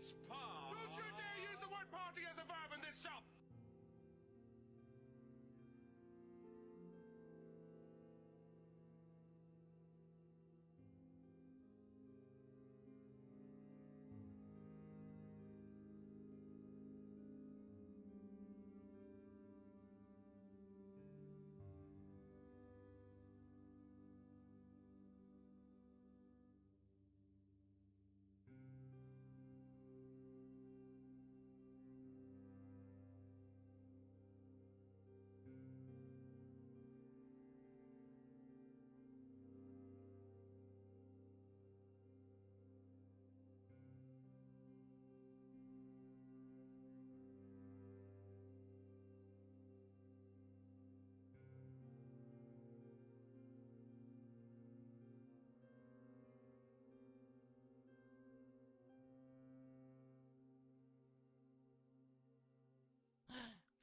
It's part. Don't you dare use the word party as a verb in this shop!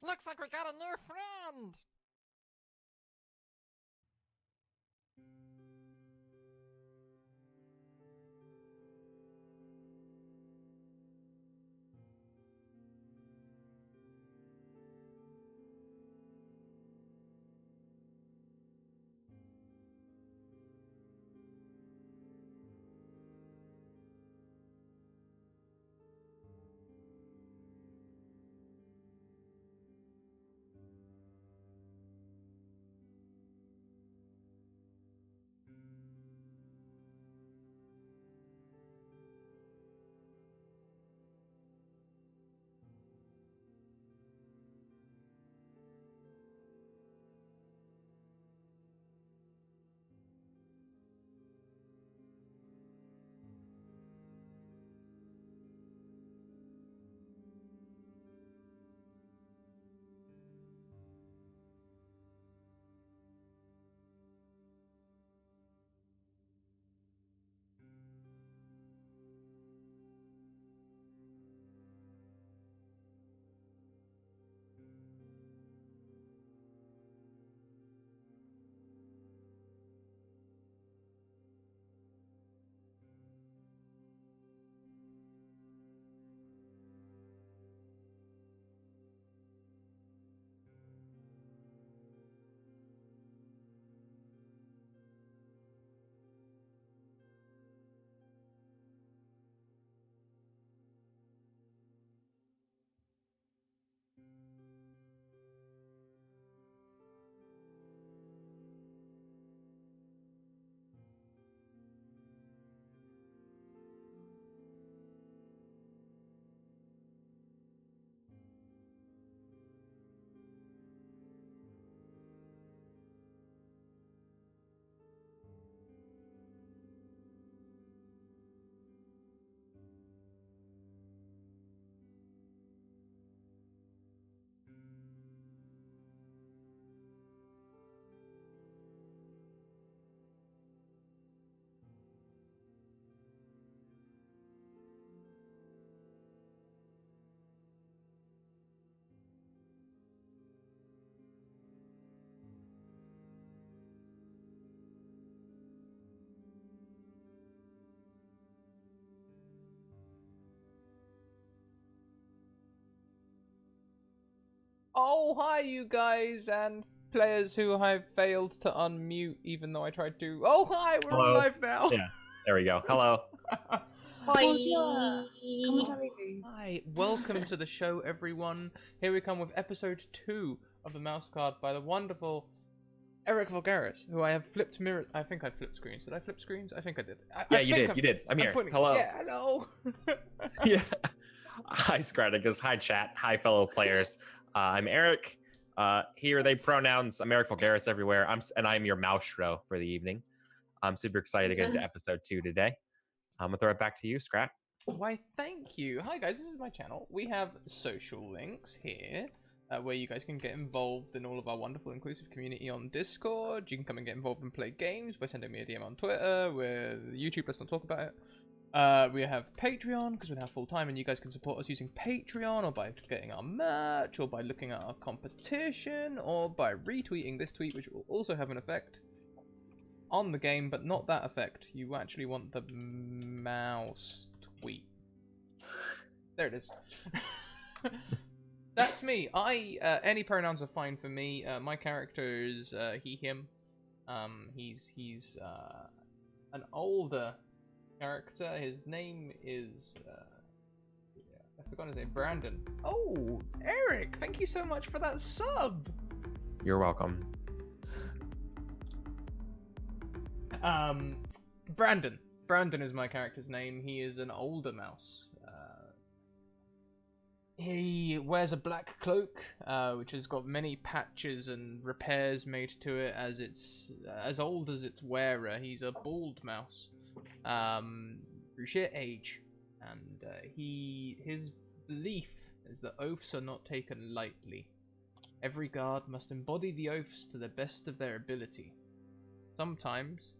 Looks like we got a new friend! Oh, hi you guys and players who have failed to unmute even though I tried to. Oh, hi, we're Hello. live now. Yeah, there we go. Hello. Hi, welcome to the show, everyone. Here we come with episode 2 of the Mouse Card by the wonderful Eric Vulgaris, who I have flipped mirror. I think I flipped screens. Did I flip screens? I think I did. You did. I'm here. Hello. Yeah, hello. Yeah. Hi, Scraticus. Hi, chat. Hi, fellow players. I'm Eric. Here, they pronouns. I'm Eric Vulgaris everywhere. I'm your maestro for the evening. I'm super excited to get into episode 2 today. I'm gonna throw it back to you, Scrat. Why, thank you. Hi, guys. This is my channel. We have social links here. Where you guys can get involved in all of our wonderful inclusive community on Discord. You can come and get involved and play games by sending me a DM on Twitter. We're YouTube, let's not talk about it. We have Patreon, because we're now full-time, and you guys can support us using Patreon, or by getting our merch, or by looking at our competition, or by retweeting this tweet, which will also have an effect on the game, but not that effect. You actually want the mouse tweet. There it is. That's me. Any pronouns are fine for me. My character is he, him. He's an older character. His name is I forgot his name. Brandon. Oh, Eric! Thank you so much for that sub. You're welcome. Brandon. Brandon is my character's name. He is an older mouse. He wears a black cloak, which has got many patches and repairs made to it as it's as old as its wearer. He's a bald mouse, through sheer age, and his belief is that oaths are not taken lightly. Every guard must embody the oaths to the best of their ability. Sometimes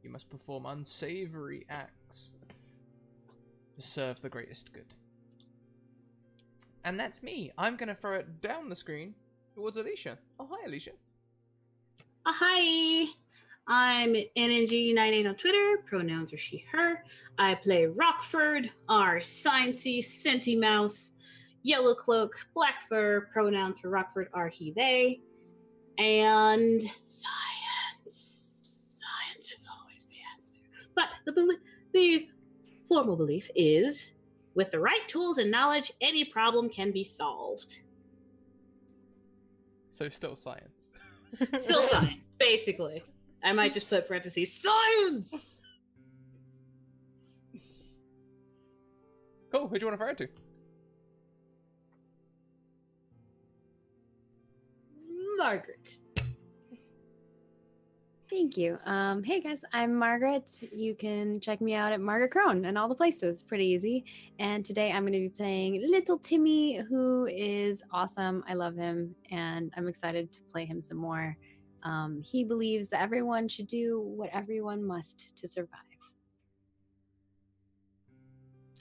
you must perform unsavory acts to serve the greatest good. And that's me. I'm going to throw it down the screen towards Alicia. Oh, hi, Alicia. Hi. I'm NNG98 on Twitter. Pronouns are she, her. I play Rockford, our sciencey, scenty mouse. Yellow cloak, black fur. Pronouns for Rockford are he, they. And science. Science is always the answer. But the formal belief is, with the right tools and knowledge, any problem can be solved. So still science. Still science, basically. I might just put parentheses, science! Cool, who do you want to throw it to? Margaret. Thank you. Hey guys, I'm Margaret. You can check me out at Margaret Crone and all the places. Pretty easy. And today I'm going to be playing Little Timmy, who is awesome. I love him, and I'm excited to play him some more. He believes that everyone should do what everyone must to survive.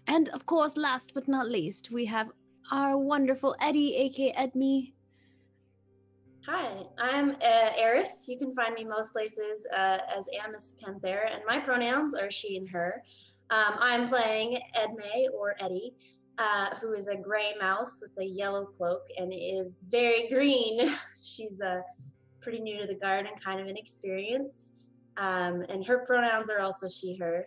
And of course, last but not least, we have our wonderful Eddie, aka Edme. Hi, I'm Eris. You can find me most places as Animus Panther, and my pronouns are she and her. I'm playing Edme, or Eddie, who is a gray mouse with a yellow cloak and is very green. She's pretty new to the guard and kind of inexperienced. And her pronouns are also she, her.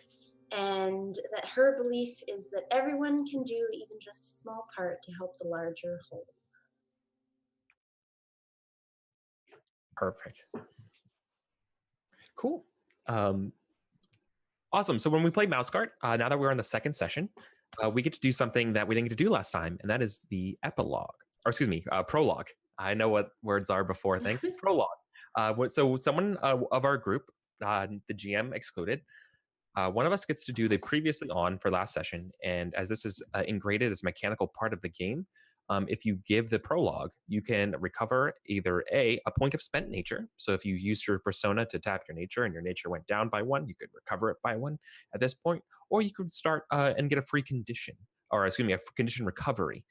And that her belief is that everyone can do even just a small part to help the larger whole. Perfect. Cool. Awesome. So when we play Mouse Guard, now that we're on the second session, we get to do something that we didn't get to do last time, and that is the epilogue, or excuse me, prologue. I know what words are before things. Prologue. So someone of our group, the GM excluded, one of us gets to do the previously on for last session, and as this is ingraded as a mechanical part of the game, if you give the prologue, you can recover either a point of spent nature. So if you used your persona to tap your nature and your nature went down by 1, you could recover it by 1 at this point, or you could start and get a free condition, or excuse me, a condition recovery.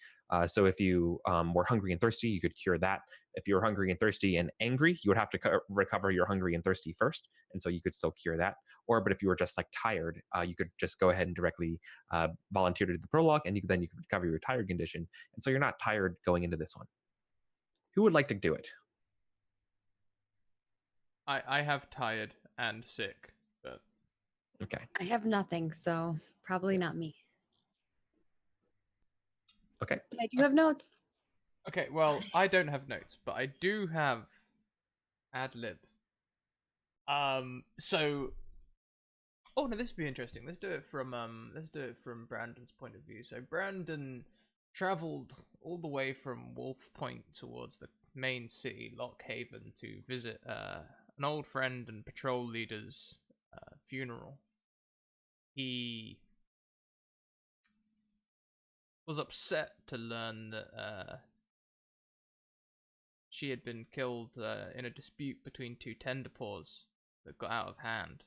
So if you were hungry and thirsty, you could cure that. If you were hungry and thirsty and angry, you would have to recover your hungry and thirsty first, and so you could still cure that. But if you were just like tired, you could just go ahead and directly volunteer to do the prologue, and then you could recover your tired condition, and so you're not tired going into this one. Who would like to do it? I have tired and sick, but Okay. I have nothing, so probably not me. Okay. But I do have notes. okay. Well, I don't have notes, but I do have ad lib. So, oh no, this would be interesting. Let's do it from Brandon's point of view. So Brandon traveled all the way from Wolf Point towards the main city, Lockhaven, to visit an old friend and patrol leader's funeral. He was upset to learn that she had been killed in a dispute between 2 tenderpaws that got out of hand,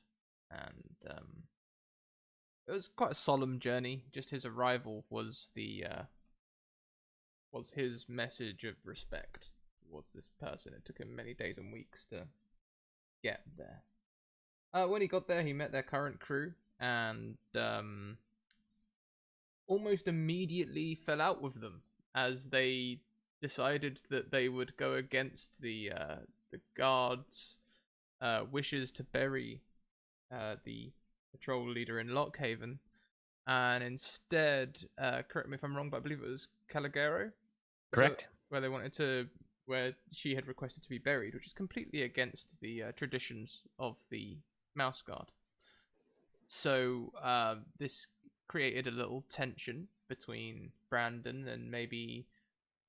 and it was quite a solemn journey. Just his arrival was his message of respect towards this person. It took him many days and weeks to get there. When he got there, he met their current crew, and almost immediately fell out with them as they decided that they would go against the guards' wishes to bury the patrol leader in Lockhaven, and instead, correct me if I'm wrong, but I believe it was Caligaro. Correct. Where they wanted to, where she had requested to be buried, which is completely against the traditions of the Mouse Guard. So this created a little tension between Brandon and maybe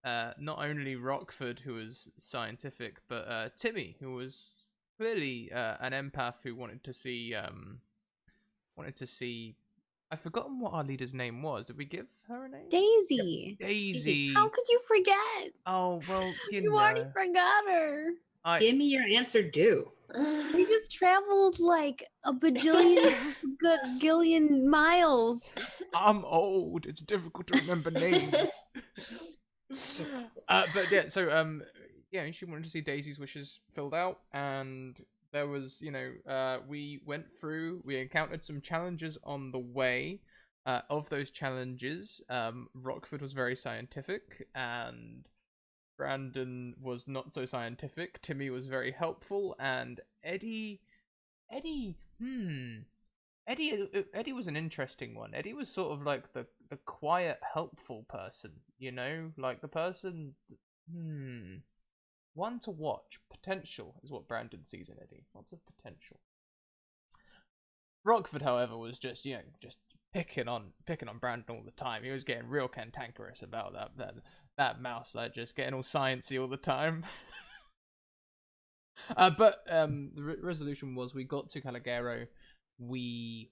not only Rockford, who was scientific, but Timmy, who was clearly an empath who wanted to see. I've forgotten what our leader's name was. Did we give her a name? Daisy. Daisy. How could you forget? Oh well, You already forgot her. Give me your answer due. We just traveled like a bajillion gillion miles. I'm old. It's difficult to remember names. But yeah, so yeah, she wanted to see Daisy's wishes filled out, and there was, we went through. We encountered some challenges on the way. Of those challenges, Rockford was very scientific, and Brandon was not so scientific. Timmy was very helpful, and Eddie was an interesting one. Eddie was sort of like the quiet, helpful person, like the person, one to watch. Potential is what Brandon sees in Eddie. Lots of potential. Rockford, however, was just picking on Brandon all the time. He was getting real cantankerous about that mouse, like just getting all sciencey all the time. But the resolution was we got to Caligaro, we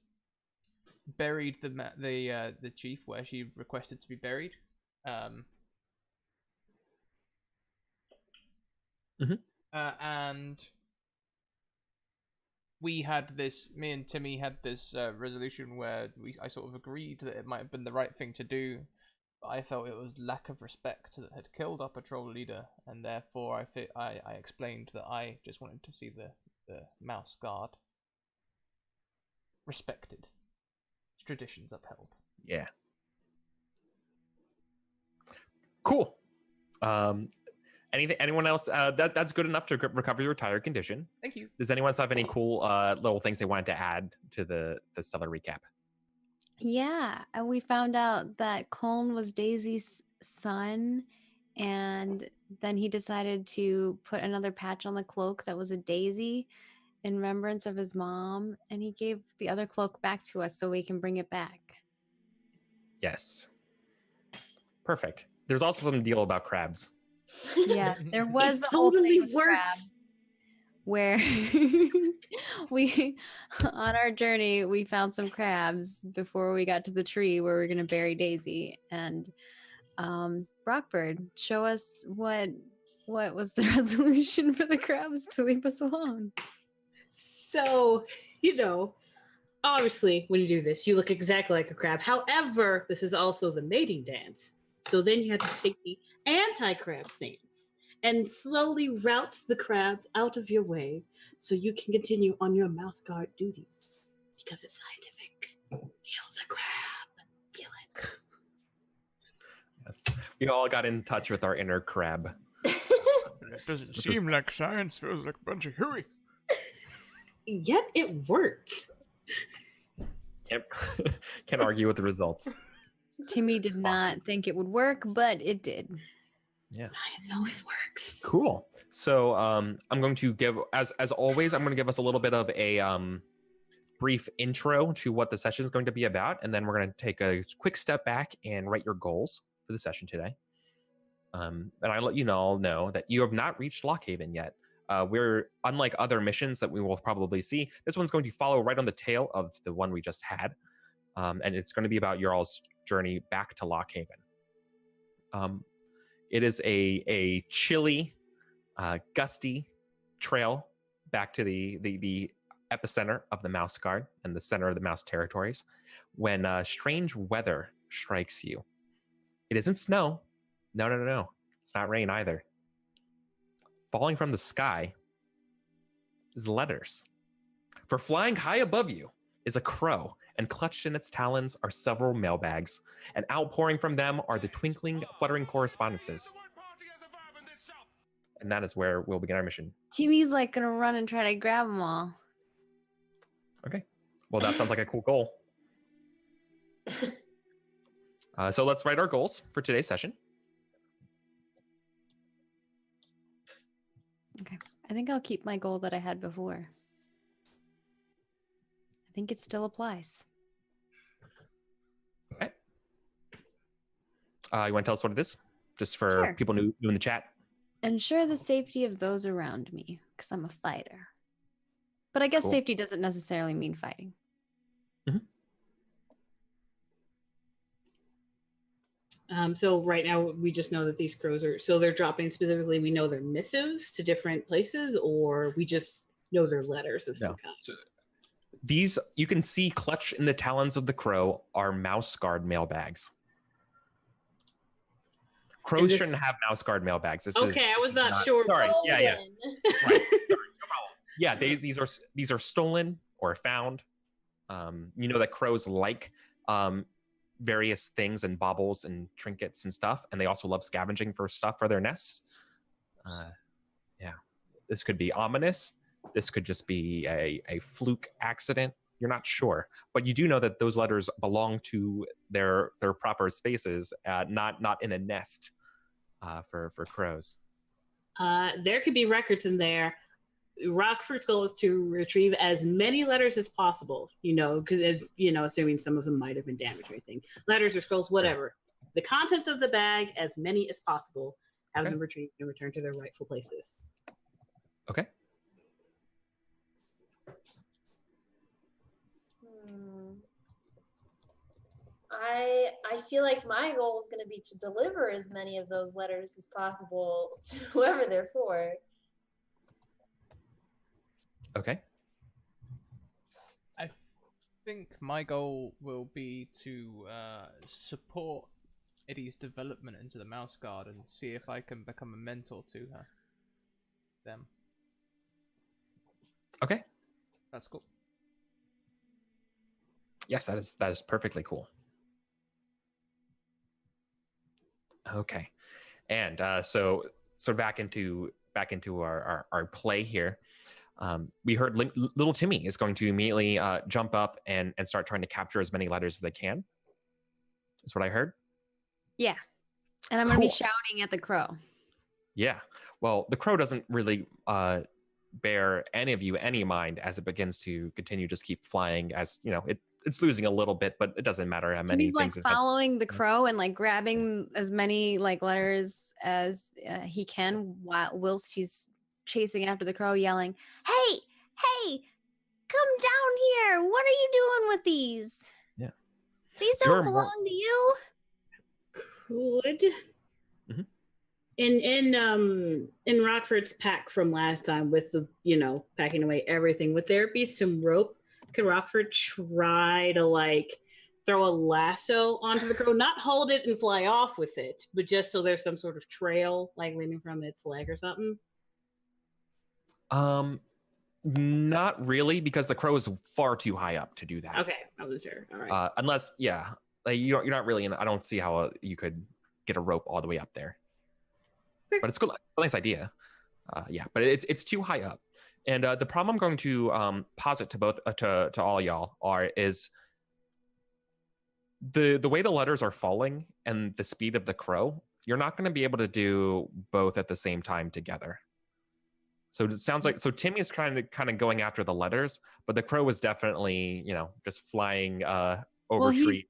buried the chief where she requested to be buried. And we had this. Me and Timmy had this resolution where I sort of agreed that it might have been the right thing to do. But I felt it was lack of respect that had killed our patrol leader, and therefore I explained that I just wanted to see the Mouse Guard respected, traditions upheld. Yeah. Cool. Anyone else? That's good enough to recover your tired condition. Thank you. Does anyone else have any cool little things they wanted to add to the stellar recap? Yeah, and we found out that Coln was Daisy's son, and then he decided to put another patch on the cloak that was a daisy in remembrance of his mom, and he gave the other cloak back to us so we can bring it back. Yes. Perfect. There's also some deal about crabs. Yeah, there was It a whole totally thing with works. crabs where we on our journey we found some crabs before we got to the tree where we are going to bury Daisy. And Rockford, show us what was the resolution for the crabs to leave us alone. So, obviously when you do this, you look exactly like a crab. However, this is also the mating dance. So then you have to take the anti-crab stance and slowly route the crabs out of your way so you can continue on your mouse guard duties. Because it's scientific. Feel the crab. Feel it. Yes. We all got in touch with our inner crab. It doesn't seem like science. Feels like a bunch of hooey. Yet it worked. Can't argue with the results. Timmy did not think it would work, but it did. Yeah. Science always works. Cool. So I'm going to give, as always, I'm going to give us a little bit of a brief intro to what the session is going to be about, and then we're going to take a quick step back and write your goals for the session today. And I let you all know that you have not reached Lockhaven yet. We're, unlike other missions that we will probably see, this one's going to follow right on the tail of the one we just had. And it's going to be about your all's journey back to Lockhaven. It is a chilly, gusty trail back to the epicenter of the Mouse Guard and the center of the Mouse territories when strange weather strikes you. It isn't snow. No. It's not rain either. Falling from the sky is letters. For flying high above you is a crow, and clutched in its talons are several mailbags, and outpouring from them are the twinkling, fluttering correspondences. And that is where we'll begin our mission. Timmy's like gonna run and try to grab them all. Okay. Well, that sounds like a cool goal. So let's write our goals for today's session. Okay. I think I'll keep my goal that I had before. I think it still applies. Okay. You want to tell us what it is? Just for Sure. people new in the chat? Ensure the safety of those around me, because I'm a fighter. But I guess Cool. safety doesn't necessarily mean fighting. So right now we just know that these crows are, so they're dropping specifically, we know they're missives to different places, or we just know they're letters of some kind. So these, you can see clutched in the talons of the crow are mouse guard mailbags. Crows shouldn't have mouse guard mailbags. This is I was not sure. Sorry. Yeah. Right. Stolen. Sorry, no problem. Yeah, these are stolen or found. You know that crows like various things and baubles and trinkets and stuff, and they also love scavenging for stuff for their nests. Yeah, this could be ominous. This could just be a fluke accident. You're not sure, but you do know that those letters belong to their proper spaces, not in a nest for crows. There could be records in there. Rockford's goal is to retrieve as many letters as possible, because, assuming some of them might have been damaged or anything. Letters or scrolls, whatever. The contents of the bag, as many as possible, have them retrieved and returned to their rightful places. Okay. I feel like my goal is going to be to deliver as many of those letters as possible to whoever they're for. Okay. I think my goal will be to support Eddie's development into the mouse guard and see if I can become a mentor to them. Okay. That's cool. Yes, that is perfectly cool. Okay, and so back into our play here. We heard little Timmy is going to immediately jump up and start trying to capture as many letters as they can. That's what I heard. Yeah. And I'm going to be shouting at the crow. Yeah. Well, the crow doesn't really bear any of you any mind as it begins to continue just keep flying, as it's losing a little bit, but it doesn't matter how many He's things like it has. following the crow and like grabbing as many like letters as he can whilst he's chasing after the crow, yelling, hey, come down here. What are you doing with these? Yeah. These don't belong to you. Could. In Rockford's pack from last time with the, packing away everything, would there be some rope? Could Rockford try to throw a lasso onto the crow, not hold it and fly off with it, but just so there's some sort of trail leading from its leg or something? Not really, because the crow is far too high up to do that. Okay, I wasn't sure. All right. Unless, you're not really I don't see how you could get a rope all the way up there. But it's good. A nice idea. But it's too high up. And the problem I'm going to posit to both to all y'all is the way the letters are falling and the speed of the crow. You're not going to be able to do both at the same time together. So it sounds like Timmy's kind of going after the letters, but the crow was definitely just flying over trees.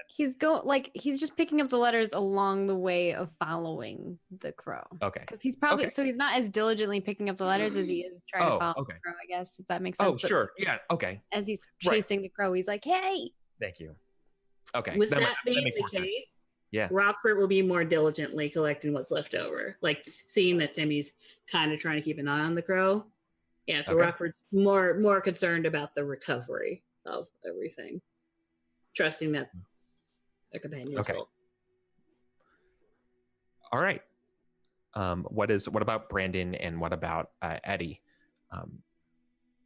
He's just picking up the letters along the way of following the crow. Okay. Because he's probably so he's not as diligently picking up the letters as he is trying to follow the crow, I guess, if that makes sense. Oh, sure. Yeah. Okay. As he's chasing the crow, he's like, hey. Thank you. Okay. With that being makes the more sense. case, yeah, Rockford will be more diligently collecting what's left over, seeing that Timmy's kind of trying to keep an eye on the crow. Yeah, so Rockford's more concerned about the recovery of everything, trusting that their companions will. All right. What about Brandon and what about Eddie?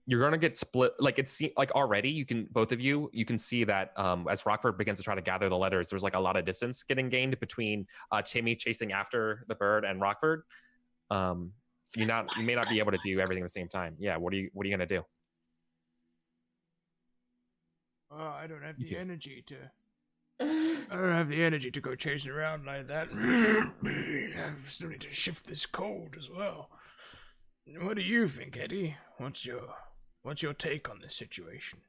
you're gonna get split. Like like already, you can both of you can see that as Rockford begins to try to gather the letters, there's like a lot of distance getting gained between Timmy chasing after the bird and Rockford. You may not be able to do everything at the same time. Yeah, what are you gonna do? I don't have the energy to. I don't have the energy to go chasing around like that. I still need to shift this cold as well. What do you think, Eddie? What's your take on this situation?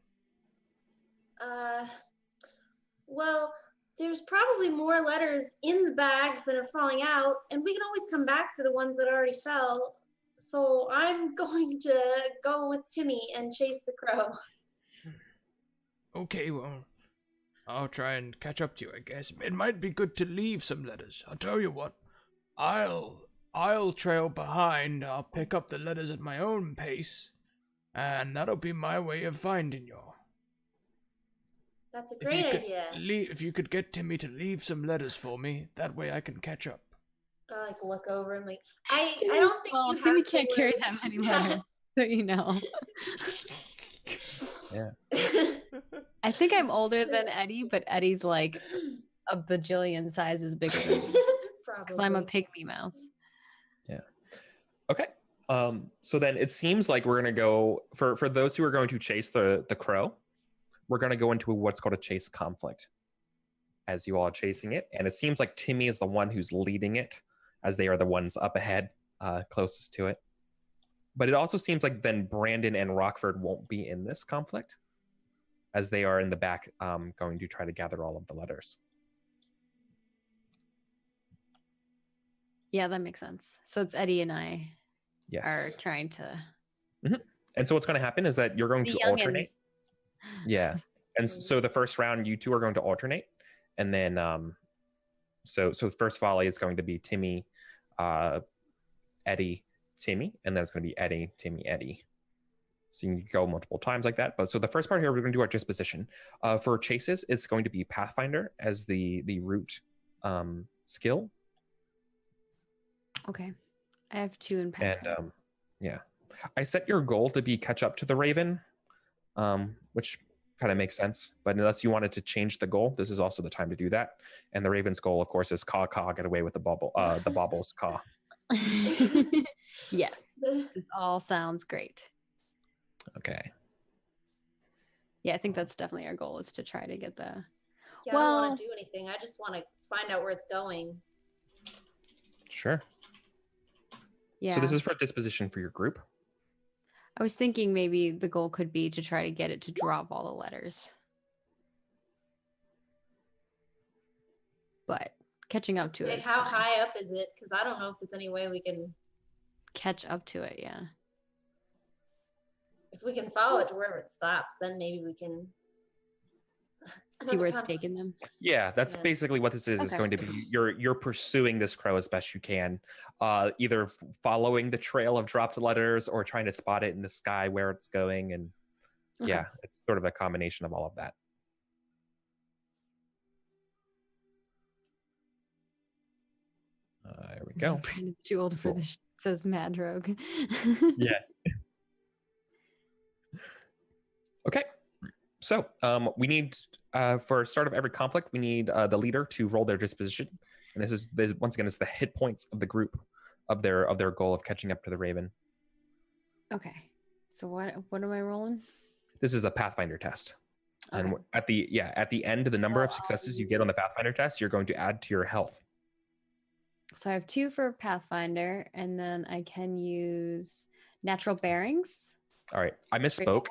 Well, there's probably more letters in the bags that are falling out, and we can always come back for the ones that already fell. So I'm going to go with Timmy and chase the crow. Okay, well, I'll try and catch up to you, I guess. It might be good to leave some letters. I'll tell you what, I'll trail behind. I'll pick up the letters at my own pace, and that'll be my way of finding you. That's a great idea. If you could get Timmy to leave some letters for me, that way I can catch up. I like look over and like I don't think you Timmy have can't carry that many letters, so you know. Yeah. I think I'm older than Eddie, but Eddie's like a bajillion sizes bigger than me because I'm a pygmy mouse. Yeah. Okay. So then it seems like we're gonna go for those who are going to chase the crow. We're gonna go into what's called a chase conflict, as you all are chasing it, and it seems like Timmy is the one who's leading it, as they are the ones up ahead, closest to it. But it also seems like then Brandon and Rockford won't be in this conflict, as they are in the back going to try to gather all of the letters. Yeah, that makes sense. So it's Eddie and I are Yes. trying to... And so what's going to happen is that you're going to alternate. Yeah. And so the first round, you two are going to alternate. And then, so the first volley is going to be Timmy, Eddie, Timmy. And then it's going to be Eddie, Timmy, Eddie. So you can go multiple times like that. But so the first part here, we're going to do our disposition. For chases, it's going to be Pathfinder as the root skill. Okay. I have 2 in Pathfinder. And yeah. I set your goal to be catch up to the Raven, which kind of makes sense. But unless you wanted to change the goal, this is also the time to do that. And the Raven's goal, of course, is caw, get away with the baubles, caw. Yes. This all sounds great. Okay. Yeah, I think that's definitely our goal, is to try to get the... Yeah, I don't want to do anything. I just want to find out where it's going. Sure. Yeah. So this is for disposition for your group. I was thinking maybe the goal could be to try to get it to drop all the letters. But catching up to it. How high up is it? Because I don't know if there's any way we can catch up to it, yeah. If we can follow it to wherever it stops, then maybe we can see where it's taking them. Yeah, that's basically what this is. Okay. It's going to be you're pursuing this crow as best you can, either following the trail of dropped letters or trying to spot it in the sky where it's going, and yeah, it's sort of a combination of all of that. There we go. Brandon's too old for this. Says Mad Rogue. Yeah. Okay. So we need, for start of every conflict, we need the leader to roll their disposition. And this is once again, it's the hit points of the group of their goal of catching up to the Raven. Okay. So what am I rolling? This is a Pathfinder test. Okay. And at the end, the number of successes you get on the Pathfinder test, you're going to add to your health. So I have 2 for Pathfinder, and then I can use natural bearings. All right. I misspoke.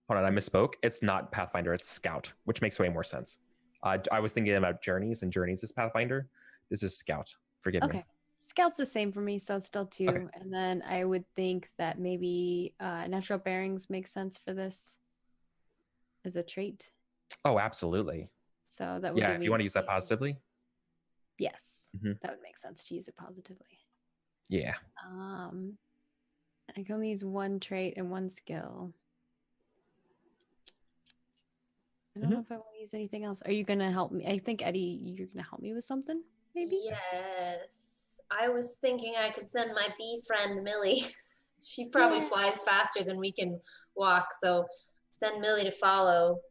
Hold on, I misspoke. It's not Pathfinder, it's Scout, which makes way more sense. I was thinking about Journeys, and Journeys is Pathfinder. This is Scout. Forgive me. Okay. Scout's the same for me, so still 2. Okay. And then I would think that maybe natural bearings make sense for this as a trait. Oh, absolutely. So that would if you want to use that positively. Yes, that would make sense to use it positively. Yeah. I can only use 1 trait and 1 skill. I don't know if I want to use anything else. Are you going to help me? I think, Eddie, you're going to help me with something, maybe? Yes. I was thinking I could send my bee friend, Millie, She probably flies faster than we can walk, so send Millie to follow.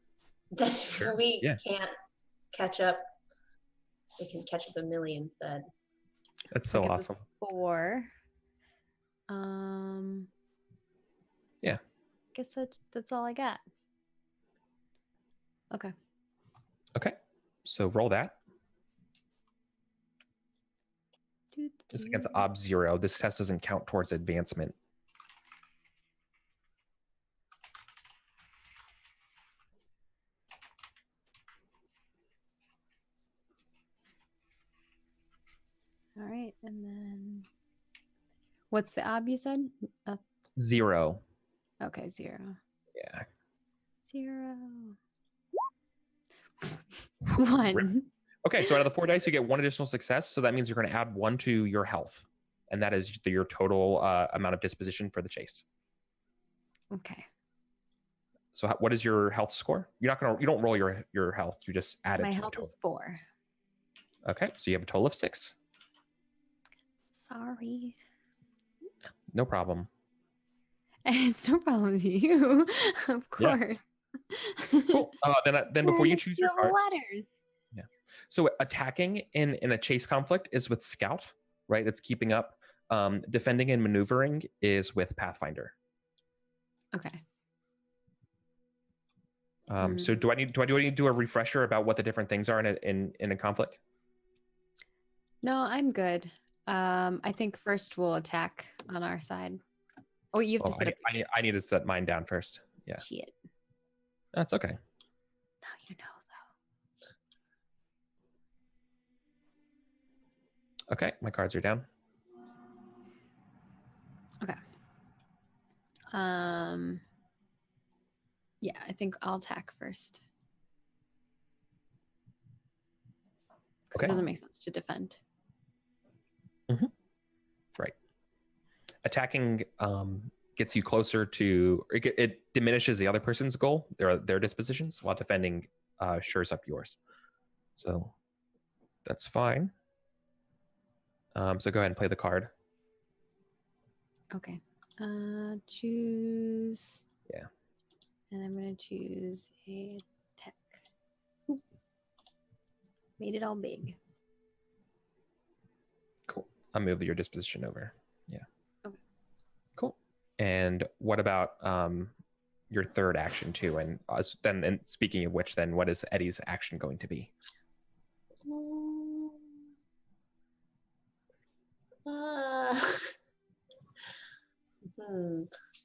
Then Sure. we Yeah. can't catch up. We can catch up to Millie instead. That's so That gives us awesome. 4. Yeah. Guess that's all I got. Okay. Okay. So roll that. This is against Ob 0. This test doesn't count towards advancement. All right, and then what's the ob you said? 0. Okay, 0. Yeah. 0. 1. Okay, so out of the 4 dice, you get 1 additional success. So that means you're going to add 1 to your health, and that is your total amount of disposition for the chase. Okay. So what is your health score? You don't roll your health. You just add it My to the health total. is 4. Okay, so you have a total of 6. Sorry. No problem. It's no problem with you, of Yeah. course. Cool. Then before you choose your Steal the cards. letters. Yeah. So attacking in a chase conflict is with Scout, right? That's keeping up. Defending and maneuvering is with Pathfinder. Okay. So do I need to do a refresher about what the different things are in a conflict? No, I'm good. I think first we'll attack on our side. Oh, you have to set up. I need to set mine down first. Yeah. Shit. That's okay. Now you know, though. Okay, my cards are down. Okay. Yeah, I think I'll attack first. Okay. It doesn't make sense to defend. Right. Attacking gets you closer to. It diminishes the other person's goal, their dispositions, while defending shores up yours. So that's fine. So go ahead and play the card. Okay. Choose. Yeah. And I'm gonna choose a tech. Ooh. Made it all big. Cool. I'll move your disposition over. Yeah. Okay. Cool. And what about your third action too? And then speaking of which, then what is Eddie's action going to be?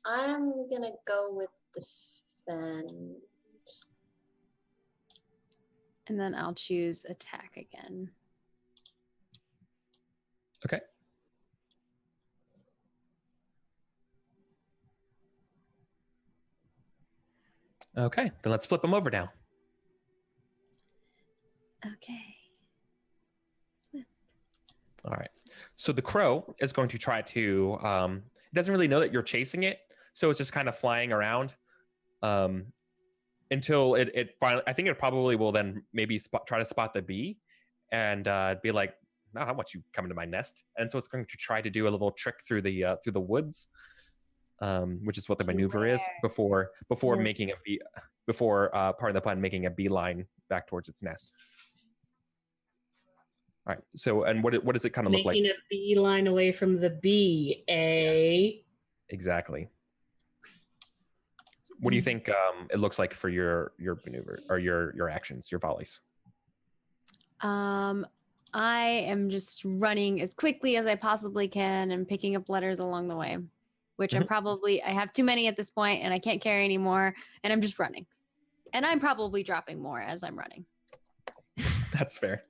I'm gonna go with defend. And then I'll choose attack again. Okay. Okay, then let's flip them over now. Okay. All right. So the crow is going to try to, it doesn't really know that you're chasing it. So it's just kind of flying around until it finally, I think it probably will then maybe try to spot the bee and be like, no, I want you coming to my nest. And so it's going to try to do a little trick through the woods, which is what the maneuver is before making pardon the pun, making a beeline back towards its nest. All right. So, and what does it kind of look like? Making a beeline away from the bee, eh? Exactly. What do you think it looks like for your maneuver or your actions, your volleys? I am just running as quickly as I possibly can and picking up letters along the way, which I have too many at this point and I can't carry anymore. And I'm just running. And I'm probably dropping more as I'm running. That's fair.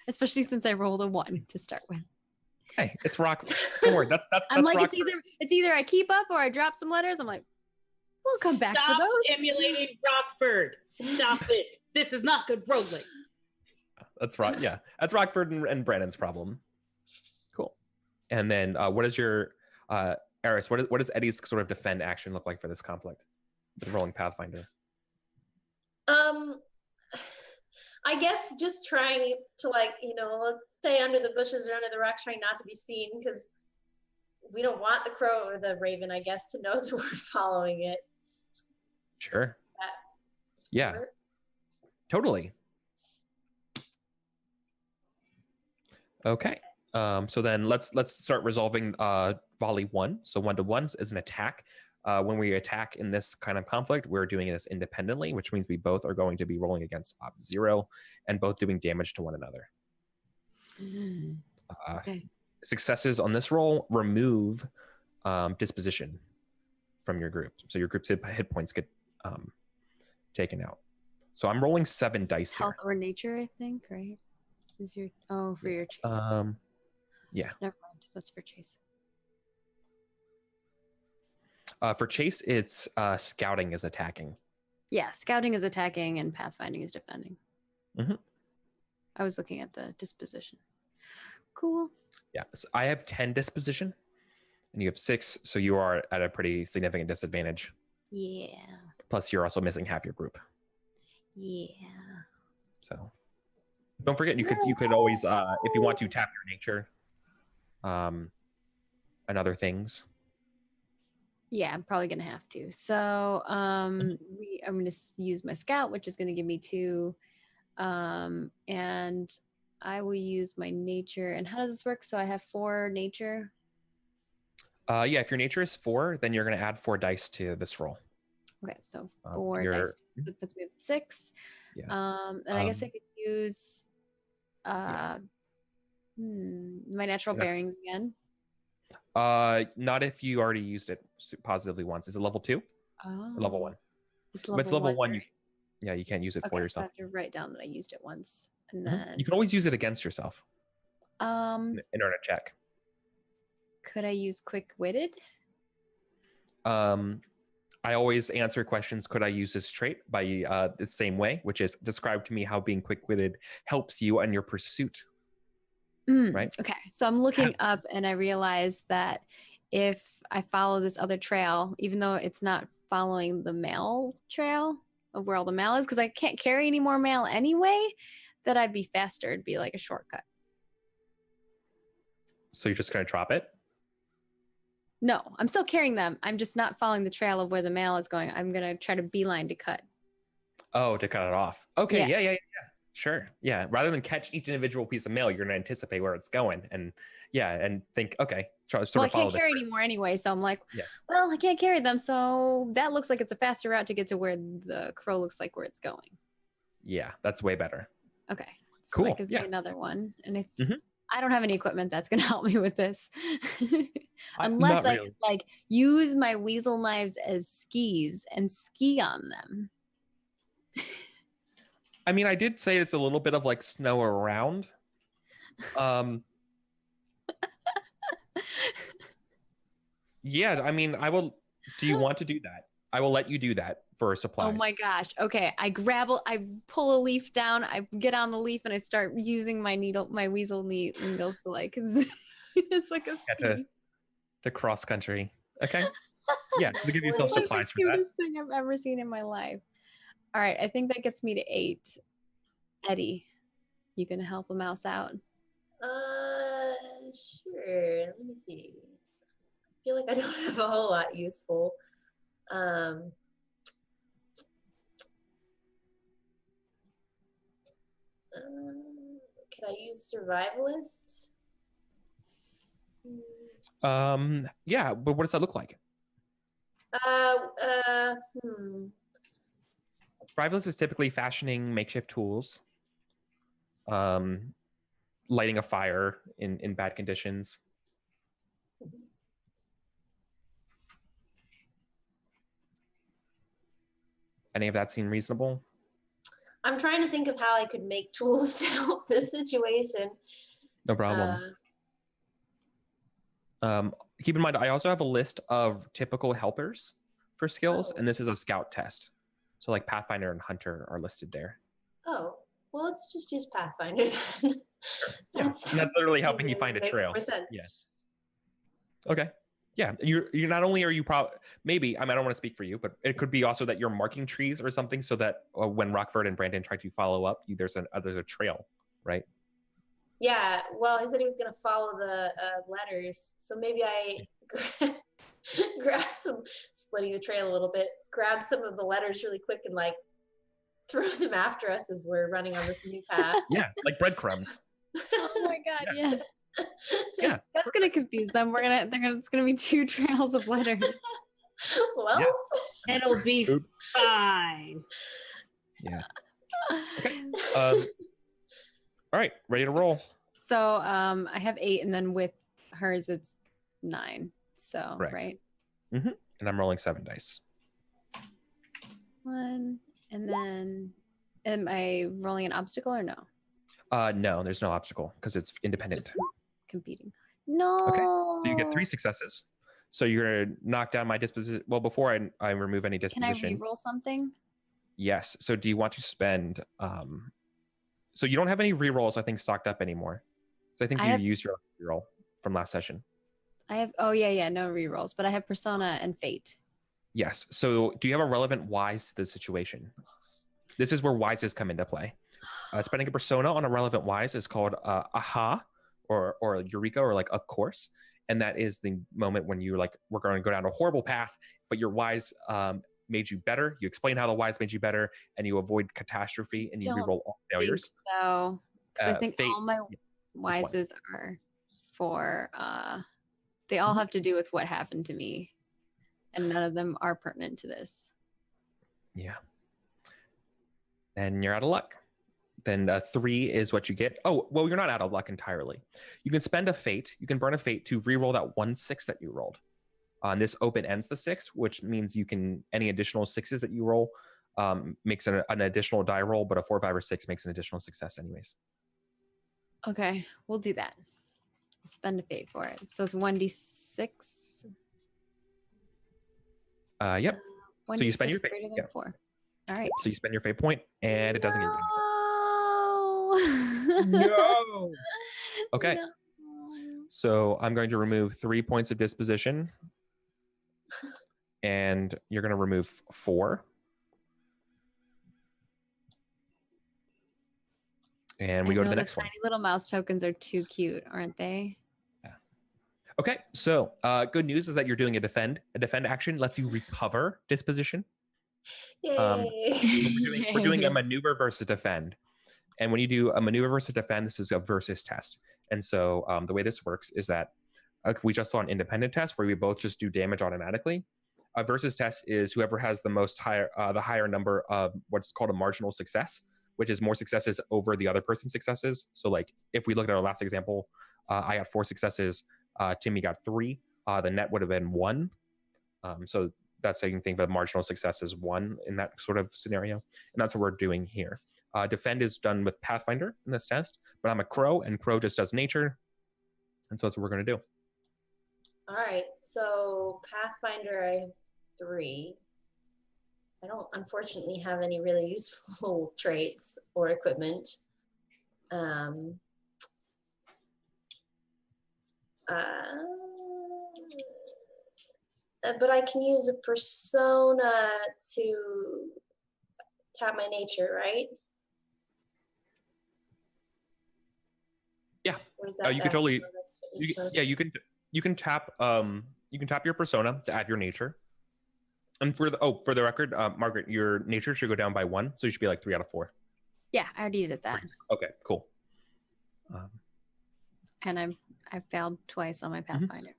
Especially since I rolled a 1 to start with. Hey, it's rock. Don't worry. That's I'm like, rock. it's either I keep up or I drop some letters. I'm like, we'll come back for those. Stop emulating Rockford. Stop it. This is not good rolling. That's right. Yeah, that's Rockford and Brandon's problem. Cool. And then what is your Eris? What does Eddie's sort of defend action look like for this conflict with rolling Pathfinder? I guess just trying to, like, let's stay under the bushes or under the rocks, trying not to be seen, because we don't want the crow or the raven, I guess, to know that we're following it. Sure. That Yeah. work? Totally. Okay. So then let's start resolving volley 1. So 1-to-1 is an attack. When we attack in this kind of conflict, we're doing this independently, which means we both are going to be rolling against op 0 and both doing damage to one another. Okay. Successes on this roll remove disposition from your group. So your group's hit points get taken out. So I'm rolling 7 dice Health here. or nature, I think, right? Is your for your chase? Yeah. Never mind. That's for chase. For chase, it's scouting is attacking. Yeah, scouting is attacking and pathfinding is defending. Mhm. I was looking at the disposition. Cool. Yeah. So I have 10 disposition, and you have 6, so you are at a pretty significant disadvantage. Yeah. Plus, you're also missing half your group. Yeah. So don't forget, you could always, if you want to, tap your nature, and other things. Yeah, I'm probably gonna have to. So I'm gonna use my scout, which is gonna give me 2, and I will use my nature. And how does this work? So I have 4 nature. Yeah, if your nature is 4, then you're going to add 4 dice to this roll. Okay, so 4 you're- dice. That puts me at 6. Yeah. And I guess I could use my natural Yeah. bearings again. Not if you already used it positively once. Is it level 2 Oh, or level 1? It's If it's level 1, right? you can't use it Okay, for so I yourself. have to write down that I used it once, and Mhm. then You can always use it against yourself in order to check. could I use quick-witted? I always answer questions, could I use this trait, by the same way, which is describe to me how being quick-witted helps you on your pursuit. Right. Okay, so I'm looking up and I realized that if I follow this other trail, even though it's not following the mail trail of where all the mail is, because I can't carry any more mail anyway, that I'd be faster. It'd be like a shortcut. So you're just going to drop it? No, I'm still carrying them. I'm just not following the trail of where the mail is going. I'm going to try to beeline to cut. Oh, to cut it off. Okay, Yeah. yeah. Sure. Yeah. Rather than catch each individual piece of mail, you're going to anticipate where it's going and think, okay, Well, I can't carry anymore anyway. So I'm like, Yeah. well, I can't carry them. So that looks like it's a faster route to get to where the crow looks like where it's going. Yeah, that's way better. Okay. So Cool, that gives yeah. me another one. And if Mhm. I don't have any equipment that's going to help me with this, Not unless I really. could like use my weasel knives as skis and ski on them. I mean, I did say it's a little bit of like snow around. Yeah, I mean, do you want to do that? I will let you do that for supplies. Oh my gosh. Okay. I pull a leaf down, I get on the leaf and I start using my weasel needles to like, it's like a ski. To cross country. Okay. Yeah, to give yourself It's like supplies the for that. cutest thing I've ever seen in my life. All right. I think that gets me to 8. Eddie, you gonna help a mouse out? Sure. Let me see. I feel like I don't have a whole lot useful. Can I use survivalist? Yeah, but what does that look like? Survivalist is typically fashioning makeshift tools, lighting a fire in bad conditions. Any of that seem reasonable? I'm trying to think of how I could make tools to help this situation. No problem. Keep in mind, I also have a list of typical helpers for skills, and this is a scout test. So like Pathfinder and Hunter are listed there. Oh, well, let's just use Pathfinder then. Yeah, and that's literally helping you find a trail. Yeah. Okay. Yeah, you're not only are you maybe, I mean, I don't want to speak for you, but it could be also that you're marking trees or something so that when Rockford and Brandon try to follow up, there's a trail, right? Yeah, well, he said he was going to follow the letters, so maybe grab some, splitting the trail a little bit, grab some of the letters really quick and like throw them after us as we're running on this new path. Yeah, like breadcrumbs. Oh my god, Yeah. yes. Yeah. That's gonna confuse them. It's gonna be 2 trails of letters. Well, Yeah. It'll be Oops. fine. Yeah. Okay. All right, ready to roll. So I have 8, and then with hers it's 9. So Correct. right. And I'm rolling 7 dice. 1, and then am I rolling an obstacle or no? No, there's no obstacle because it's independent. Just competing. No. Okay. So you get 3 successes. So you're gonna knock down my disposition. Well, before I remove any Can disposition. I re-roll something? Yes. So do you want to spend? So you don't have any rerolls, I think, stocked up anymore. So I think you used your reroll from last session. I have. Oh yeah, no re-rolls, but I have Persona and Fate. Yes. So do you have a relevant wise to the situation? This is where wises come into play. Spending a persona on a relevant wise is called aha or eureka or like of course. And that is the moment when you're like, we're going to go down a horrible path, but your wise made you better. You explain how the wise made you better and you avoid catastrophe and you reroll all failures. So I think Fate, all my wises are for, they all have to do with what happened to me. And none of them are pertinent to this. Yeah. And you're out of luck. Then 3 is what you get. Oh, well, you're not out of luck entirely. You can spend a fate. You can burn a fate to re-roll that 1 6 that you rolled. This open ends the 6, which means you can, any additional 6s that you roll makes an additional die roll, but a 4, 5, or 6 makes an additional success anyways. Okay, we'll do that. Spend a fate for it. So it's 1d6. Yep. 1d6 So you spend your fate. greater than Yeah. 4. All right. So you spend your fate point, and it doesn't get you. No. Okay. No. So I'm going to remove 3 points of disposition, and you're going to remove 4. And we go to the next one. Tiny little mouse tokens are too cute, aren't they? Yeah. Okay. So good news is that you're doing a defend. A defend action lets you recover disposition. yay. We're doing a maneuver versus defend. And when you do a maneuver versus defend, this is a versus test. And so the way this works is that we just saw an independent test where we both just do damage automatically. A versus test is whoever has the higher number of what's called a marginal success, which is more successes over the other person's successes. So like if we look at our last example, I got 4 successes, Timmy got 3, the net would have been 1. So that's how you can think of a marginal success as 1 in that sort of scenario. And that's what we're doing here. Defend is done with Pathfinder in this test, but I'm a Crow and Crow just does nature. And so that's what we're going to do. All right. So Pathfinder, I have 3. I don't unfortunately have any really useful traits or equipment. But I can use a persona to tap my nature, right? Yeah. Or is that You can totally. You can tap your persona to add your nature. And for the record, Margaret, your nature should go down by 1, so you should be like 3 out of 4. Yeah, I already did that. Okay, cool. And I failed twice on my Pathfinder.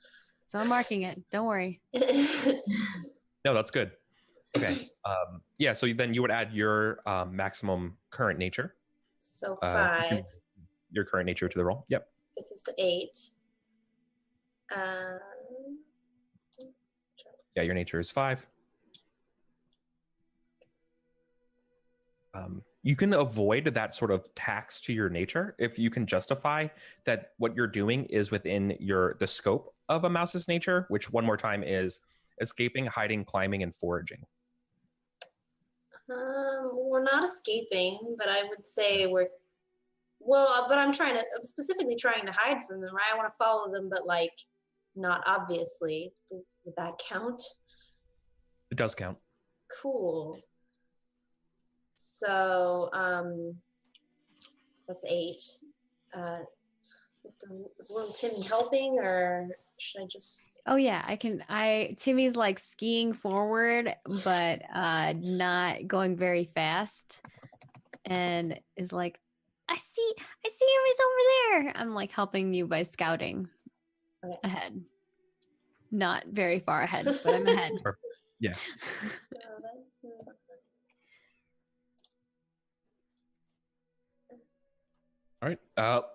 So I'm marking it. Don't worry. No, that's good. Okay. Yeah, so then you would add your maximum current nature. So 5. Your current nature to the roll. Yep. This is the 8. Yeah, your nature is 5. You can avoid that sort of tax to your nature if you can justify that what you're doing is within the scope of a mouse's nature, which one more time is escaping, hiding, climbing, and foraging. We're not escaping, but I would say but I'm specifically trying to hide from them, right? I want to follow them, but like not obviously. Would that count? It does count. Cool. So that's 8. Is little Timmy helping, or should I just? Oh yeah, Timmy's like skiing forward, but not going very fast. And is like, I see him, he's over there. I'm like helping you by scouting ahead. Not very far ahead, but I'm ahead. Yeah. All right.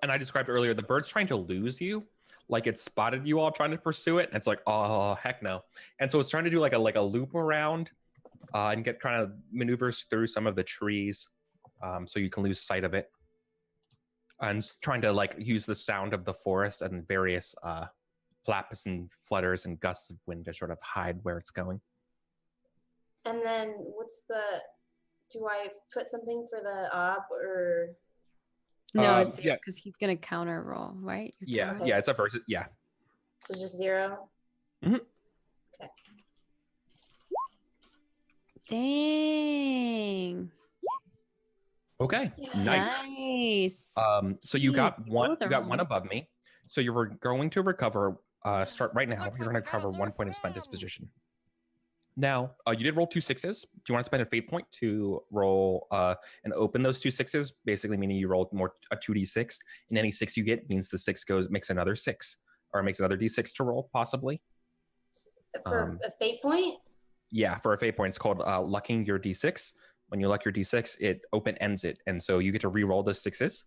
And I described earlier, the bird's trying to lose you. Like it spotted you all trying to pursue it. And it's like, oh, heck no. And so it's trying to do like a loop around and get kind of maneuvers through some of the trees so you can lose sight of it. And trying to like use the sound of the forest and various flaps and flutters and gusts of wind to sort of hide where it's going. And then do I put something for the ob or? No, it's zero because he's gonna counter roll, right? Yeah, it's a versus. Yeah. So just 0. Mm-hmm. Okay. Dang. Okay. Yeah. Nice. So you got one. both are You got one wrong. above me. So you're going to recover. Start right now. You're going to recover 1 point of spent disposition. Now, you did roll 2 6s. Do you want to spend a fate point to roll and open those 2 6s? Basically, meaning you roll a 2d6, and any 6 you get means the 6 makes another 6, or makes another d6 to roll, possibly. For a fate point? Yeah, for a fate point, it's called lucking your d6. When you luck your d6, it ends it, and so you get to re-roll those 6s,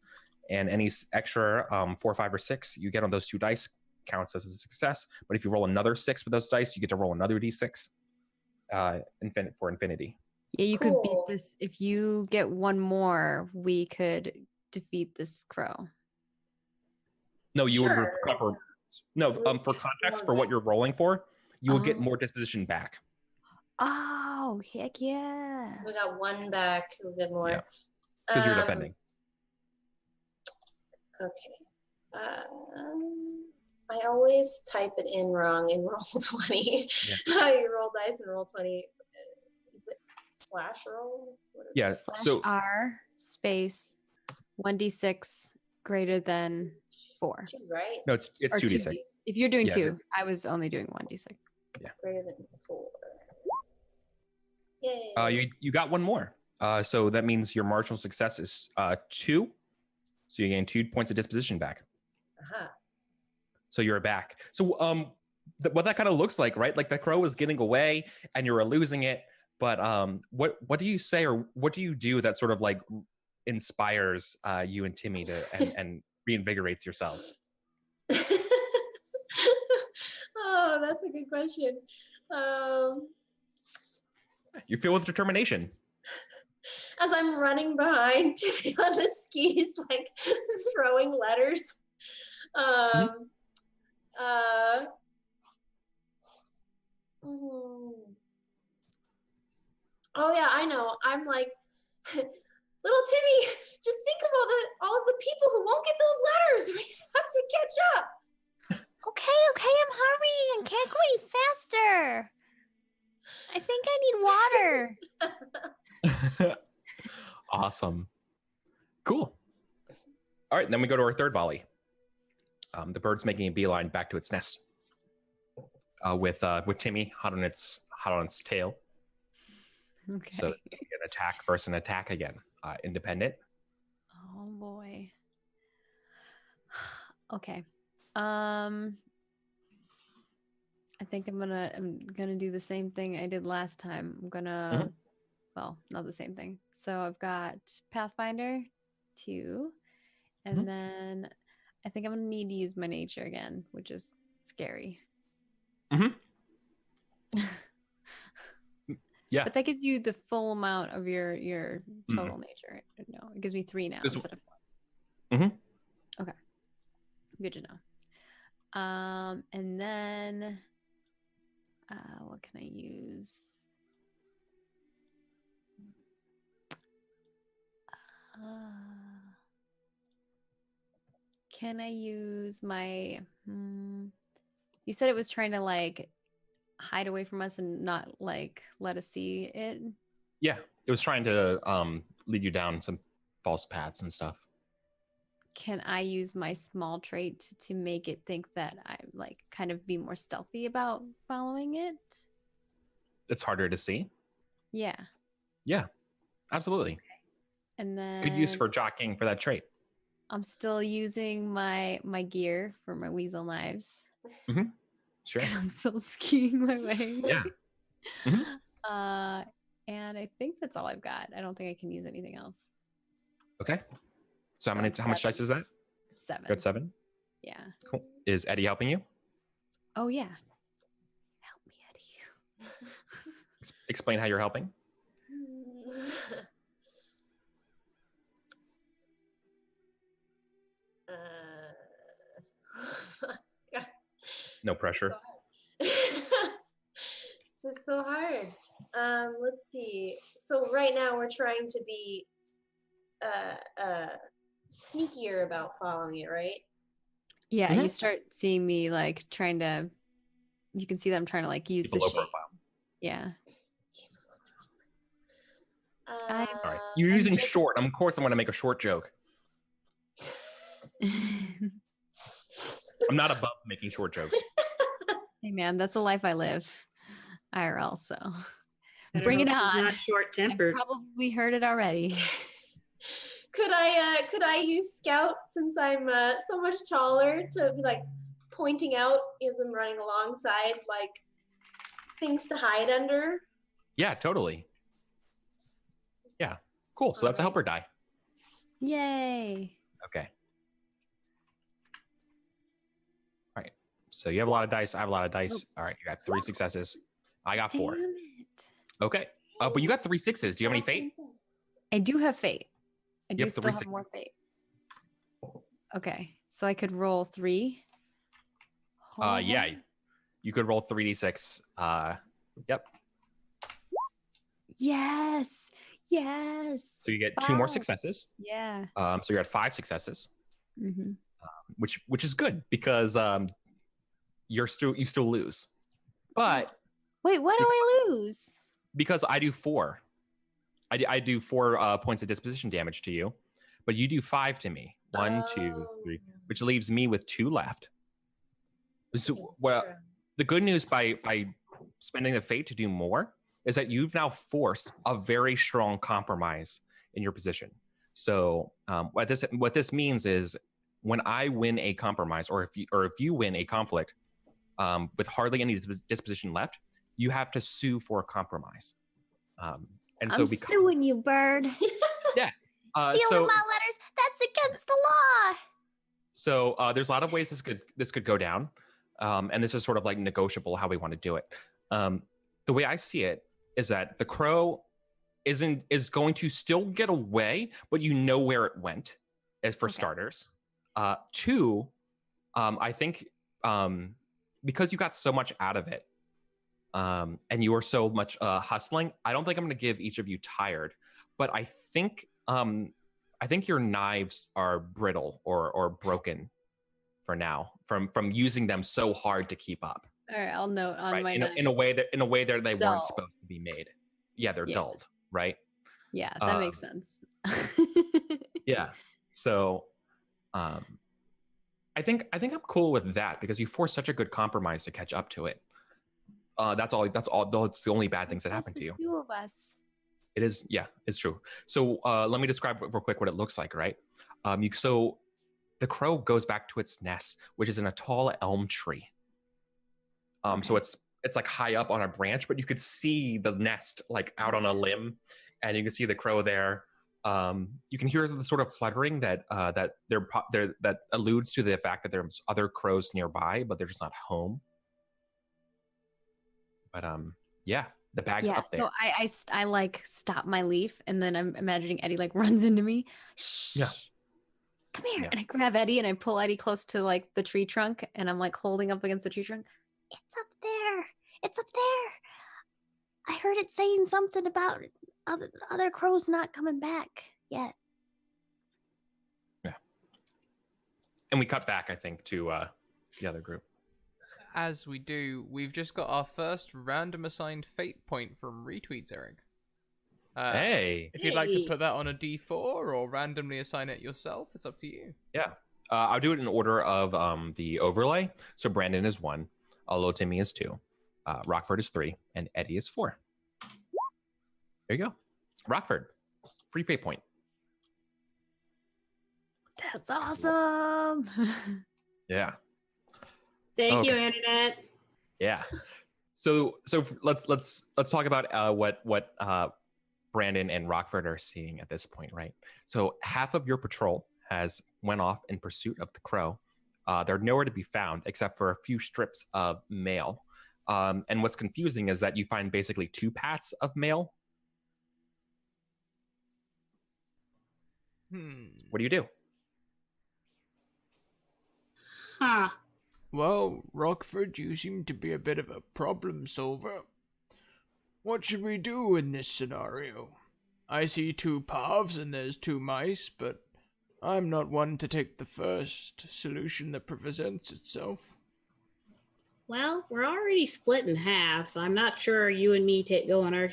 and any extra 4, 5, or 6 you get on those 2 dice counts as a success. But if you roll another 6 with those dice, you get to roll another d6. For infinity. Yeah, you could beat this. If you get one more, we could defeat this crow. No, you would Sure. recover. No, for context, for what you're rolling for, you will get more disposition back. Oh, heck yeah. We got 1 back. We'll get more. Yeah, because you're defending. Okay. I always type it in wrong in roll 20. Yeah. You roll dice and roll 20. Is it slash roll? What is Yeah. So /R space 1d6 greater than 4. 2, right? no, it's Or 2d6. If you're doing Yeah. 2, I was only doing 1d6. Greater than 4. Yay. You got one more. So that means your marginal success is 2. So you gain 2 points of disposition back. Uh-huh. So you're back. So what that kind of looks like, right? Like the crow is getting away and you're losing it. But what do you say, or what do you do that sort of like inspires you and Timmy to and reinvigorates yourselves? Oh, that's a good question. You feel with determination. As I'm running behind Timmy on the skis, like throwing letters. Oh yeah, I know. I'm like, little Timmy, just think of all of the people who won't get those letters. We have to catch up. Okay, I'm hurrying. Can't go any faster. I think I need water. Awesome. Cool. All right, then we go to our third volley. The bird's making a beeline back to its nest with Timmy hot on its tail. Okay. So an attack versus an attack again. Independent. Oh boy. Okay. I think I'm gonna do the same thing I did last time. I'm gonna well, not the same thing. So I've got Pathfinder 2, and then I think I'm gonna need to use my nature again, which is scary. Yeah. But that gives you the full amount of your total nature. No, it gives me 3 now instead of 4. Okay. Good to know. And then what can I use? Can I use my you said it was trying to like hide away from us and not like let us see it? Yeah, it was trying to lead you down some false paths and stuff. can I use my small trait to make it think that I'm like kind of be more stealthy about following it? It's harder to see. Yeah. Yeah, absolutely. And then Good use for jockeying for that trait. I'm still using my gear for my weasel knives. Sure. I'm still skiing my way. Yeah. And I think that's all I've got. I don't think I can use anything else. Okay. So how I'm much dice is that? 7. You're at 7? Yeah. Cool. Is Eddie helping you? Oh yeah. Help me, Eddie. Explain how you're helping. No pressure. This is so hard. Let's see. So right now we're trying to be sneakier about following it, right? Yeah, you start seeing me like trying to. You can see that I'm trying to like use Keep a the low shape. profile. Yeah. All right. You're using short. Of course, I'm going to make a short joke. I'm not above making short jokes. Hey man, that's the life I live. IRL, so Better bring hope it she's on. not short-tempered. I probably heard it already. Could I use scout since I'm so much taller to be like pointing out as I'm running alongside like things to hide under? Yeah, totally. Yeah, cool. So that's a helper die. Yay. Okay. All right. So you have a lot of dice. I have a lot of dice. All right. You got 3 successes. I got 4. Damn it. Okay. But you got 3 6s. Do you have any fate? I do have fate. I do have still 3 have more 6s. fate. Okay, so I could roll 3. Yeah. You could roll 3d6. Yep. Yes. Yes. So you get 2 more 5. successes. Yeah. So you're at 5 successes, Mm-hmm. which is good because you still lose. But Wait, what do I lose? because I do 4. I do 4 points of disposition damage to you, but you do 5 to me. 1, 2, 3, which leaves me with 2 left. So, well, the good news by spending the fate to do more is that you've now forced a very strong compromise in your position. So what this means is when I win a compromise, or if you win a conflict with hardly any disposition left, you have to sue for a compromise. And so I'm suing you, bird. Yeah. Stealing my letters, that's against the law. So there's a lot of ways this could go down, and this is sort of like negotiable how we want to do it. The way I see it is that the crow is going to still get away, but you know where it went, as for starters. 2, I think because you got so much out of it, and you were so much hustling, I don't think I'm going to give each of you tired, but I think your knives are brittle or broken for now from using them so hard to keep up. All right, I'll note on my in a way that they Dull. weren't supposed to be made. Yeah, they're dulled, right? Yeah, that makes sense. Yeah. So I think I'm cool with that because you forced such a good compromise to catch up to it. That's the only bad things that happened to you. 2 of us. It is, yeah, it's true. So let me describe real quick what it looks like, right? So the crow goes back to its nest, which is in a tall elm tree. So it's like high up on a branch, but you could see the nest like out on a limb, and you can see the crow there. You can hear the sort of fluttering that alludes to the fact that there's other crows nearby, but they're just not home. But yeah, the bag's up there. So I like stop my leaf, and then I'm imagining Eddie like runs into me. Shh. Yeah. Come here. Yeah. And I grab Eddie and I pull Eddie close to like the tree trunk, and I'm like holding up against the tree trunk. It's up there. It's up there. I heard it saying something about other crows not coming back yet. Yeah. And we cut back, I think, to the other group. As we do, we've just got our first random assigned fate point from retweets, Eric. Hey. If you'd like to Hey. put that on a D4 or randomly assign it yourself, it's up to you. Yeah. I'll do it in order of the overlay. So Brandon is 1, Olo Timmy is 2, Rockford is 3, and Eddie is 4. There you go. Rockford, free fate point. That's awesome. Yeah. Thank you, Okay. Internet. Yeah. So let's talk about what Brandon and Rockford are seeing at this point, right? So half of your patrol has went off in pursuit of the crow. They're nowhere to be found except for a few strips of mail. And what's confusing is that you find basically 2 pats of mail. What do you do? Huh. Well, Rockford, you seem to be a bit of a problem solver. What should we do in this scenario? I see 2 paths and there's 2 mice, but I'm not one to take the first solution that presents itself. Well, we're already split in half, so I'm not sure you and me going our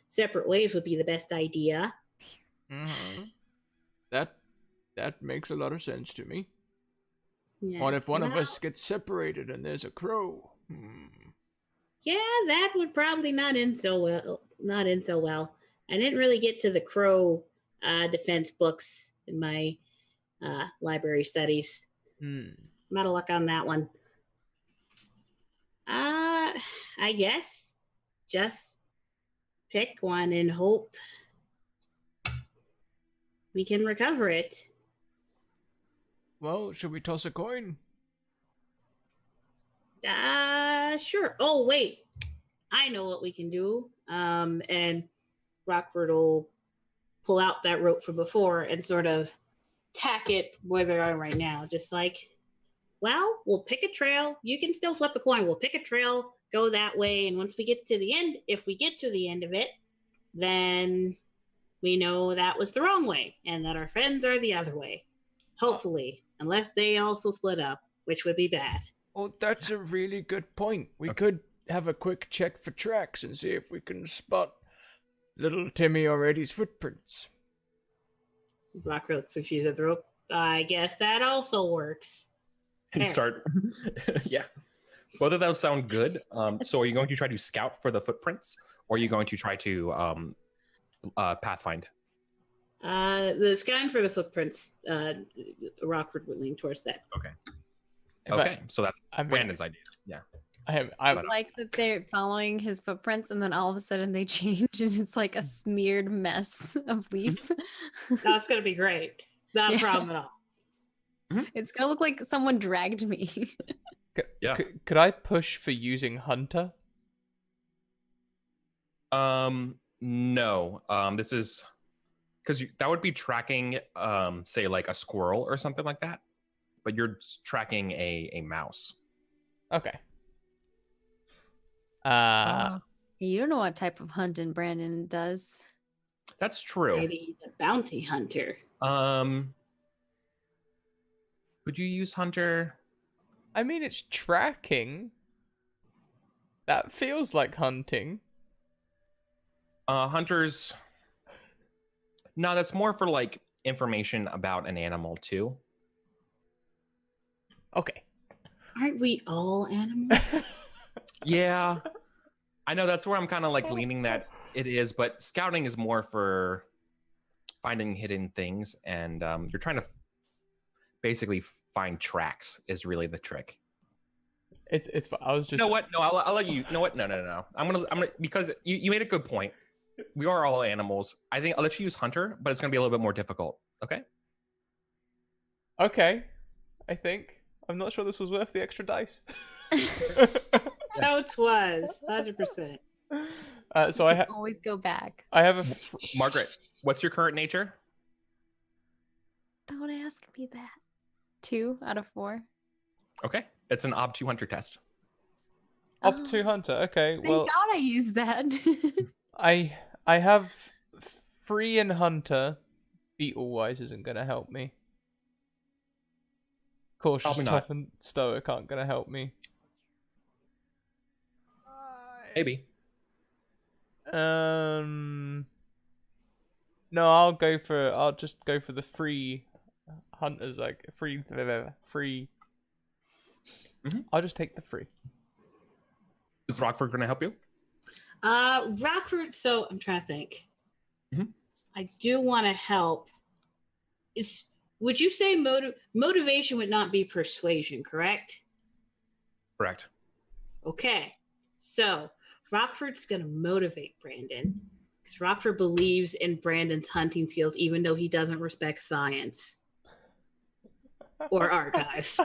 separate ways would be the best idea. Mm-hmm. That makes a lot of sense to me. Yeah. What if one of Well, us gets separated and there's a crow? Yeah, that would probably not end so well. I didn't really get to the crow defense books in my library studies. I'm out of luck on that one. I guess just pick one and hope we can recover it. Well, should we toss a coin? Sure. Oh, wait. I know what we can do. And Rockford will pull out that rope from before and sort of tack it where they are right now. Just like, well, we'll pick a trail. You can still flip a coin. We'll pick a trail, go that way. And once we get to the end, if we get to the end of it, then we know that was the wrong way and that our friends are the other way. Hopefully, unless they also split up, which would be bad. Oh, that's a really good point. We could have a quick check for tracks and see if we can spot little Timmy or Eddie's footprints. Rockford confused at the rope. I guess that also works. And Fair. start. Yeah. Both of those sound good. So are you going to try to scout for the footprints, or are you going to try to pathfind? The scan for the footprints, Rockford would lean towards that. Okay. So that's Brandon's idea. Yeah. I like that they're following his footprints and then all of a sudden they change and it's like a smeared mess of leaf. That's going to be great. Not a problem at all. It's going to look like someone dragged me. Yeah. Could I push for using Hunter? No. This is because that would be tracking, say, like a squirrel or something like that, but you're tracking a mouse. Okay. You don't know what type of hunting Brandon does. That's true. Maybe the bounty hunter. Would you use Hunter? I mean, it's tracking. That feels like hunting. Hunters. No, that's more for like information about an animal too. Okay. Aren't we all animals? Yeah. I know that's where I'm kind of like leaning that it is, but scouting is more for finding hidden things, and you're trying to basically find tracks is really the trick. It's. I was just. You know what? No, I'll let you. You know what? No. I'm gonna because you made a good point. We are all animals. I think I'll let you use Hunter, but it's gonna be a little bit more difficult. Okay. Okay. I think. I'm not sure this was worth the extra dice. Totes was 100%. So I always go back. I have a Margaret, what's your current nature? Don't ask me that. 2 out of 4. Okay, it's an Ob 2 Hunter test. Up to Hunter. Okay. Thank Well, God I used that. I have 3 in Hunter. Beetle wise isn't gonna help me. Cautious, Probably not. tough, and stoic aren't gonna help me. Maybe. Um, No, I'll just go for the free hunters, like free. I'll just take the free. Is Rockford going to help you? Rockford. So I'm trying to think. Mhm. I do want to help. Would you say motivation would not be persuasion, correct? Correct. Okay. So Rockford's going to motivate Brandon because Rockford believes in Brandon's hunting skills, even though he doesn't respect science or archives.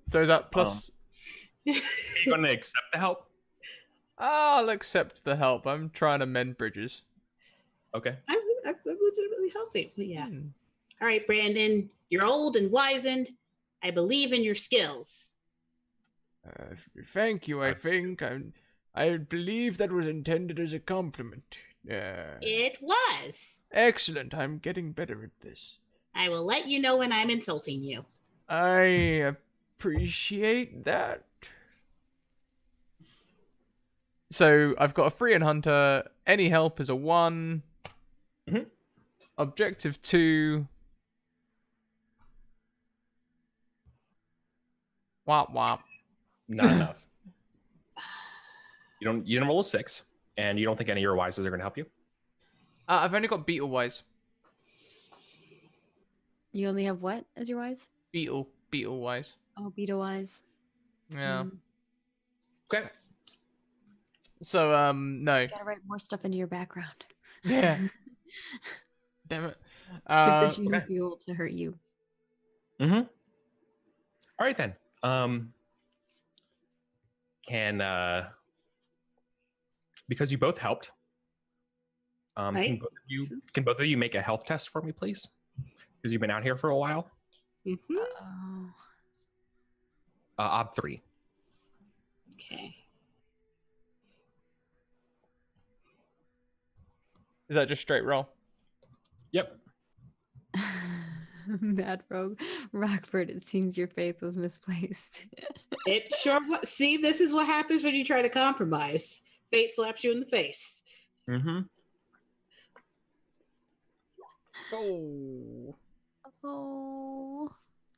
So is that plus? Are you going to accept the help? I'll accept the help. I'm trying to mend bridges. Okay. I'm legitimately helping. But yeah. All right, Brandon, you're old and wizened. I believe in your skills. Thank you. I think I believe that was intended as a compliment. It was. Excellent. I'm getting better at this. I will let you know when I'm insulting you. I appreciate that. So I've got a free and hunter. Any help is a 1. Mhm. Objective 2. Womp womp. Not enough. You didn't roll a 6, and you don't think any of your wises are going to help you? I've only got beetle wise. You only have what as your wise? Beetle wise. Oh, beetle wise. Yeah. Okay. So no. You gotta write more stuff into your background. Yeah. Damn it. Give the gene Okay. fuel to hurt you. Mm-hmm. All right then. Because you both helped, Right. can both of you make a health test for me, please? Because you've been out here for a while. Mm-hmm. Oh. Ob 3. Okay. Is that just straight roll? Yep. Mad Rogue. Rockford, it seems your faith was misplaced. It sure. See, this is what happens when you try to compromise. Fate slaps you in the face. Mm-hmm. Oh. Oh.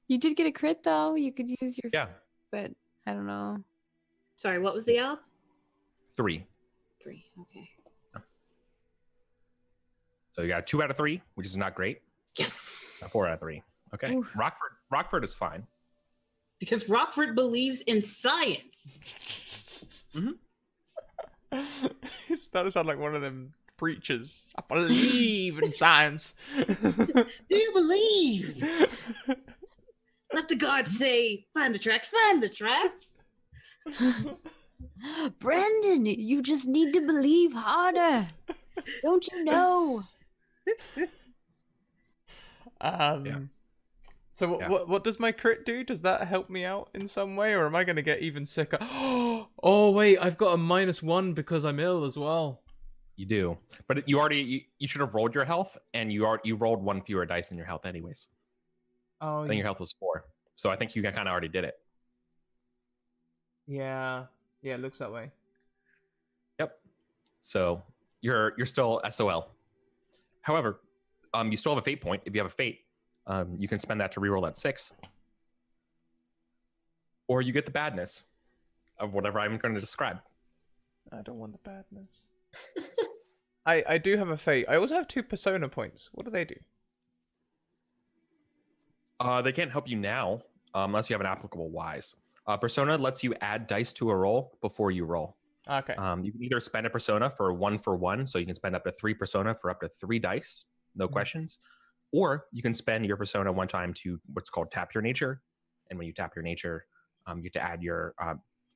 You did get a crit though. You could use your Yeah. but I don't know. Sorry, what was the op? 3. 3. Okay. So you got 2 out of 3, which is not great. Yes. 4 out of 3. Okay. Oof. Rockford is fine. Because Rockford believes in science. He started to sound like one of them preachers. I believe in science. Do you believe? Let the gods say, find the tracks, find the tracks. Brendan, you just need to believe harder. Don't you know? So Yeah. what does my crit do? Does that help me out in some way, or am I going to get even sicker? Oh wait, I've got a -1 because I'm ill as well. You do, but you should have rolled your health, and you rolled 1 fewer dice than your health, anyways. Oh, I think your health was 4, so I think you kind of already did it. yeah, it looks that way. Yep. So you're still SOL. However, you still have a fate point. If you have a fate, you can spend that to reroll that 6, or you get the badness of whatever I'm going to describe. I don't want the badness. I do have a fate. I also have 2 persona points. What do they do? They can't help you now unless you have an applicable wise. Persona lets you add dice to a roll before you roll. Okay. You can either spend a persona for 1 for 1, so you can spend up to 3 persona for up to 3 dice, no questions. Or you can spend your persona one time to what's called tap your nature. And when you tap your nature, you get to add your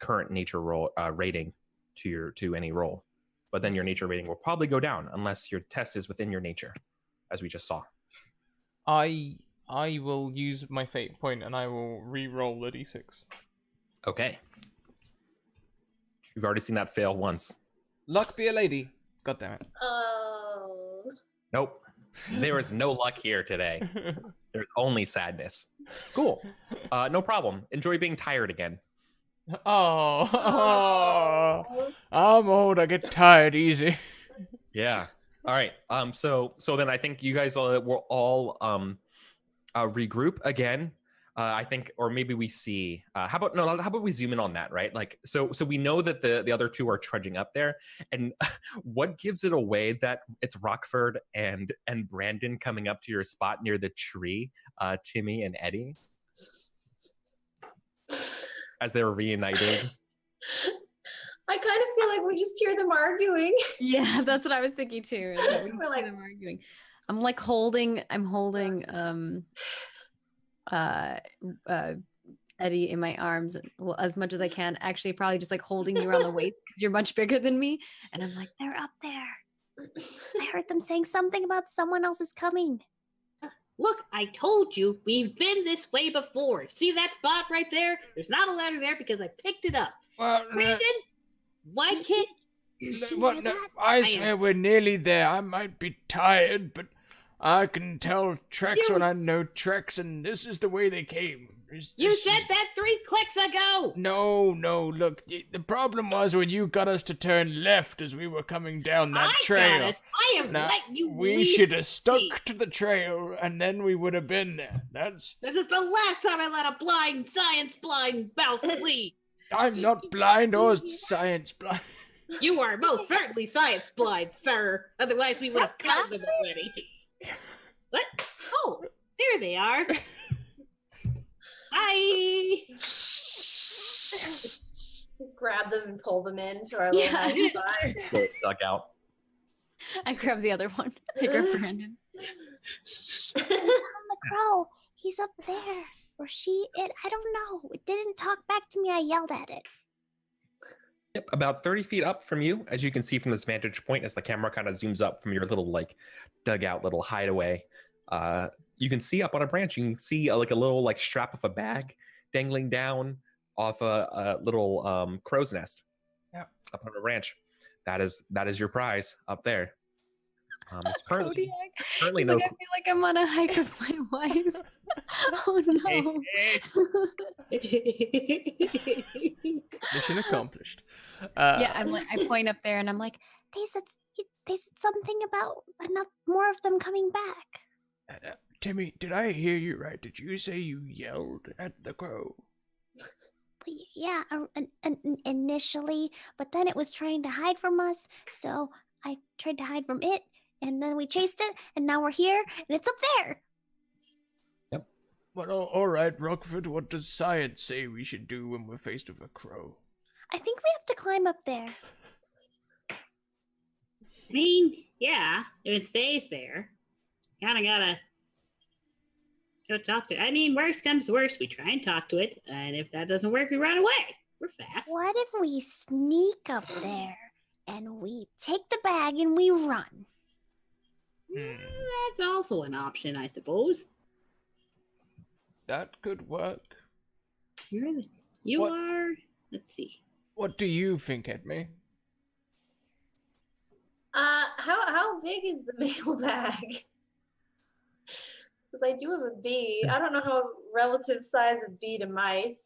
current nature roll rating to any roll. But then your nature rating will probably go down unless your test is within your nature, as we just saw. I will use my fate point and I will re-roll the d6. Okay. We've already seen that fail once. Luck be a lady. God damn it. Oh. Nope. There is no luck here today. There's only sadness. Cool. No problem. Enjoy being tired again. Oh. I'm old. I get tired easy. Yeah. All right. So then I think you guys will all regroup again. I think, or maybe we see. How about we zoom in on that, right? Like, so we know that the other two are trudging up there, and what gives it away that it's Rockford and Brandon coming up to your spot near the tree, Timmy and Eddie, as they were reunited. I kind of feel like we just hear them arguing. Yeah, that's what I was thinking too. Is that we We're see like- them arguing. I'm holding Eddie in my arms as much as I can. Actually, probably just like holding you around the waist because you're much bigger than me. And I'm like, they're up there. I heard them saying something about someone else is coming. Look, I told you we've been this way before. See that spot right there? There's not a ladder there because I picked it up. Well, Brandon, why can't what, no, I swear we're nearly there. I might be tired, but I can tell tracks when I know tracks, and this is the way they came. you said that 3 clicks ago? No, look, the problem was when you got us to turn left as we were coming down that trail. I have Now, let you we leave should have stuck me. to the trail, and then we would have been there. This is the last time I let a science blind mouse lead. I'm not blind or science blind. You are most certainly science blind, sir. Otherwise, we would have killed them already. What? Oh, there they are. Bye. Grab them and pull them into our little hiding spot. Duck out. I grab the other one. I grab Brandon. On the crow. He's up there. Or she, I don't know. It didn't talk back to me. I yelled at it. Yep, about 30 feet up from you, as you can see from this vantage point, as the camera kind of zooms up from your little like dugout, little hideaway. You can see up on a branch. You can see a little like strap of a bag dangling down off a little crow's nest. Yep. Up on a branch. That is your prize up there. It's currently He's no. like, I feel like I'm on a hike with my wife. Oh no. Mission accomplished. Yeah, I point up there and I'm like, They said something about more of them coming back. Timmy, did I hear you right? Did you say you yelled at the crow? Yeah, initially, but then it was trying to hide from us, so I tried to hide from it, and then we chased it, and now we're here, and it's up there. Yep. Well, all right, Rockford, what does science say we should do when we're faced with a crow? I think we have to climb up there. I mean, yeah, if it stays there, kind of gotta go talk to it. I mean, worst comes to worst, we try and talk to it, and if that doesn't work, we run away. We're fast. What if we sneak up there, and we take the bag and we run? That's also an option, I suppose. That could work. You What? are. Let's see. What do you think, Edme? How big is the mailbag? Because I do have a bee. I don't know how relative size of bee to mice.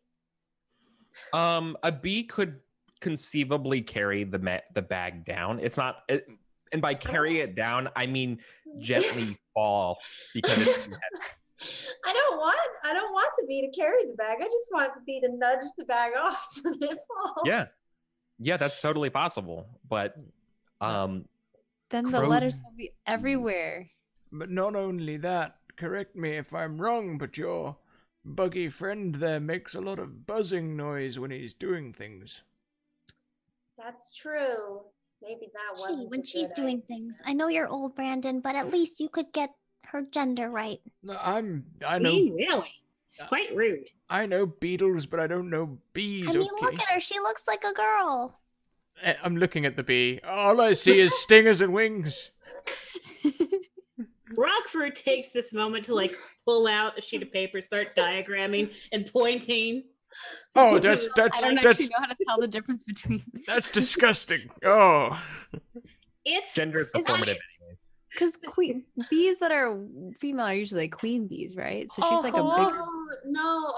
A bee could conceivably carry the bag down. It's not, and by carry it down, I mean gently fall because it's too heavy. I don't want the bee to carry the bag. I just want the bee to nudge the bag off so that it falls. Yeah, that's totally possible. But then the crows- letters will be everywhere. But not only that, correct me if I'm wrong, but your buggy friend there makes a lot of buzzing noise when he's doing things. That's true. Maybe that wasn't When a she's good doing things. I know you're old, Brandon, but at least you could get her gender right. No, I know, Really? It's quite rude. I know beetles, but I don't know bees. I mean, okay? look at her. She looks like a girl. I'm looking at the bee. All I see is stingers and wings. Rockford takes this moment to like pull out a sheet of paper, start diagramming and pointing. Oh, that's I don't actually know how to tell the difference between. that's disgusting. Oh, It's gender is performative anyways. Because bees that are female are usually like queen bees, right? So she's like a bigger. No,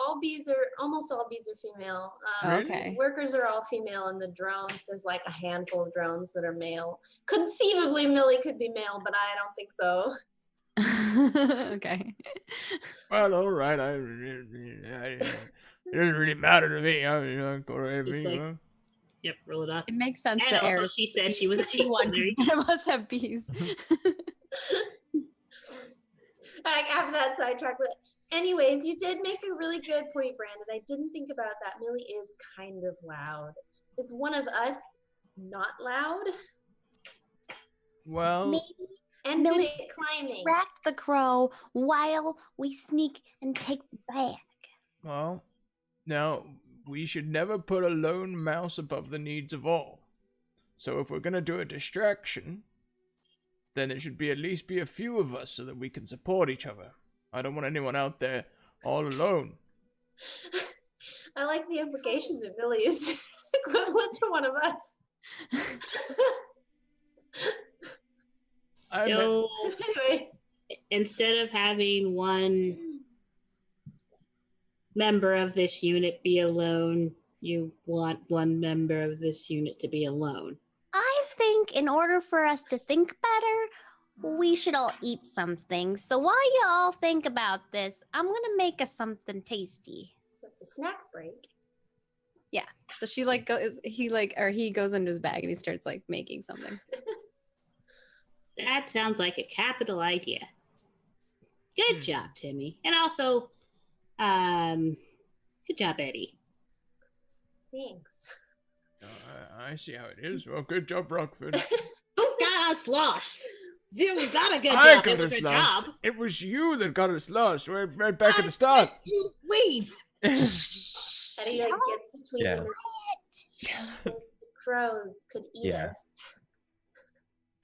almost all bees are female. Okay. Workers are all female, and the drones, there's like a handful of drones that are male. Conceivably, Millie could be male, but I don't think so. Okay. Well, all right. It doesn't really matter to me. Go ahead, Just me. like- Yep, roll it up. It makes sense And that also, Eris she said she was a chief. one. There you None of us have bees. Like after that sidetrack, but anyways, you did make a really good point, Brandon. I didn't think about that. Millie is kind of loud. Is one of us not loud? Well, Maybe And Millie good at climbing. distract the crow while we sneak and take the bag. well, now we should never put a lone mouse above the needs of all. So if we're gonna do a distraction, then it should be at least be a few of us so that we can support each other. I don't want anyone out there all alone. I like the implication that Millie is equivalent to one of us. So Anyways, instead of having one member of this unit be alone, you want one member of this unit to be alone. I think in order for us to think better, we should all eat something. So while you all think about this, I'm gonna make us something tasty. it's a snack break. Yeah. So she he goes into his bag and he starts like making something. That sounds like a capital idea. Good job, Timmy. And also, good job, Eddie. Thanks. I see how it is. Well, good job, Rockford. Who got us lost? Yeah, we got a good I job. got It was us a lost. job. It was you that got us lost. Right back at the start. You leave. Eddie like gets between Yeah. them. The crows could eat Yeah. us.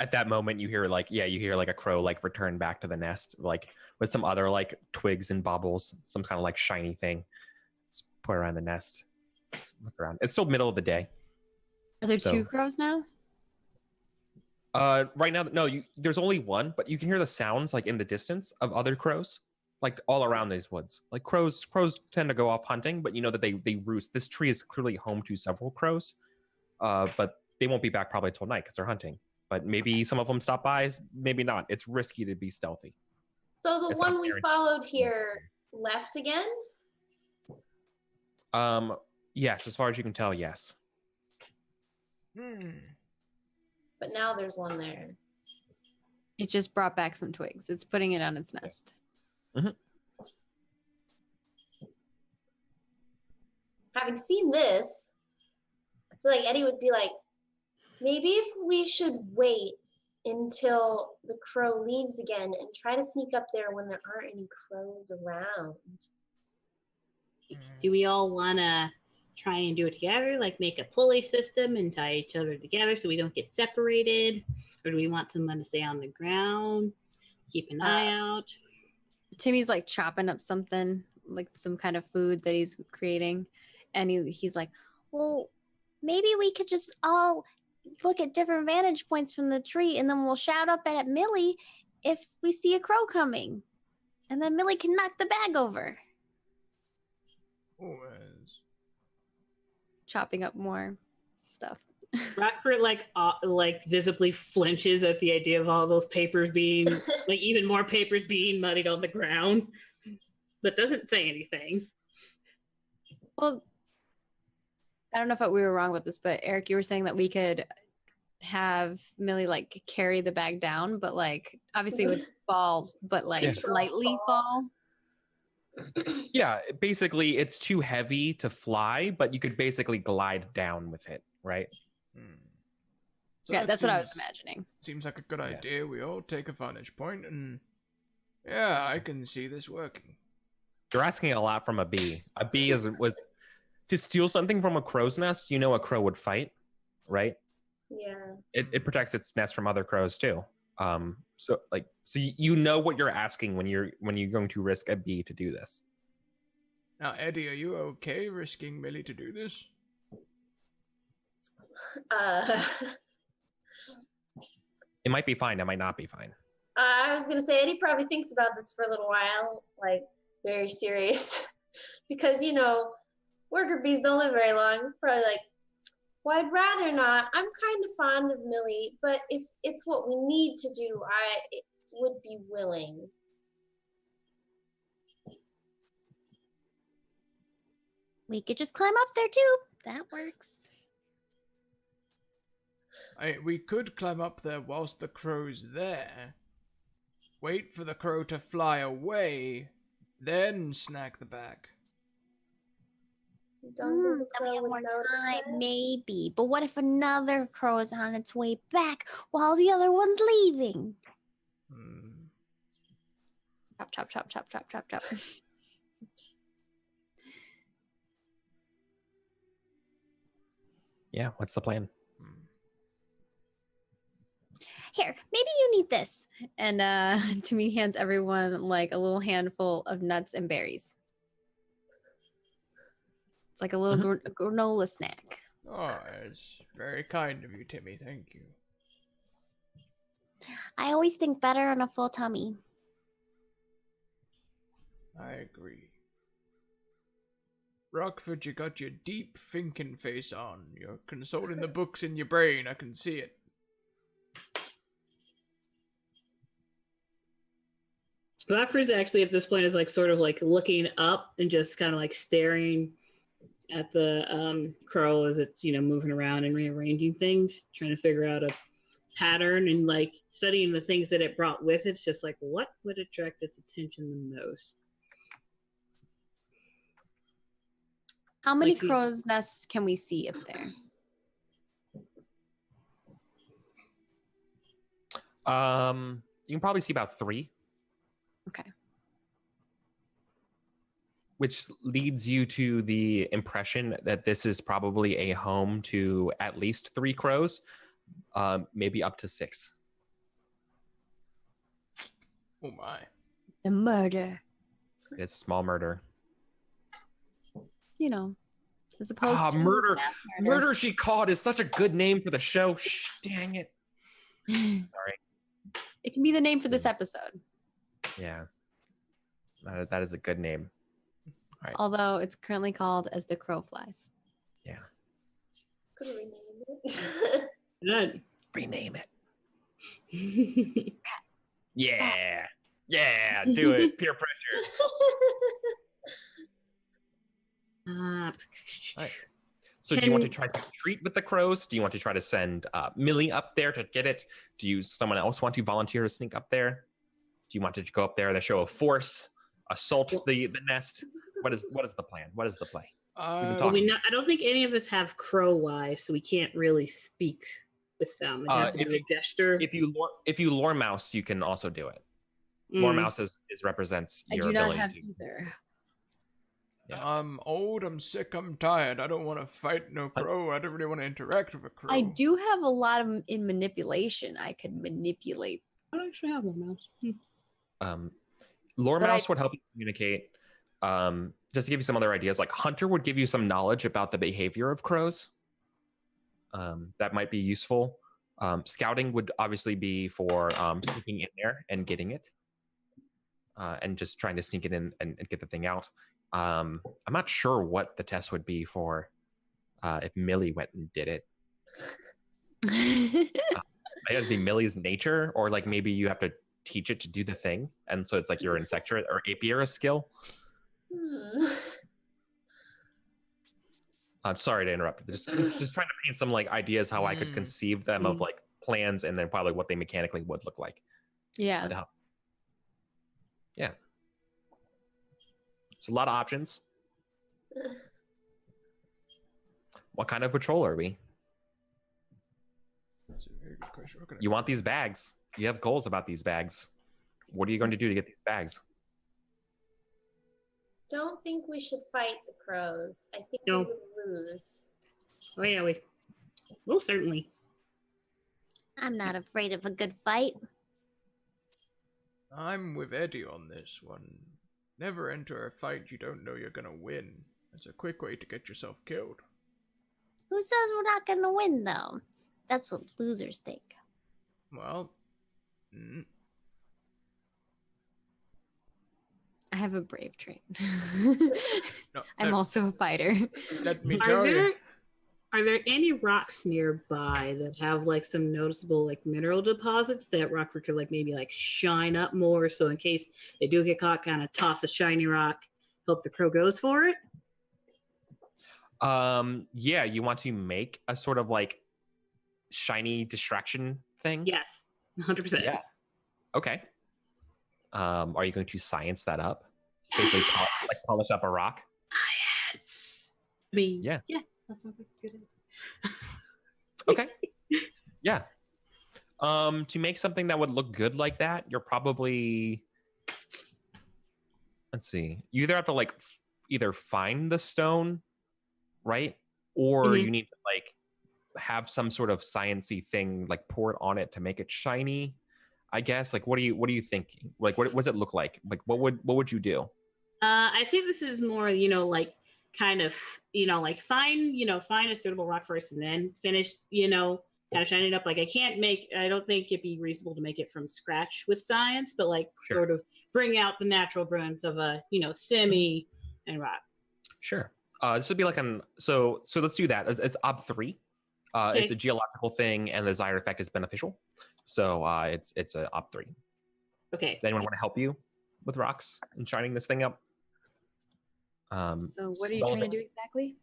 At that moment, you hear like a crow like return back to the nest, like with some other like twigs and baubles, some kind of like shiny thing. Just put around the nest. Look around. It's still middle of the day. Are there So- 2 crows now? Right now, no. There's only one, but you can hear the sounds like in the distance of other crows, like all around these woods. Like crows tend to go off hunting, but you know that they roost. This tree is clearly home to several crows, but they won't be back probably till night because they're hunting. But maybe some of them stop by, maybe not. It's risky to be stealthy. So the It's one not we guaranteed. followed here left again? Yes, as far as you can tell, yes. But now there's one there. It just brought back some twigs. It's putting it on its nest. Having seen this, I feel like Eddie would be like, maybe if we should wait until the crow leaves again and try to sneak up there when there aren't any crows around. Do we all want to try and do it together, like make a pulley system and tie each other together so we don't get separated? Or do we want someone to stay on the ground, keep an eye out? Timmy's like chopping up something, like some kind of food that he's creating. And he's like, Well, maybe we could just all look at different vantage points from the tree and then we'll shout up at Millie if we see a crow coming. And then Millie can knock the bag over. chopping up more stuff. Rockford like visibly flinches at the idea of all those papers being like even more papers being muddied on the ground, but doesn't say anything. Well, I don't know if we were wrong with this, but Eric, you were saying that we could have Millie like carry the bag down, but like obviously it would fall, but like Yeah. lightly fall. Yeah, basically it's too heavy to fly, but you could basically glide down with it, right? So Yeah, that that's what I was seems- imagining. Seems like a good idea. We all take a vantage point, and yeah, I can see this working. You're asking a lot from a bee. A bee was to steal something from a crow's nest. You know, a crow would fight, right? Yeah. It protects its nest from other crows too. So you know what you're asking when you're going to risk a bee to do this. Now, Eddie, are you okay risking Millie to do this? It might be fine. It might not be fine. I was gonna say Eddie probably thinks about this for a little while, like very serious. because, worker bees don't live very long. It's probably like, well, I'd rather not. I'm kind of fond of Millie, but if it's what we need to do, I would be willing. We could just climb up there too. That works. We could climb up there whilst the crow's there. Wait for the crow to fly away, then snack the bag. Don't Then we have more time, maybe. But what if another crow is on its way back while the other one's leaving? Chop, chop, chop, chop, chop, chop, chop. Yeah, what's the plan? Here, maybe you need this. And Timmy hands everyone like a little handful of nuts and berries. It's like a little granola snack. Oh, it's very kind of you, Timmy. Thank you. I always think better on a full tummy. I agree. Rockford, you got your deep thinking face on. You're consulting the books in your brain. I can see it. Blackford's actually at this point is like sort of like looking up and just kind of like staring at the crow as it's moving around and rearranging things, trying to figure out a pattern and like studying the things that it brought with it. It's just like, what would attract its attention the most? How many Like crow's nests can we see up there? You can probably see about 3. Okay. Which leads you to the impression that this is probably a home to at least 3 crows, maybe up to 6. Oh my. The murder. It's a small murder. As opposed to murder. mass Murder She Caught is such a good name for the show. Dang it. Sorry. It can be the name for this episode. Yeah. That is a good name. All right. Although it's currently called As the Crow Flies. Yeah. Could rename it. Good. Rename it. Yeah. Yeah. Do it. Peer pressure. Right. So do you want to try to treat with the crows? Do you want to try to send Millie up there to get it? Someone else want to volunteer to sneak up there? Do you want to go up there and a show of force, assault the nest? What is the plan? What is the play? I don't think any of us have crow eyes, so we can't really speak with them. Have to do a gesture. If you lore mouse, you can also do it. Lore mouse represents your ability. I do not have either. Yeah. I'm old, I'm sick, I'm tired. I don't want to fight no crow. I don't really want to interact with a crow. I do have a lot of in manipulation. I could manipulate. I don't actually have one mouse. Lore mouse would help you communicate. Just to give you some other ideas, like Hunter would give you some knowledge about the behavior of crows. That might be useful. Scouting would obviously be for sneaking in there and getting it. And just trying to sneak it in and get the thing out. I'm not sure what the test would be for if Millie went and did it. Might have to be Millie's nature, or like maybe you have to teach it to do the thing, and so it's like your insectorate or apiarist skill. I'm sorry to interrupt. Just trying to paint some like ideas how I could conceive them of like plans, and then probably what they mechanically would look like. Yeah. Yeah. It's a lot of options. What kind of patrol are we? That's a very good question. You want these bags. You have goals about these bags. What are you going to do to get these bags? Don't think we should fight the crows. I think we would lose. Oh yeah, most certainly. I'm not afraid of a good fight. I'm with Eddie on this one. Never enter a fight you don't know you're gonna win. It's a quick way to get yourself killed. Who says we're not gonna win, though? That's what losers think. Well, I have a brave trait. No, I'm also a fighter. let me tell you. Are there any rocks nearby that have like some noticeable like mineral deposits that Rockford could like maybe like shine up more, so in case they do get caught, kind of toss a shiny rock, hope the crow goes for it? Yeah, you want to make a sort of like shiny distraction thing? Yes, 100%. Yeah. Okay. Are you going to science that up? Basically, polish up a rock? Science. I mean, yeah, that sounds like a good idea. Okay. Yeah. To make something that would look good like that, you're probably, let's see, you either have to like either find the stone, right? Or you need to like have some sort of sciencey thing like poured on it to make it shiny, I guess. Like what are you thinking? Like what does it look like? Like what would you do? I think this is more, like kind of, like find a suitable rock first and then finish, kind of shining it up. Like I don't think it'd be reasonable to make it from scratch with science, but like sort of bring out the natural brilliance of a, semi and rock. Sure. This would be like so let's do that. It's ob 3. Okay. It's a geological thing and the desired effect is beneficial. So it's a ob 3. Okay. Does anyone want to help you with rocks and shining this thing up? So what are you trying to do exactly?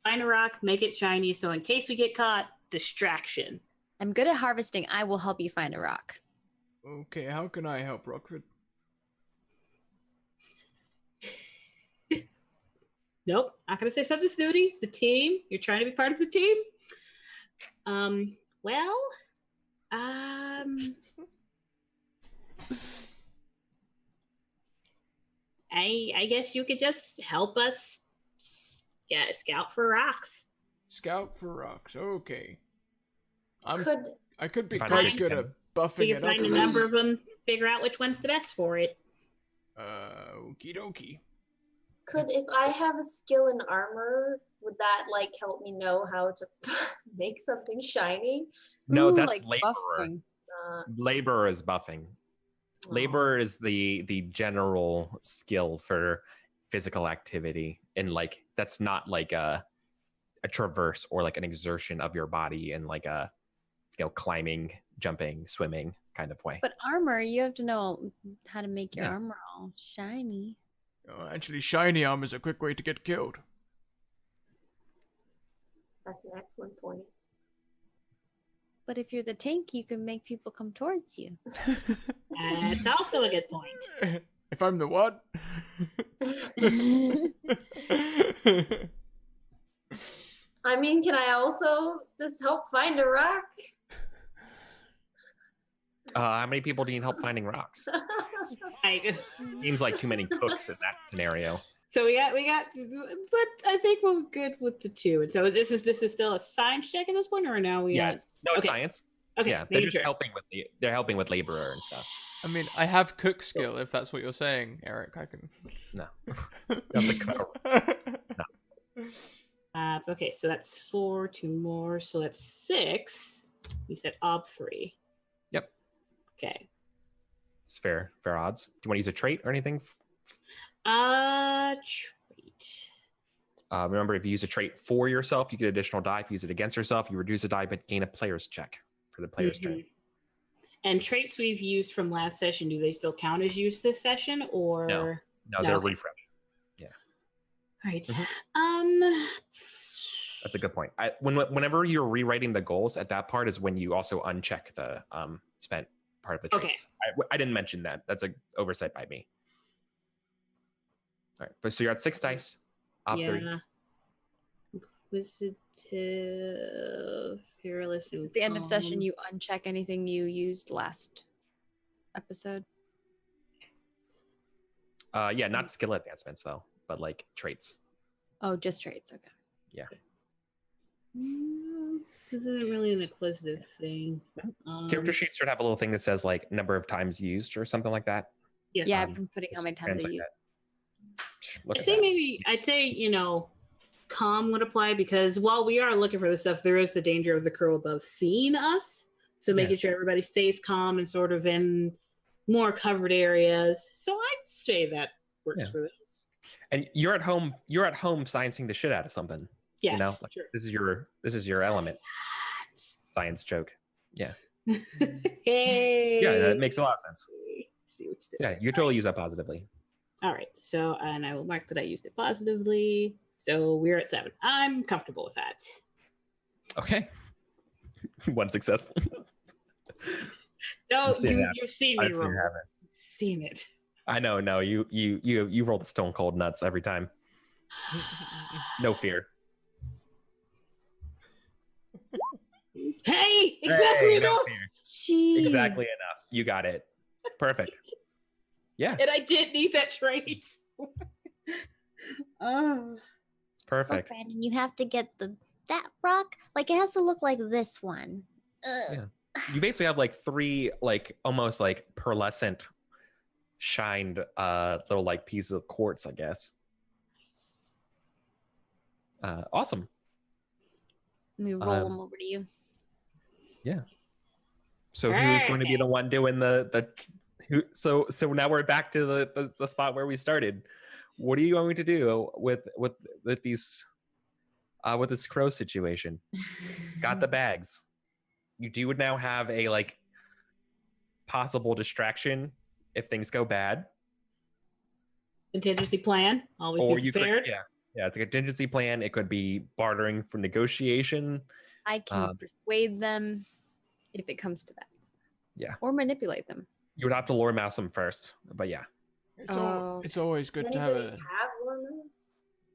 Find a rock, make it shiny, so in case we get caught, distraction. I'm good at harvesting. I will help you find a rock. Okay, how can I help, Rockford? Nope, not gonna say substance duty. The team, you're trying to be part of the team. I guess you could just help us scout for rocks. Scout for rocks. Okay. I could be Find quite a good at buffing We it can up. find a number of them, figure out which one's the best for it. Okie dokie. If I have a skill in armor, would that like help me know how to make something shiny? No, Ooh, that's like laborer. buffing. Laborer is buffing. Laborer is the general skill for physical activity, and like that's not like a traverse or like an exertion of your body in like a climbing, jumping, swimming kind of way. But armor, you have to know how to make your armor all shiny. Actually, shiny armor is a quick way to get killed. That's an excellent point. But if you're the tank, you can make people come towards you. That's also a good point. If I'm the what? I mean, can I also just help find a rock? How many people do you need help finding rocks? Seems like too many cooks in that scenario. So we got, but I think we're good with the 2. And so this is still a science check at this point, or now we? It's science. Okay, yeah, they're just helping with laborer and stuff. I mean, I have cook skill, if that's what you're saying, Eric. I can. No. No. Okay, so that's 4, 2 more, so that's 6. You said ob 3. Yep. Okay. It's fair odds. Do you want to use a trait or anything? Trait. Remember, if you use a trait for yourself, you get additional die. If you use it against yourself, you reduce a die, but gain a player's check for the player's turn. And traits we've used from last session, do they still count as used this session, or no, they're refresh. Yeah. Right. That's a good point. Whenever you're rewriting the goals, at that part is when you also uncheck the spent part of the traits. Okay. I didn't mention that. That's an oversight by me. All right, but so you're at 6 dice. Op 3. Inquisitive, fearless, and At the end of session, you uncheck anything you used last episode. Not skill advancements though, but like traits. Oh, just traits. Okay. Yeah. This isn't really an inquisitive thing. Character sheets should have a little thing that says like number of times used or something like that. Yeah, I've been putting how many times I used. I'd say calm would apply, because while we are looking for this stuff, there is the danger of the crow above seeing us. So making sure everybody stays calm and sort of in more covered areas. So I'd say that works Yeah. for this. And you're at home. You're at home sciencing the shit out of something. Yes, You know, like, sure. this is your element. Science joke. Yeah. Hey. Yeah, that makes a lot of sense. See what you did. Yeah, you totally use that positively. All right. So, and I will mark that I used it positively. So we're at 7. I'm comfortable with that. Okay. One success. No, I've seen that. you've seen me I've seen roll. it happen. You've seen it. I know. No, you roll the stone cold nuts every time. No fear. Hey, exactly Hey, no enough. fear. Jeez. Exactly enough. You got it. Perfect. Yeah. And I did need that trait. Oh. Look, Perfect. Brandon, you have to get that rock. Like it has to look like this one. Ugh. Yeah. You basically have like 3 like almost like pearlescent shined little like pieces of quartz, I guess. Awesome. Let me roll them over to you. Yeah. So who's going to be the one doing the who? So now we're back to the spot where we started. What are you going to do with these with this crow situation? Got the bags. You do now have a like possible distraction if things go bad. Contingency plan. Always Or be you could, prepared. yeah, it's a contingency plan. It could be bartering for negotiation. I can persuade them if it comes to that. Yeah. Or manipulate them. You would have to lure mouse them first, but yeah. It's always good Does to have anybody a. have Lornos?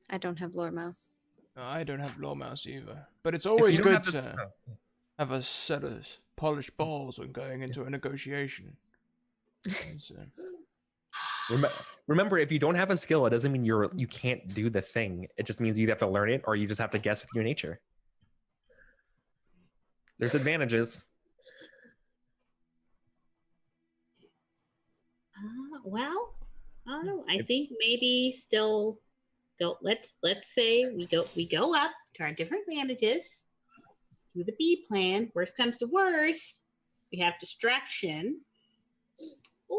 I don't have lore mouse. I don't have low mouse either, but it's If always you don't good have this- to have a set of polished balls when going into a negotiation. So, Remember, if you don't have a skill, it doesn't mean you can't do the thing. It just means you have to learn it, or you just have to guess with your nature. There's advantages. Well, I don't know. I think maybe still go. Let's say we go up to our different advantages. Do the B plan. Worst comes to worst, we have distraction. Or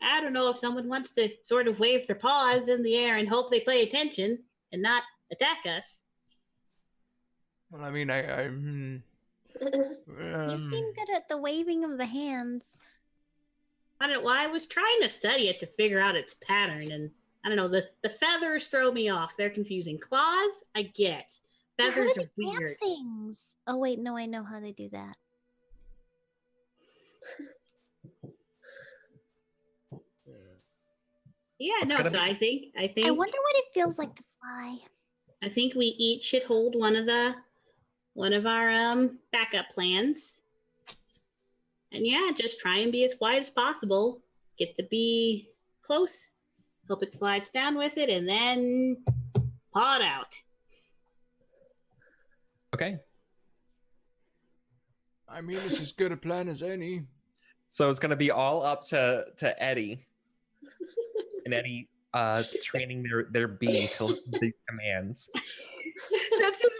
I don't know if someone wants to sort of wave their paws in the air and hope they pay attention and not attack us. well, I mean, You seem good at the waving of the hands. I don't know. Well, I was trying to study it to figure out its pattern, and I don't know. The feathers throw me off. They're confusing. Claws, I get. Well, how Feathers do are they grab weird. things? Oh wait, no, I know how they do that. Yeah, It's no. gonna So be- I think I wonder what it feels like to fly. I think we each should hold one of our backup plans. And yeah, just try and be as quiet as possible. Get the bee close. Hope it slides down with it, and then paw it out. Okay. I mean, it's as good a plan as any. So it's going to be all up to Eddie. And Eddie training their bee till the commands. That's just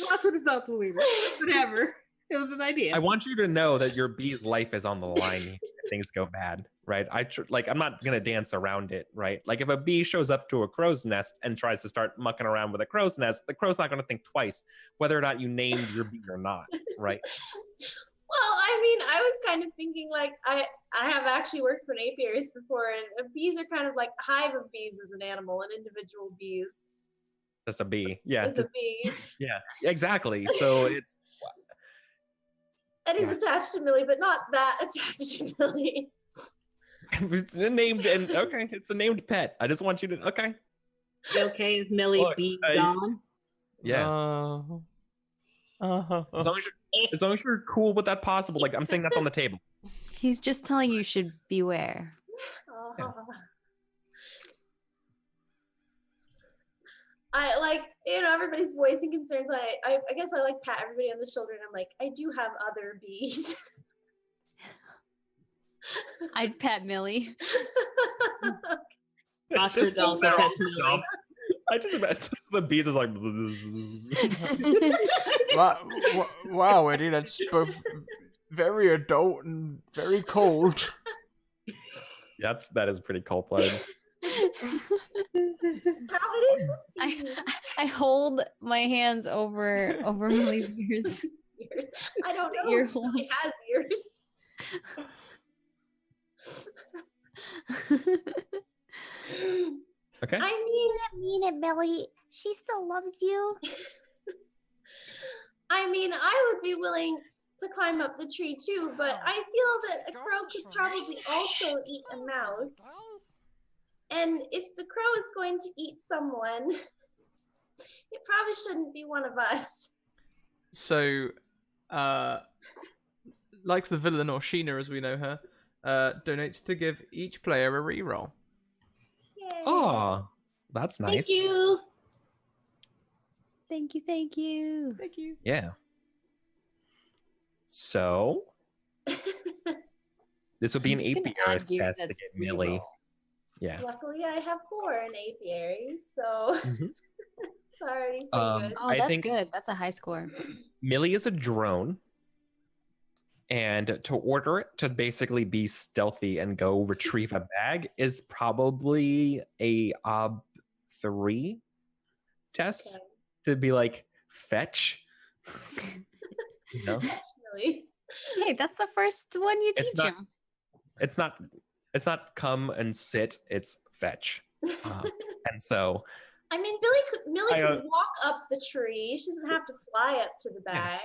Rockford is not the leader. Whatever. It was an idea. I want you to know that your bee's life is on the line if things go bad, right? I'm not gonna dance around it, right? Like if a bee shows up to a crow's nest and tries to start mucking around with a crow's nest, the crow's not gonna think twice whether or not you named your bee or not, right? Well, I mean, I was kind of thinking like I have actually worked for an apiarist before, and bees are kind of like a hive of bees as an animal, and individual bees Just a bee, yeah, is a bee. yeah, exactly. So it's Eddie's attached to Millie, but not that attached to Millie. it's named and okay, it's a named pet. I just want you to okay, You okay if Millie Look, bees I- on? yeah. As long as you're cool with that possible, like I'm saying that's on the table. He's just telling you should beware. Yeah. I like, everybody's voicing concerns. I guess I like pat everybody on the shoulder, and I'm like, I do have other bees. I'd pet Millie. It's Oscar just so also pets Millie. dumb. I just imagine the bees is like Wow, Eddie, that's both very adult and very cold. That is pretty cold-blooded. How it is. I hold my hands over Millie's ears. Ears. I don't know. Ear It holes. has ears. Okay. I Mean it, Millie. She still loves you. mean, I would be willing to climb up the tree too, but I feel that a crow could probably also eat a mouse. And if the crow is going to eat someone, it probably shouldn't be one of us. So, likes the villain or Sheena as we know her, donates to give each player a reroll. Yay. Oh, that's nice. Thank you. Thank you, thank you. Thank you. Yeah. So this would be an You can add APRS gear test to that's get Millie. reroll. Yeah. Luckily, I have 4 in apiary, so Mhm. it's already pretty good. Oh, I that's think- good. That's a high score. Millie is a drone. And to order it to basically be stealthy and go retrieve a bag is probably a OB3 test Okay. to be like fetch. You know? Really. Hey, that's the first one you It's teach not- him. It's not come and sit, it's fetch. And so I mean, Millie I, could walk up the tree. She doesn't have to fly up to the bag.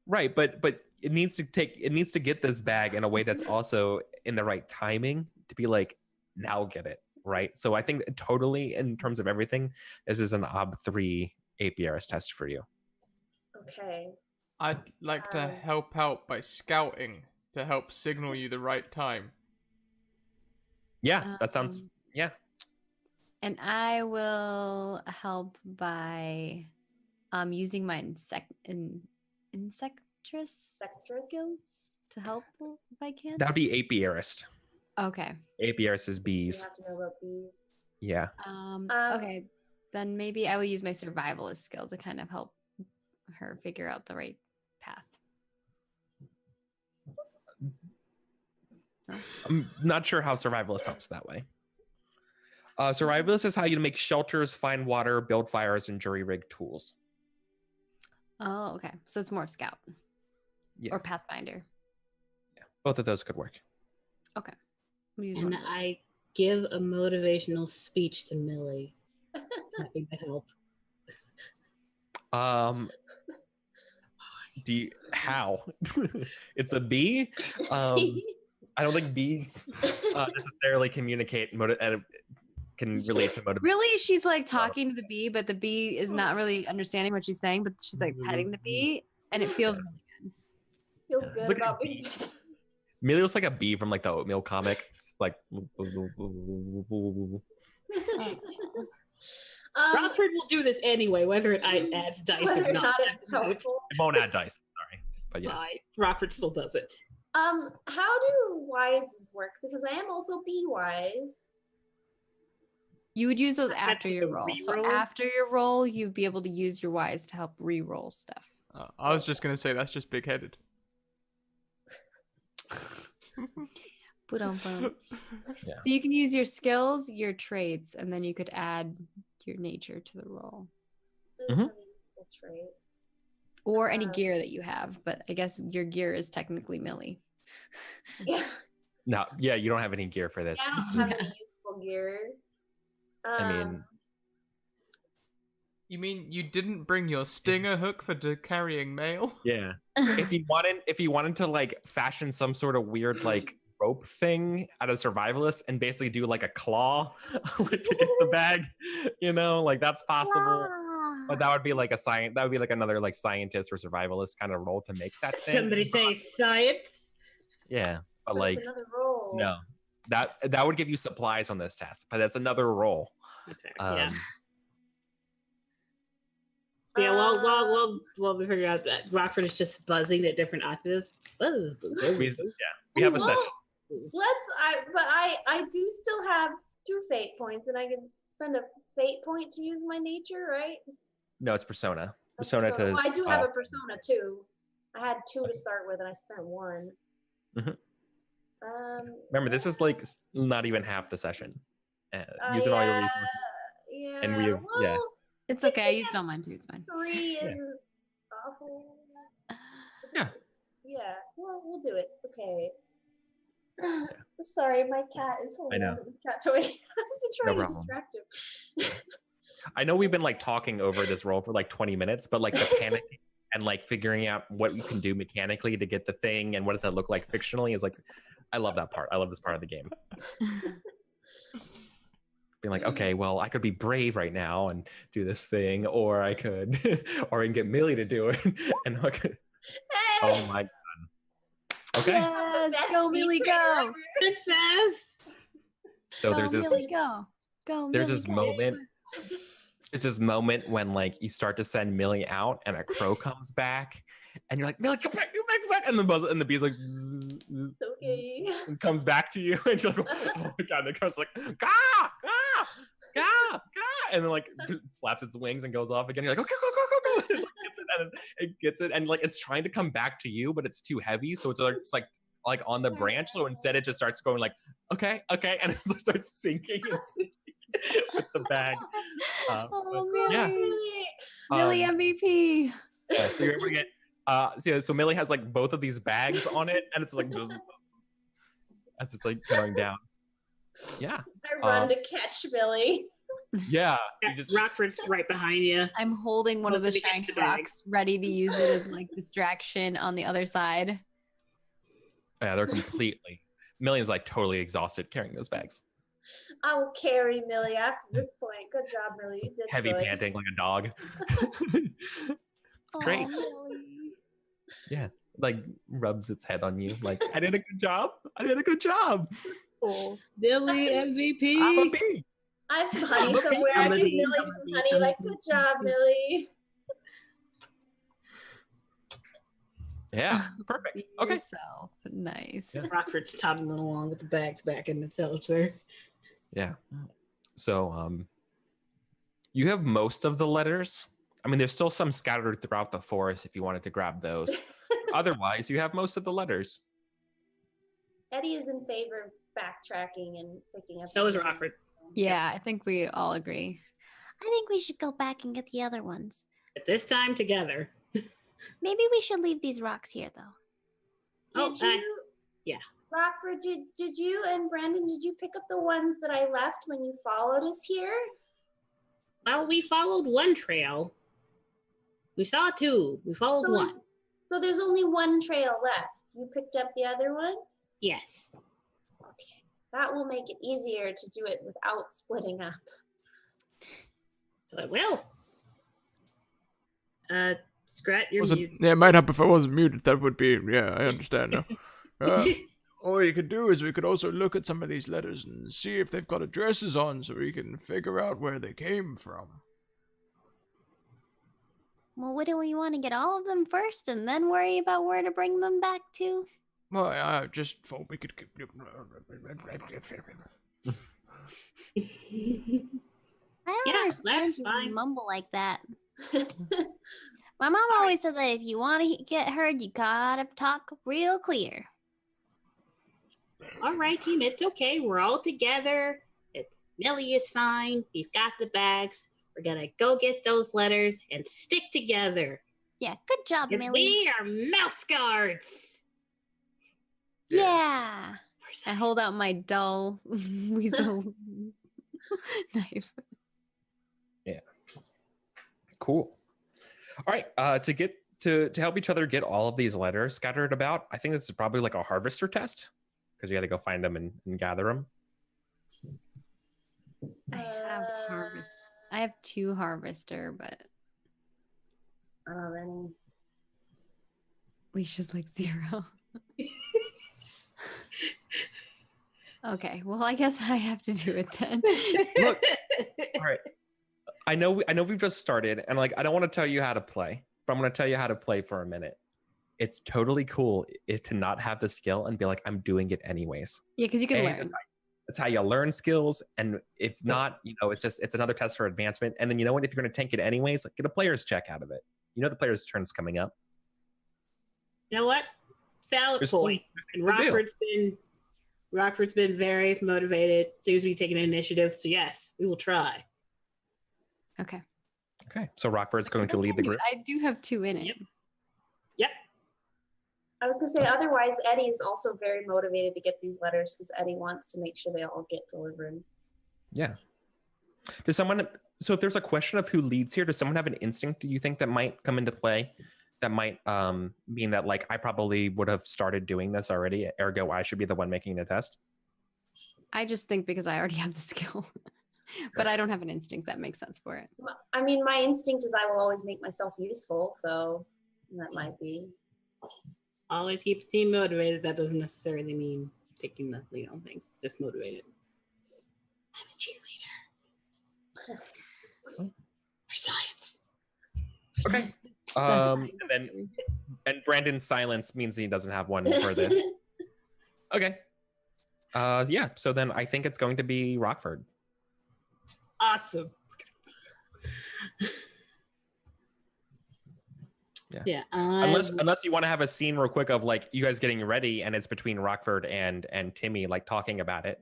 right, but it needs to get this bag in a way that's also in the right timing to be like, now get it, right? So I think totally in terms of everything, this is an OB3 APRS test for you. Okay. I'd like to help out by scouting to help signal you the right time. Yeah, that sounds Um, yeah. And I will help by using my insectress Sectress. skills to help if I can. That would be apiarist. Okay. Apiarist is You bees. have to know about bees. Yeah. Okay. Then maybe I will use my survivalist skill to kind of help her figure out the right path. I'm not sure how survivalist helps that way. Survivalist is how you make shelters, find water, build fires, and jury rig tools. Oh, okay. So it's more of scout Yeah. or pathfinder. Both of those could work. Okay. We'll use one And of those. I give a motivational speech to Millie. Happy to help. How? It's a bee. I don't think bees necessarily communicate and can relate to motivation. Really, she's like talking to the bee, but the bee is not really understanding what she's saying, but she's like petting the bee, and it feels really good. Feels good Look at about me. being. Millie looks like a bee from like the oatmeal comic. It's like Rockford will do this anyway, whether it adds dice Whether or or not. not it's helpful. it won't add dice. Sorry, but yeah. Rockford still does it. How do wises work? Because I am also bee wise. You would use those That's after like your a roll. So reroll? after your roll, you'd be able to use your wise to help re-roll stuff. I was just gonna say that's just big-headed. Ba-dum-bum. Yeah. So you can use your skills, your traits, and then you could add your nature to the roll. Mhm. That's right. Or any gear that you have, but I guess your gear is technically Millie. Yeah. No, yeah, you don't have any gear for this. I This don't is- have any useful gear. I mean, You mean you didn't bring your stinger hook for carrying mail? yeah. If you wanted to like fashion some sort of weird like rope thing out of survivalist and basically do like a claw to get the bag, like that's possible. But that would be like that would be like another like scientist or survivalist kind of role to make that thing. Somebody say science. Yeah, but that's like another roll. no, that would give you supplies on this test, but that's another role. That's right. Um, Yeah, well, we figure out that Rockford is just buzzing at different octaves. Buzz, buzz, buzz, we buzz. we have a Well, session. I do still have 2 fate points, and I can spend a fate point to use my nature, right? No, it's persona. A Persona to. Well, I do have a persona too. I had 2 to start with, and I spent 1. Remember, this is like not even half the session. Using all your resources. Yeah. And we have, yeah. It's okay. I used all mine too. It's fine. 3 is awful. Yeah. Yeah. Well, we'll do it. Okay. Sorry, my cat is holding on to the cat toy. I've been trying to distract him. I know we've been like talking over this role for like 20 minutes, but like the panic and like figuring out what you can do mechanically to get the thing and what does that look like fictionally is like, I love that part. I love this part of the game. Being like, okay, well, I could be brave right now and do this thing, or I could, or I can get Millie to do it. And oh my god. Okay. Yes, go Millie, go. Princess. So go, there's this. Millie, go. Go. There's Millie, this go. moment. It's this moment when like you start to send Millie out and a crow comes back and you're like, Millie, come back, and the bee's like Okay. and comes back to you and you're like, oh my god, and the crow's like, gah, gah, gah, gah, and then like flaps its wings and goes off again. You're like, okay, go. And it gets it, and it gets it, and like it's trying to come back to you, but it's too heavy, so it's like on the branch. So instead, it just starts going like, okay, and it starts sinking and sinking with the bag. Millie. Yeah. Millie MVP. Yeah, so you're able to get so Millie has like both of these bags on it, and it's like as it's like going down. Yeah. I run to catch Millie. Yeah. You just Rockford's right behind you. I'm holding one of the Supposed to be shiny the bag. rocks, ready to use it as like distraction on the other side. yeah, they're completely. Millie's like totally exhausted carrying those bags. I will carry Millie after this point. Good job, Millie. You did Heavy good. panting like a dog. It's great. Yeah, like rubs its head on you. Like I did a good job. Oh, Billy MVP. I'm a bee. I have some honey somewhere. I give Millie some honey. Like, good job, Millie. Yeah, perfect. Be Okay. yourself. Nice. Yeah. Rockford's toddling along with the bags back in the cellar. Yeah. So you have most of the letters. I mean, there's still some scattered throughout the forest if you wanted to grab those. Otherwise, you have most of the letters. Eddie is in favor of backtracking and picking up. So is Rockford. Yeah, I think we all agree. I think we should go back and get the other ones. At this time together. Maybe we should leave these rocks here, though. Did you? yeah. Rockford, did you and Brandon, did you pick up the ones that I left when you followed us here? Well, we followed one trail. We saw two. We followed one. So there's only one trail left. You picked up the other one? Yes. Okay. That will make it easier to do it without splitting up. So I will. Scrat, you're Wasn't, muted. yeah, it might help if I wasn't muted. That would be, yeah, I understand now. All you could do is we could also look at some of these letters and see if they've got addresses on so we can figure out where they came from. Well, wouldn't we want to get all of them first and then worry about where to bring them back to? Well, I just thought we could... I don't Yeah, understand that's you fine. mumble like that. My mom always said that if you want to get heard, you gotta talk real clear. All right, team, it's okay. We're all together. Millie is fine. We've got the bags. We're gonna go get those letters and stick together. Yeah, good job, Because Millie. we are mouse guards. Yeah. I hold out my dull weasel knife. Cool. All right. To help each other get all of these letters scattered about, I think this is probably like a harvester test because you got to go find them and gather them. I have 2 harvester, but I don't have any. Leisha's like 0. Okay, well, I guess I have to do it then. Look, all right. I know we've just started, and like I don't want to tell you how to play, but I'm going to tell you how to play for a minute. It's totally cool to not have the skill and be like, I'm doing it anyways. Yeah, because you can learn. That's how you learn skills, and if not, it's another test for advancement. And then you know what? If you're going to tank it anyways, like, get a player's check out of it. You know the player's turn's coming up. You know what? Valid There's point. things And to do. Rockford's been Rockford's been very motivated. Seems to be taking initiative. So yes, we will try. Okay. Okay, so Rockford's going to lead the group. I do have 2 in it. Yep. I was gonna say, otherwise, Eddie is also very motivated to get these letters because Eddie wants to make sure they all get delivered. Yeah. Does someone? So if there's a question of who leads here, does someone have an instinct? Do you think that might come into play? That might mean that like I probably would have started doing this already. Ergo, I should be the one making the test. I just think because I already have the skill, but I don't have an instinct that makes sense for it. I mean, my instinct is I will always make myself useful, so that might be. Always keep the team motivated. That doesn't necessarily mean taking the lead on things. Just motivated. I'm a cheerleader. For science. Okay. And Brandon's silence means he doesn't have one for this. Okay. Yeah. So then I think it's going to be Rockford. Awesome. Yeah. Unless you want to have a scene real quick of like you guys getting ready and it's between Rockford and Timmy like talking about it.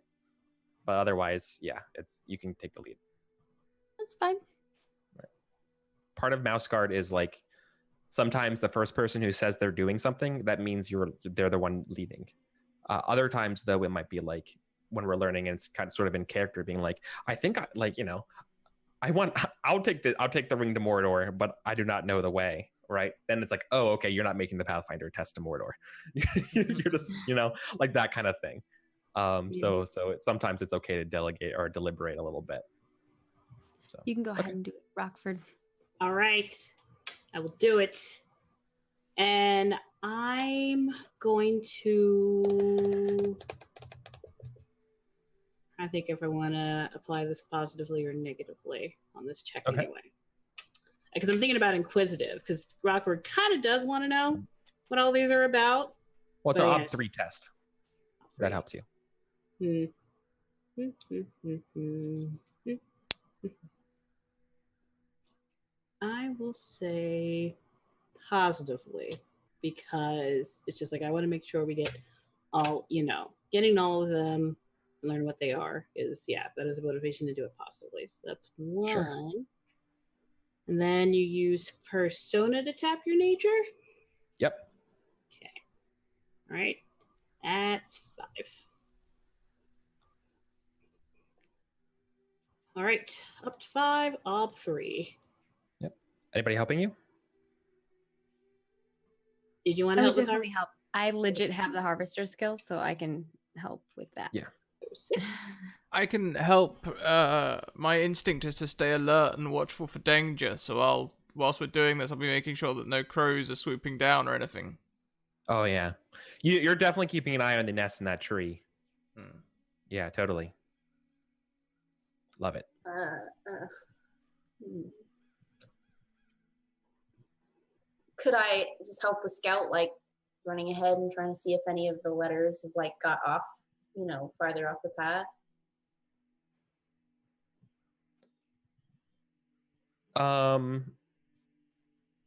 But otherwise, yeah, you can take the lead. That's fine. Right. Part of Mouse Guard is like sometimes the first person who says they're doing something, that means they're the one leading. Other times though, it might be like when we're learning and it's kind of sort of in character being like, I think I'll take the ring to Mordor, but I do not know the way. Right. Then it's like, oh, okay, you're not making the Pathfinder test to Mordor. You're just, like that kind of thing. So sometimes it's okay to delegate or deliberate a little bit. So you can go ahead and do it, Rockford. All right. I will do it. And I'm going to, I think if I want to apply this positively or negatively on this check anyway. Because I'm thinking about inquisitive, because Rockford kind of does want to know what all these are about. Well, it's an Op 3 test. That helps you. I will say positively, because it's just like I want to make sure we get all, getting all of them and learn what they are is, that is a motivation to do it positively. So that's one. Sure. And then you use persona to tap your nature? Yep. Okay. All right. That's 5. All right. Up to 5, Ob 3. Yep. Anybody helping you? Did you want to help? Definitely help. I legit have the harvester skill, so I can help with that. Yeah. 6. I can help. My instinct is to stay alert and watchful for danger, so whilst we're doing this, I'll be making sure that no crows are swooping down or anything. Oh, yeah. You're definitely keeping an eye on the nest in that tree. Yeah, totally. Love it. Could I just help with Scout, like running ahead and trying to see if any of the letters have like got off, farther off the path?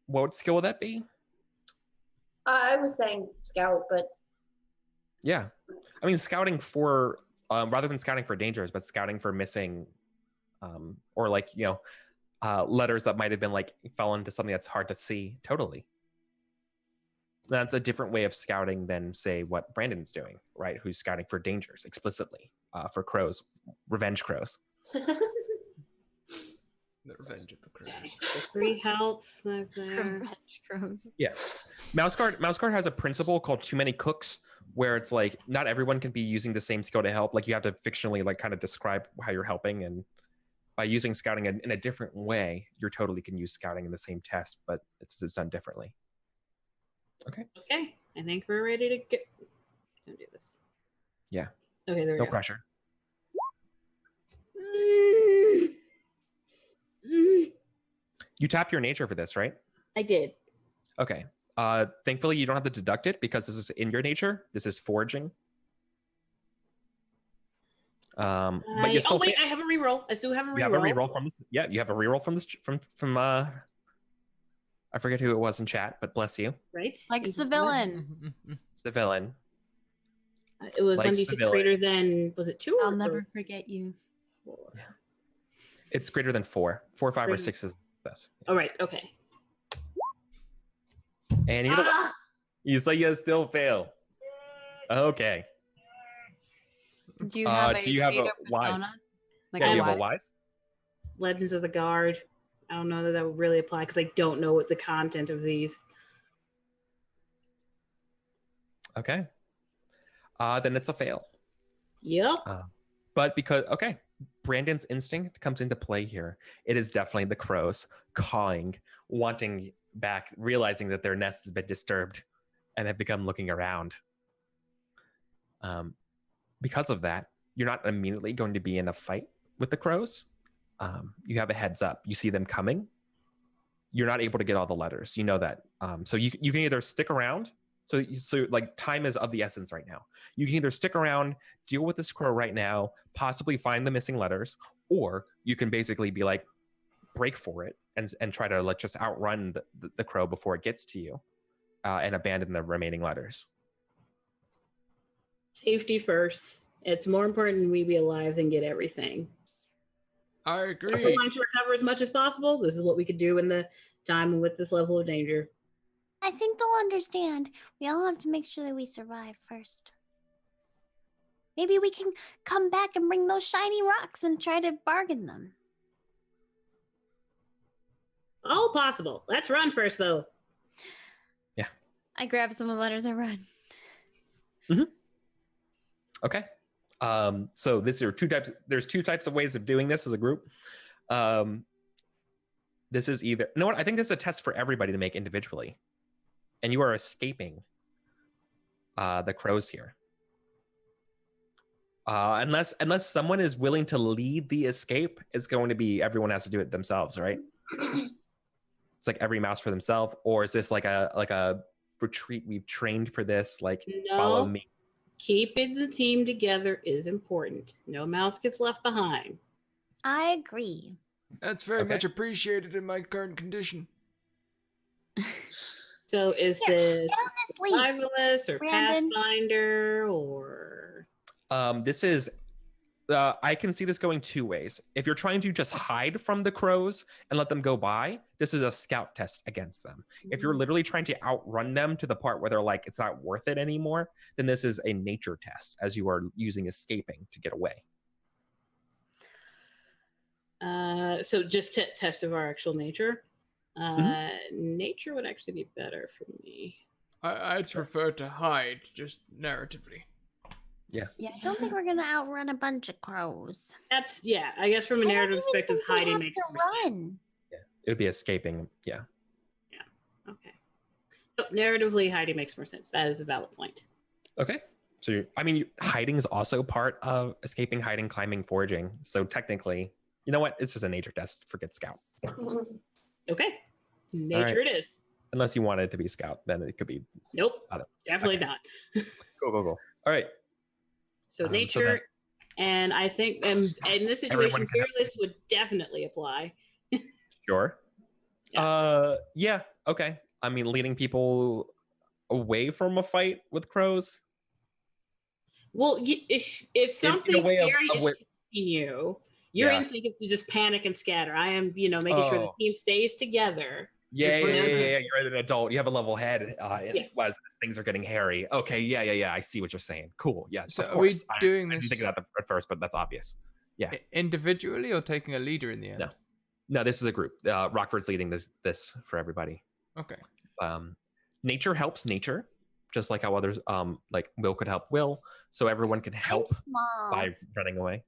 What skill would that be? I was saying Scout, but yeah, I mean scouting for rather than scouting for dangers, but scouting for missing, or like letters that might have been like fell into something that's hard to see. Totally. That's a different way of scouting than say what Brandon's doing, right? Who's scouting for dangers explicitly for crows, revenge crows. The revenge of the crows. 3 help. Revenge crows. Yeah. Mouse Guard has a principle called too many cooks, where it's like not everyone can be using the same skill to help. Like you have to fictionally like kind of describe how you're helping, and by using scouting in a different way, you totally can use scouting in the same test, but it's done differently. Okay. Okay. I think we're ready to get. Don't do this. Yeah. Okay. There we go. No pressure. You tap your nature for this, right? I did. Okay. Thankfully, you don't have to deduct it because this is in your nature. This is foraging. But you still. Oh wait, I have a reroll. I still have a reroll. You have a reroll from this. Yeah, you have a reroll from this from. I forget who it was in chat, but bless you. Right. Like Civilian. Civilian. It was Like 1d6 stability. greater than, was it 2 I'll or never forget you. 4? It's greater than 4. 4, 5, or Greater- 6 is success. All right, okay. And you say you still fail. Okay. Do you have a do you have a traitor wise? persona? Like Yeah, a you have a wise? wise? Legends of the Guard. I don't know that would really apply because I don't know what the content of these. Okay. Then it's a fail. Yep. But because, okay, Brandon's instinct comes into play here. It is definitely the crows cawing, wanting back, realizing that their nest has been disturbed and have become looking around. Because of that, you're not immediately going to be in a fight with the crows. You have a heads up. You see them coming. You're not able to get all the letters. You know that. So you can either stick around. So like time is of the essence right now. You can either stick around, deal with this crow right now, possibly find the missing letters, or you can basically be like, break for it and try to like just outrun the crow before it gets to you, and abandon the remaining letters. Safety first. It's more important we be alive than get everything. I If we agree. want to recover as much as possible, this is what we could do in the time and with this level of danger. I think they'll understand. We all have to make sure that we survive first. Maybe we can come back and bring those shiny rocks and try to bargain them. All possible. Let's run first, though. I grab some of the letters and run. Okay. So there's two types of ways of doing this as a group. This is either, you know what? I think this is a test for everybody to make individually. And you are escaping the crows here. Unless someone is willing to lead the escape, it's going to be everyone has to do it themselves, right? It's like every mouse for themselves, or is this like a retreat? We've trained for this. Like follow No. me. Keeping the team together is important. No mouse gets left behind. I agree. That's very Okay. much appreciated in my current condition. So is Here, this get on this leaf. survivalist or Brandon. Pathfinder or This is I can see this going two ways. If you're trying to just hide from the crows and let them go by, this is a scout test against them. If you're literally trying to outrun them to the part where they're like, it's not worth it anymore, then this is a nature test as you are using escaping to get away. so just test of our actual nature. Nature would actually be better for me. I'd prefer to hide, just narratively. Yeah, I don't think we're gonna outrun a bunch of crows. That's I guess from a I don't narrative even perspective, think they hiding have makes to more sense. run. It would be escaping. Yeah. Okay. So narratively, hiding makes more sense. That is a valid point. Okay. So hiding is also part of escaping, hiding, climbing, foraging. So technically, you know what? It's just a nature test. Forget scout. Okay. Nature it is. Unless you want it to be scout, then it could be. Nope. Got it. Definitely Okay. not. Go. All right. So So nature, and I think in this Everyone situation, can have- fearless would definitely apply. Sure. Yeah. Okay. I mean, leading people away from a fight with crows. Well, if something way of- scary of is what- chasing you, your Yeah. instinct is to just panic and scatter. I am, making sure the Oh. team stays together. Yeah. Yeah. You're an adult. You have a level head. Yes. As things are getting hairy. Okay. Yeah. I see what you're saying. Cool. Yeah. So of are we course. doing I didn't this think of that at first, but that's obvious. individually or taking a leader in the end? No, this is a group. Rockford's leading this for everybody. Okay. Nature helps nature, just like how others, like Will could help Will. So everyone can help I'm small, by running away.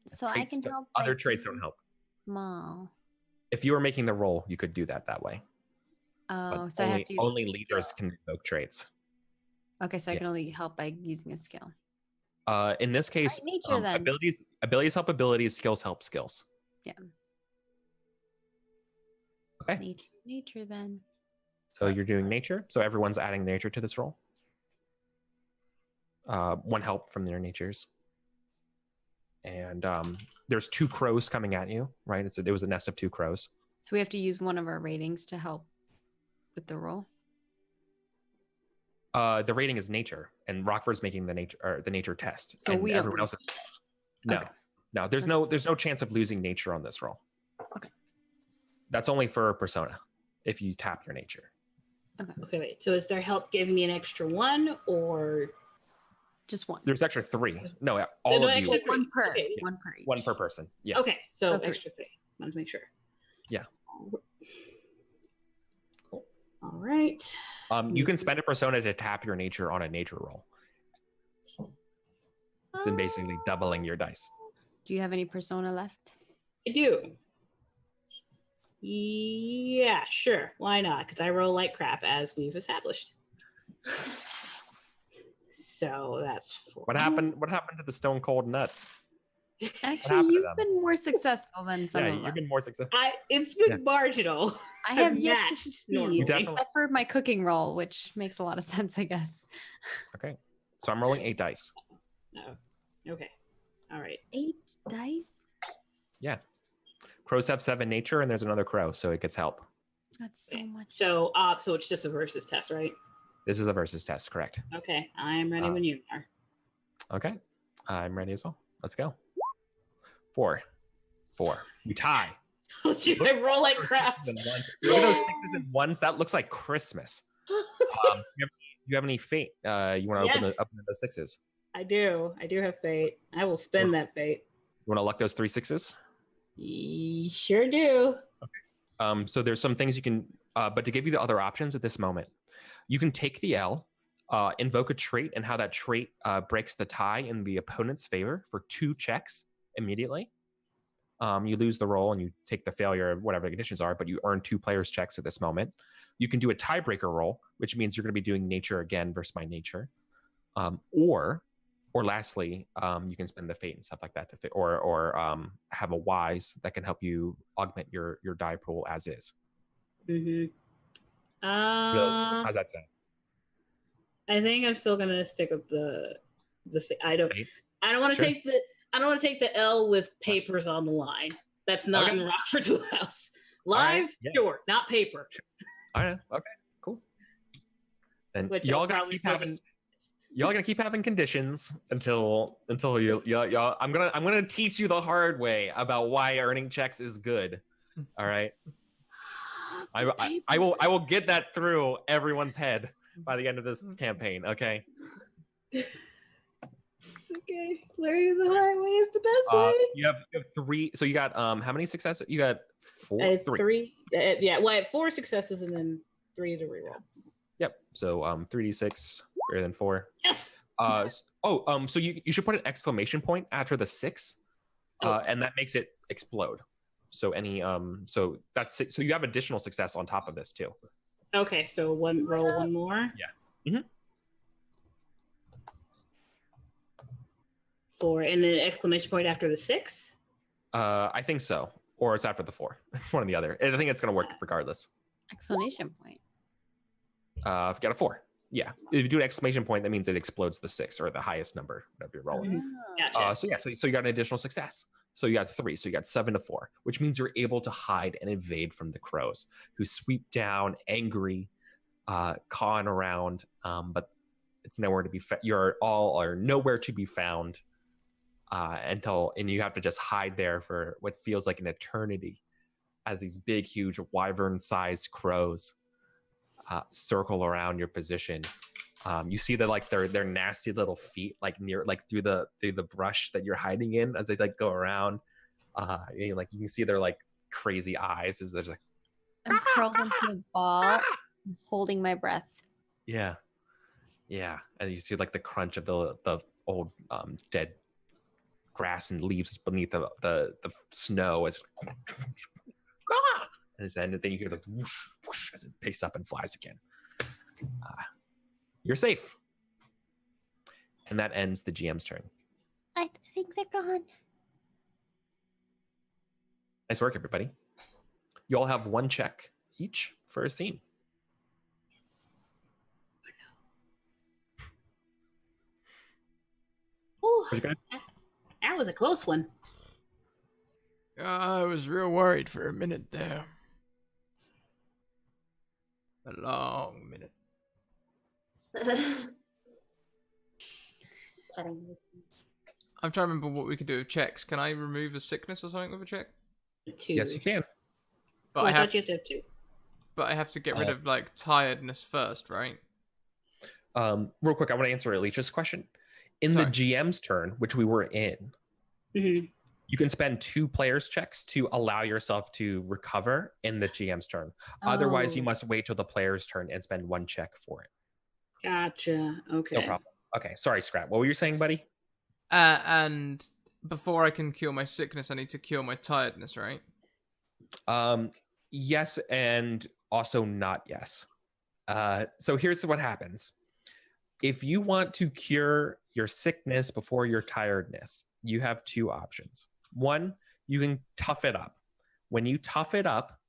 so I Traits can don't- help. Other by traits being don't help. Small. If you were making the roll, you could do that way. Oh, But so I have to use only a leaders skill. can invoke traits. Okay, so I yeah. can only help by using a skill. In this case, nature then. abilities help abilities, skills help skills. Okay. Nature then. So you're doing nature. So everyone's adding nature to this roll. One help from their natures. And there's two crows coming at you, right? It was a nest of two crows. So we have to use one of our ratings to help with the roll. The rating is nature, and Rockford's making the nature test. So and we don't everyone else lose. is no, Okay. no. There's no chance of losing nature on this roll. Okay. That's only for Persona. If you tap your nature. Okay, wait. So is their help giving me an extra 1 or Just one. There's extra 3. No, all No, of you. extra 3. One per. Okay. One per each. One per person. Yeah. Okay, so So 3. extra 3. Wanted to make sure. Yeah. Cool. All right. You can spend a Persona to tap your nature on a nature roll. It's in basically doubling your dice. Do you have any persona left? I do. Yeah, sure. Why not? Because I roll like crap, as we've established. So that's 4. What happened? What happened to the stone cold nuts? happened Actually, to you've them? been more successful than some Yeah, of you've us. been more successful. It's been Yeah. marginal. I have I've yet to matched succeed, normally. You definitely- except for my cooking roll, which makes a lot of sense, I guess. Okay. So I'm rolling 8 dice. No. Okay. All right. 8 dice? Yeah. Crows have 7 nature, and there's another crow, so it gets help. That's so Okay. much. So it's just a versus test, right? This is a versus test, correct? Okay. I'm ready when you are. Okay. I'm ready as well. Let's go. 4. We tie. I roll like crap. Look at those 6s and 1s. That looks like Christmas. You have any fate? You want to Yes. open those 6s? I do. I do have fate. I will spend that fate. You want to luck those 3 6s? Sure do. So there's some things you can, but to give you the other options at this moment, you can take the L, invoke a trait, and how that trait breaks the tie in the opponent's favor for 2 checks immediately. You lose the roll and you take the failure, whatever the conditions are, but you earn 2 players' checks at this moment. You can do a tiebreaker roll, which means you're going to be doing nature again versus my nature. Or lastly, you can spend the fate and stuff like that to or have a wise that can help you augment your die pool as is. Mm-hmm. How's that sound? I think I'm still gonna stick with the. I don't want to Sure. take the L with papers on the line. That's not Okay. in Rockford House. Lives, yeah. sure, not paper. All right. Okay. Cool. And Which y'all I'll gonna probably keep still having just- y'all gonna keep having conditions until y'all. I'm gonna teach you the hard way about why earning checks is good. All right. I will get that through everyone's head by the end of this campaign. Okay. Okay, learning the hard way is the best way. You have 3. So you got how many successes? You got 4. I had 3. 3. Yeah, well, I had 4 successes and then 3 to reroll. Yep. So 3d6 greater than 4. Yes. So you should put an exclamation point after the 6, and that makes it explode. So so that's so you have additional success on top of this too. Okay, so roll one more. Yeah. Mm-hmm. 4 and an exclamation point after the 6. I think so, or it's after the 4. One or the other. I think it's going to work regardless. Exclamation point. If you got a 4, yeah. If you do an exclamation point, that means it explodes the 6 or the highest number that you're rolling. Gotcha. So you got an additional success. So you got 3. So you got 7 to 4, which means you're able to hide and evade from the crows, who sweep down, angry, cawing around. But it's nowhere to be. You're all are nowhere to be found and you have to just hide there for what feels like an eternity, as these big, huge, wyvern-sized crows circle around your position. You see that like their nasty little feet through the brush that you're hiding in as they like go around. You can see their like crazy eyes as there's like I'm curled into a ball, holding my breath. yeah, and you see like the crunch of the old dead grass and leaves beneath the snow as and then you hear the whoosh, whoosh as it picks up and flies again. You're safe. And that ends the GM's turn. I think they're gone. Nice work, everybody. You all have 1 check each for a scene. Ooh, What'd you get? that was a close one. I was real worried for a minute there. A long minute. Petting. I'm trying to remember what we could do with checks. Can I remove a sickness or something with a check? 2. Yes, you can. But I I have, thought you had to have 2. but I have to get rid of like tiredness first, right? Real quick, I want to answer Alicia's question. In the GM's turn, which we were in, Mm-hmm. you can spend 2 players' checks to allow yourself to recover in the GM's turn. Otherwise, you Oh. must wait till the player's turn and spend 1 check for it. Gotcha. Okay. No problem. Okay, sorry, Scrap. What were you saying, buddy? And before I can cure my sickness, I need to cure my tiredness, right? Yes, and also not yes. So here's what happens. If you want to cure your sickness before your tiredness, you have 2 options. 1, you can tough it up. When you tough it up,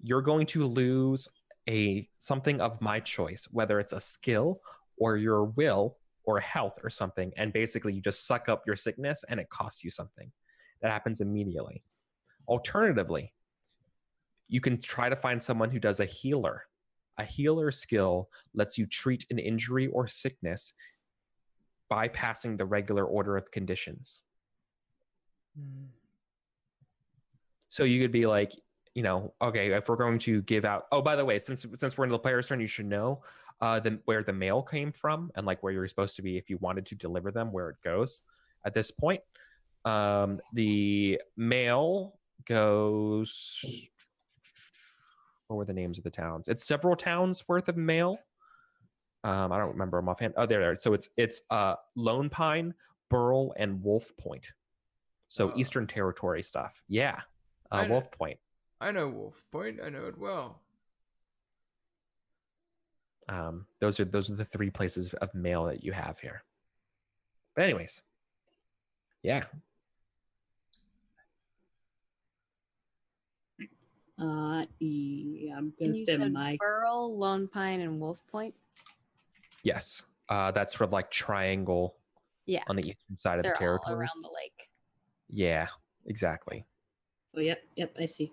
you're going to lose something of my choice, whether it's a skill or your will or health or something, and basically you just suck up your sickness and it costs you something. That happens immediately. Alternatively, you can try to find someone who does a healer. A healer skill lets you treat an injury or sickness bypassing the regular order of conditions. So you could be like, okay, if we're going to give out, oh, by the way, since we're in the player's turn, you should know where the mail came from and like where you're supposed to be if you wanted to deliver them, where it goes at this point. The mail goes, what were the names of the towns? It's several towns worth of mail. I don't remember them offhand. Oh, there. So it's Lone Pine, Burl, and Wolf Point. So Eastern Territory stuff. Yeah. Wolf Point. I know Wolf Point. I know it well. Those are the 3 places of mail that you have here. But anyways, yeah. Yeah, I'm gonna You spend said my Burl, Lone Pine, and Wolf Point. Yes. That's sort of like triangle. Yeah. On the eastern side of the They're all territories. around the lake. Yeah, exactly. Oh, yep, I see.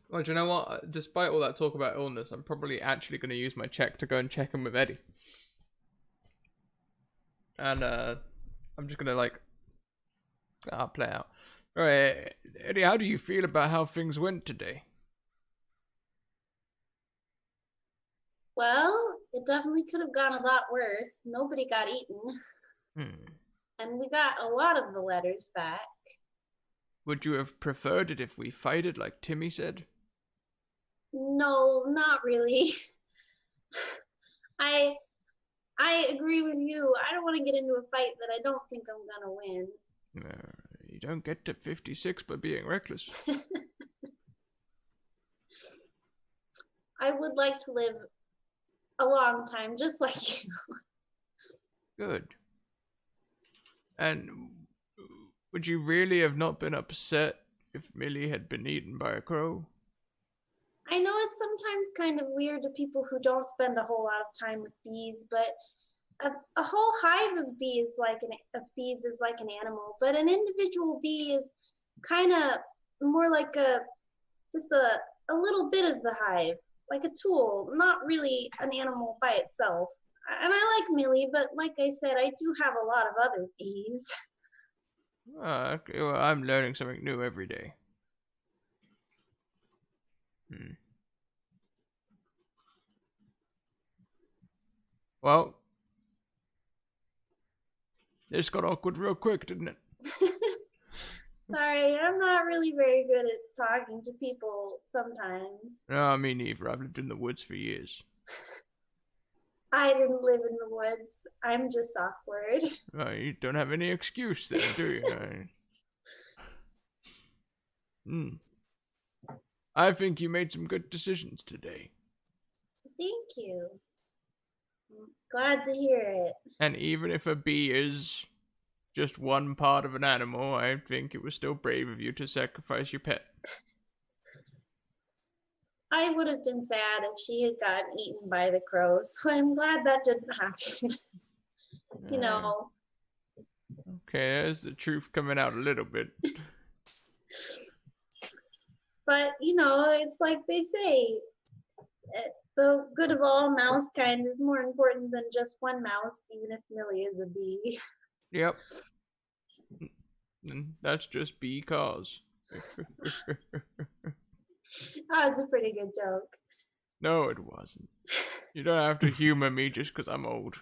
Well, do you know what? Despite all that talk about illness, I'm probably actually going to use my check to go and check in with Eddie. And I'm just going to I'll play out. All right, Eddie, how do you feel about how things went today? Well, it definitely could have gone a lot worse. Nobody got eaten. And we got a lot of the letters back. Would you have preferred it if we fighted like Timmy said? No, not really. I agree with you. I don't want to get into a fight that I don't think I'm gonna win. You don't get to 56 by being reckless. I would like to live a long time, just like you. Good. And would you really have not been upset if Millie had been eaten by a crow? I know it's sometimes kind of weird to people who don't spend a whole lot of time with bees, but a whole hive of bees is like an animal, but an individual bee is kind of more like just a little bit of the hive, like a tool, not really an animal by itself. And I like Millie, but like I said, I do have a lot of other bees. Okay, well, I'm learning something new every day. Well, this got awkward real quick, didn't it? Sorry, I'm not really very good at talking to people sometimes. No, me neither. I've lived in the woods for years. I didn't live in the woods. I'm just awkward. You don't have any excuse there, do you? I think you made some good decisions today. Thank you. I'm glad to hear it. And even if a bee is just one part of an animal, I think it was still brave of you to sacrifice your pet. I would have been sad if she had gotten eaten by the crows, so I'm glad that didn't happen. You know. Okay, there's the truth coming out a little bit. But, you know, it's like they say, the good of all mouse kind is more important than just one mouse, even if Millie is a bee. Yep. And that's just because. That was a pretty good joke. No, it wasn't. You don't have to humor me just because I'm old.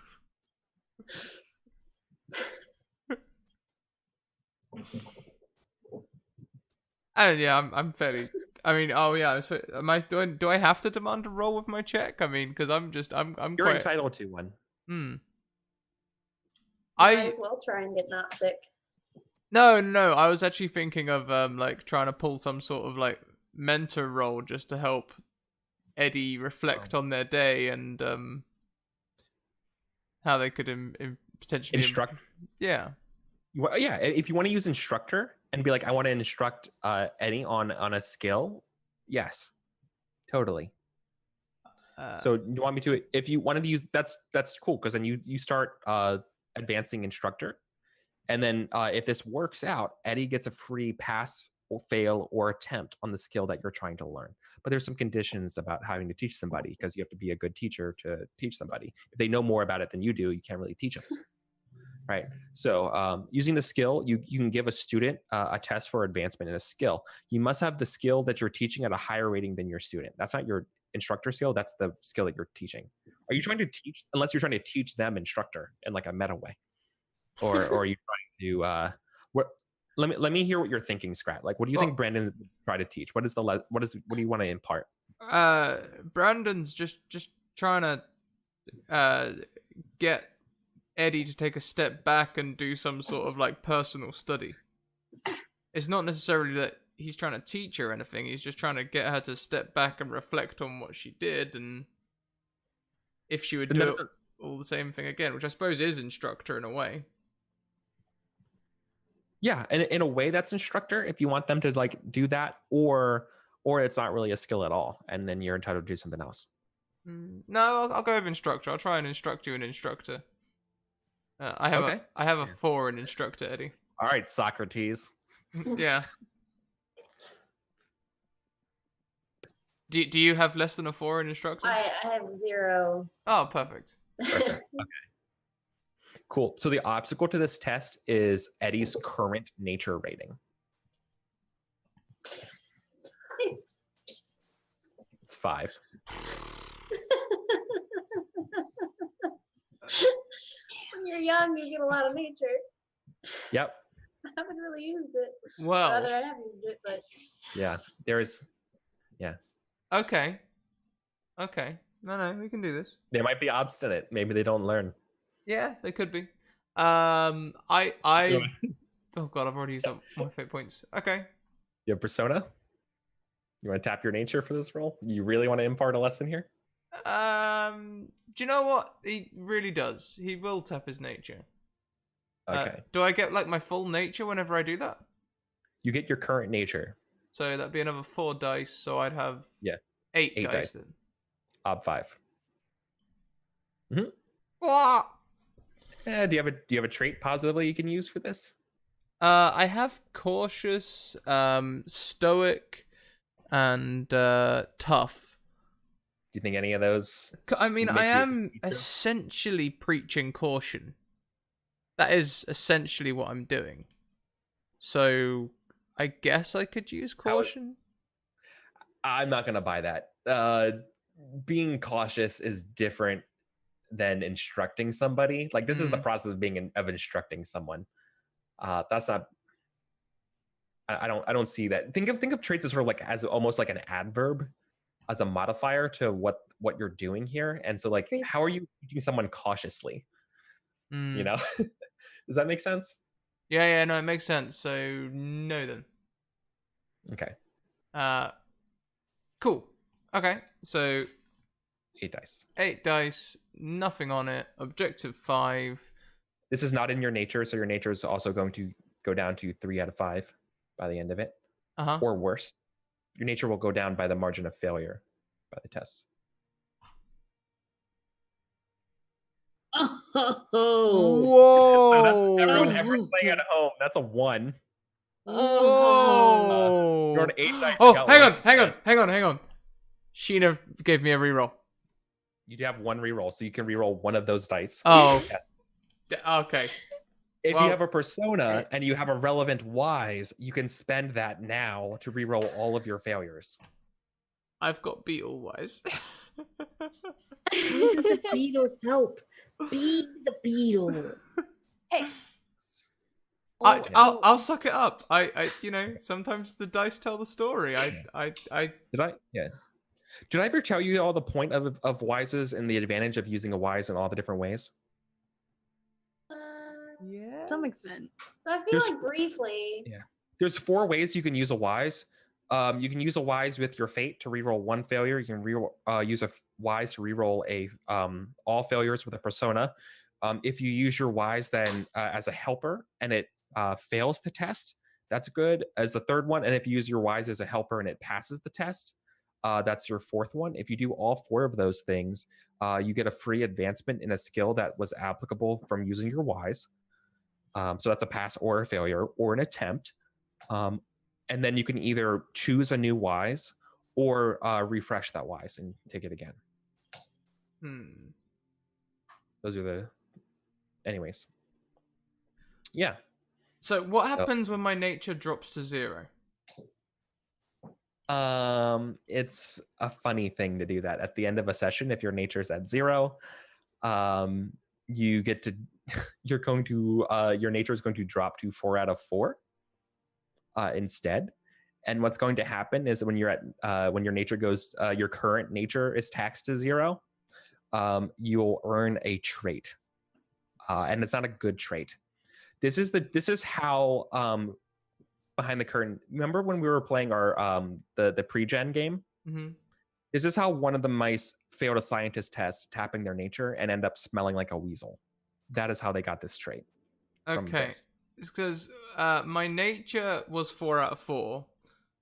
And yeah, I'm fairly. I mean, oh yeah. Am I doing? Do I have to demand a roll with my check? I mean, because I'm You're quite. entitled to one. Hmm. Might as well try and get not sick. No. I was actually thinking of like trying to pull some sort of like mentor role just to help Eddie reflect on their day and how they could potentially Instruct. Yeah. Well, yeah, if you want to use instructor and be like, I want to instruct Eddie on a skill, yes, totally. So you want me to? If you wanted to use, that's cool, because then you start advancing instructor, and then if this works out, Eddie gets a free pass or fail or attempt on the skill that you're trying to learn. But there's some conditions about having to teach somebody, because you have to be a good teacher to teach somebody. If they know more about it than you do, you can't really teach them. Right. So using the skill, you can give a student a test for advancement in a skill. You must have the skill that you're teaching at a higher rating than your student. That's not your instructor skill. That's the skill that you're teaching. Are you trying to teach, unless you're trying to teach them instructor in like a meta way? Or are you trying to, let me hear what you're thinking, Scrat. Like, what do you think Brandon would try to teach? What do you want to impart? Brandon's just trying to get Eddie to take a step back and do some sort of like personal study. It's not necessarily that he's trying to teach her anything. He's just trying to get her to step back and reflect on what she did, and if she would do it all the same thing again, which I suppose is instructor in a way. Yeah, and in a way that's instructor if you want them to like do that, or it's not really a skill at all, and then you're entitled to do something else. No, I'll go with instructor. I'll try and instruct you an instructor. I have a 4 in instructor, Eddie. All right, Socrates. Yeah. Do you have less than a 4 in instructor? I have 0. Oh, perfect. Okay. Cool. So the obstacle to this test is Eddie's current nature rating. It's 5. When you're young, you get a lot of nature. Yep. I haven't really used it. Well, rather I have used it, but yeah, yeah. Okay. No, we can do this. They might be obstinate. Maybe they don't learn. Yeah, they could be. Oh god, I've already used up my fate points. Okay. You have persona? You want to tap your nature for this role? You really want to impart a lesson here? Do you know what? He really does. He will tap his nature. Okay. Do I get like my full nature whenever I do that? You get your current nature. So that'd be another 4 dice. So I'd have 8 dice then. Ob 5. Mm-hmm. What? Do you have a trait positively you can use for this? I have cautious, stoic, and tough. Do you think any of those? I mean, I am essentially preaching caution. That is essentially what I'm doing. So I guess I could use caution. I'm not gonna buy that. Being cautious is different than instructing somebody. Like this is the process of instructing someone. That's not. I don't see that. Think of traits as sort of like as almost like an adverb, as a modifier to what you're doing here. And so like, how are you teaching someone cautiously? You know, does that make sense? Yeah, no, it makes sense. So no, then. Okay. Cool. Okay, so 8 dice. 8 dice, nothing on it. Objective 5. This is not in your nature, so your nature is also going to go down to 3 out of 5 by the end of it, or worse. Your nature will go down by the margin of failure by the test. Whoa! So that's everyone playing at home. That's a 1. Whoa! You're on 8 dice. Oh, hang on. Sheena gave me a reroll. You do have one reroll, so you can reroll one of those dice. Oh. Yes. Okay. If Well- you have a persona and you have a relevant wise, you can spend that now to reroll all of your failures. I've got Beetle Wise. Where does the Beatles help? Be the Beatles. Hey. I'll suck it up. I sometimes the dice tell the story. I Did I? Yeah. Did I ever tell you all the point of wises and the advantage of using a wise in all the different ways? yeah. To some extent. I feel There's- like briefly. Yeah. There's 4 ways you can use a wise. You can use a wise with your fate to reroll 1 failure. You can use a wise to reroll all failures with a persona. If you use your wise then as a helper and it fails the test, that's good as the 3rd one. And if you use your wise as a helper and it passes the test, that's your 4th one. If you do all 4 of those things, you get a free advancement in a skill that was applicable from using your wise. So that's a pass or a failure or an attempt. And then you can either choose a new wise or refresh that wise and take it again. Those are the... Anyways. Yeah. So what happens when my nature drops to 0? It's a funny thing to do that. At the end of a session, if your nature's at 0, you get to... You're going to... your nature is going to drop to 4 out of 4. Instead, and what's going to happen is when you're at when your nature goes your current nature is taxed to 0, you'll earn a trait, and it's not a good trait. This is how behind the curtain. Remember when we were playing our the pre-gen game? Mm-hmm. This is how one of the mice failed a scientist test tapping their nature and end up smelling like a weasel. That is how they got this trait. Okay. It's because my nature was 4 out of 4,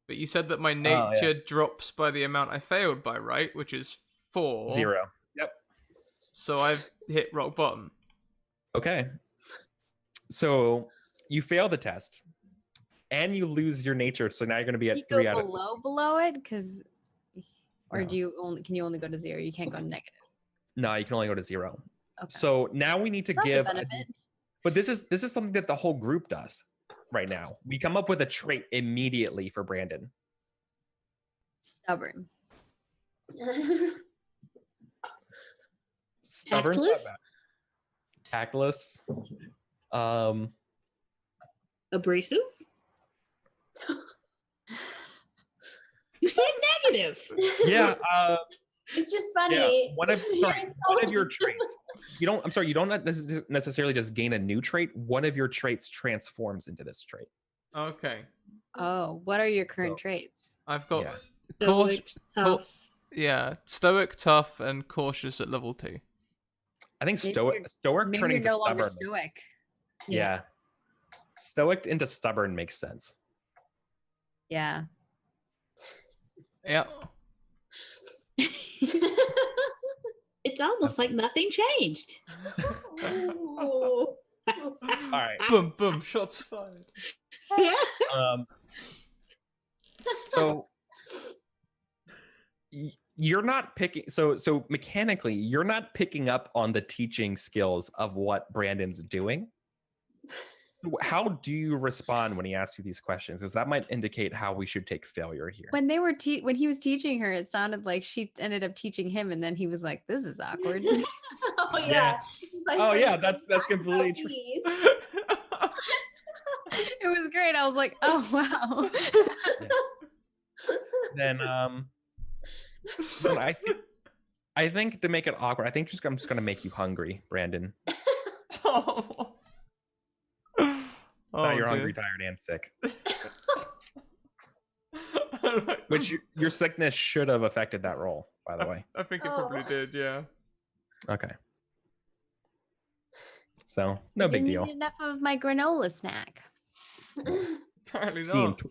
but you said that my nature drops by the amount I failed by, right? Which is 4. 0. Yep. So I've hit rock bottom. Okay. So you fail the test, and you lose your nature. So now you're going to be at You 3 go out of... below it, or No. do you only can you only go to 0? You can't go negative. No, you can only go to 0. Okay. So now we need to That's a give... benefit. But this is something that the whole group does right now. We come up with a trait immediately for Brandon. Stubborn. Stubborn's not bad. Tactless. Abrasive? You said negative. Yeah. It's just funny. Yeah. One of your traits. You don't necessarily just gain a new trait. One of your traits transforms into this trait. Okay. Oh, what are your current traits? I've got Stoic, tough. stoic, tough, and cautious at level 2. I think Maybe stoic Maybe turning you're to no longer stubborn. stoic. Yeah. Stoic into stubborn makes sense. Yeah. Yeah. It's almost like nothing changed. All right. Boom, boom, shots fired. So you're not picking. So mechanically, you're not picking up on the teaching skills of what Brandon's doing. So how do you respond when he asks you these questions? Because that might indicate how we should take failure here. When they were when he was teaching her, it sounded like she ended up teaching him, and then he was like, "This is awkward." Oh yeah. Yeah. Like, Oh yeah, that's completely true. It was great. I was like, "Oh wow." Then so I think to make it awkward, I'm just gonna make you hungry, Brandon. Oh. Now you're dear. hungry, tired, and sick. Which your sickness should have affected that roll, by the way. I think it probably did, yeah. Okay. So no big Didn't deal. eat enough of my granola snack. Apparently See, not.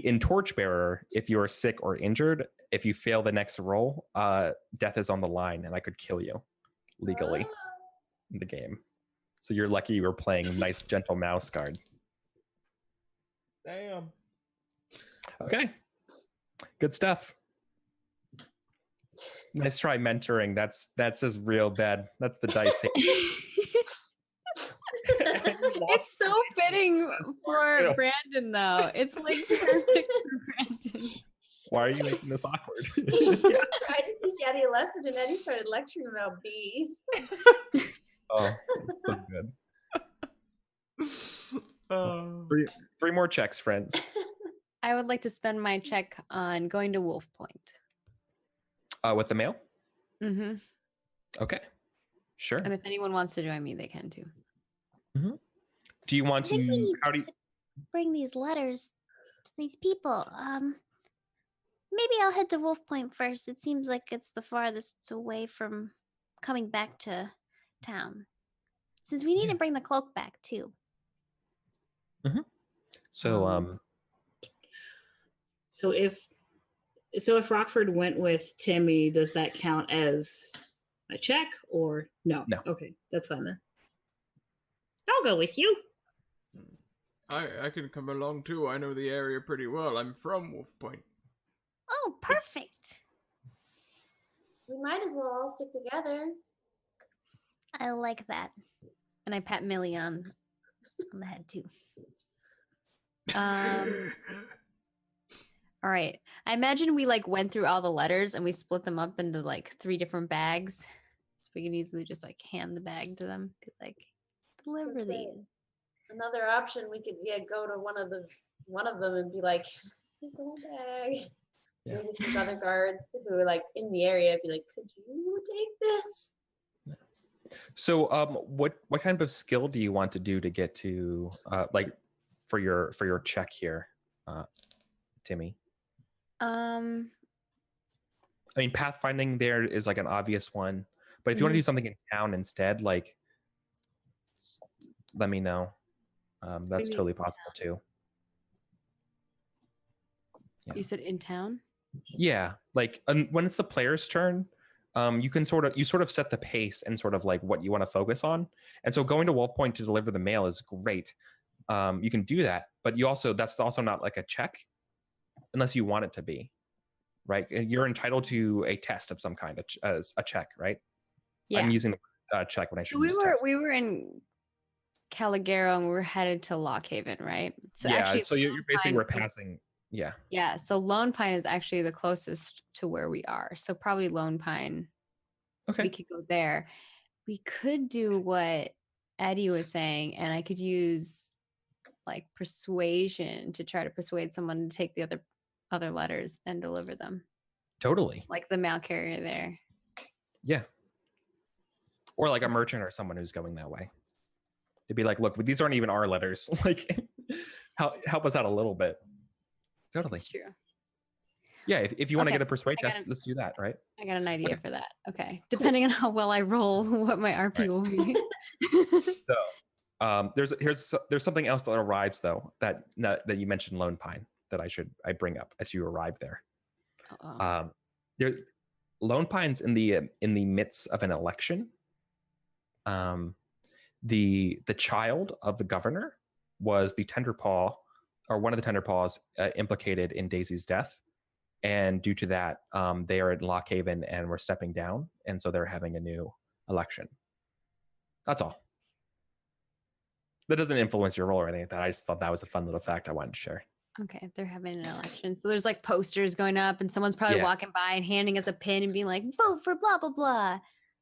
in Torchbearer, if you are sick or injured, if you fail the next roll, death is on the line, and I could kill you legally in the game. So you're lucky you were playing nice, gentle mouse guard. Damn. Okay. Good stuff. Nice try mentoring. That's just real bad. That's the dice. It's so fitting for Brandon, though. It's like perfect for Brandon. Why are you making this awkward? He tried to teach Eddie a lesson, and Eddie started lecturing about bees. Oh, so good. Three more checks, friends. I would like to spend my check on going to Wolf Point. With the mail? Mm-hmm. Okay, sure. And if anyone wants to join me, they can too. Mm-hmm. Do you want I think we to? need How do you? to bring these letters to these people. Maybe I'll head to Wolf Point first. It seems like it's the farthest away from coming back to town. Since we need to bring the cloak back too. Mm-hmm. So So if Rockford went with Timmy, does that count as a check or no? No. Okay, that's fine then. I'll go with you. I can come along too. I know the area pretty well. I'm from Wolf Point. Oh, perfect. We might as well all stick together. I like that. And I pat Millie on the head too. All right. I imagine we like went through all the letters and we split them up into like 3 different bags. So we can easily just like hand the bag to them. Be like, deliver Let's say these. Another option, we could go to one of them and be like, "Here's the whole bag." Yeah. Maybe these other guards who are like in the area be like, "Could you take this?" So, what kind of skill do you want to do to get to like for your check here, Timmy? I mean, pathfinding there is like an obvious one, but if you want to do something in town instead, like, let me know. That's totally possible too. Yeah. You said in town? Yeah, like when it's the player's turn, you can sort of set the pace and sort of like what you want to focus on. And so going to Wolf Point to deliver the mail is great. You can do that, but that's also not like a check unless you want it to be, right? You're entitled to a test of some kind, as a check, right? Yeah. I'm using check when I should. We were in Caligaro and we were headed to Lockhaven, right? So yeah, actually, so you're basically we're passing. Yeah. Yeah. So Lone Pine is actually the closest to where we are. So probably Lone Pine. Okay. We could go there. We could do what Eddie was saying, and I could use like persuasion to try to persuade someone to take the other letters and deliver them. Totally. Like the mail carrier there. Yeah. Or like a merchant or someone who's going that way. To be like, look, these aren't even our letters. Like, help us out a little bit. Totally. That's true. Yeah, if you want to Okay, get a persuade test, let's do that, right? I got an idea for that. Okay. Depending on how well I roll, what my RP will be. So there's something else that arrives though that you mentioned Lone Pine that I bring up as you arrive there. Lone Pine's in the midst of an election. The child of the governor was the Tenderpaw, or one of the Tenderpaws, implicated in Daisy's death. And due to that, they are in Lockhaven and we're stepping down. And so they're having a new election. That's all. That doesn't influence your role or anything like that. I just thought that was a fun little fact I wanted to share. Okay, they're having an election. So there's like posters going up and someone's probably walking by and handing us a pin and being like, vote for blah, blah, blah.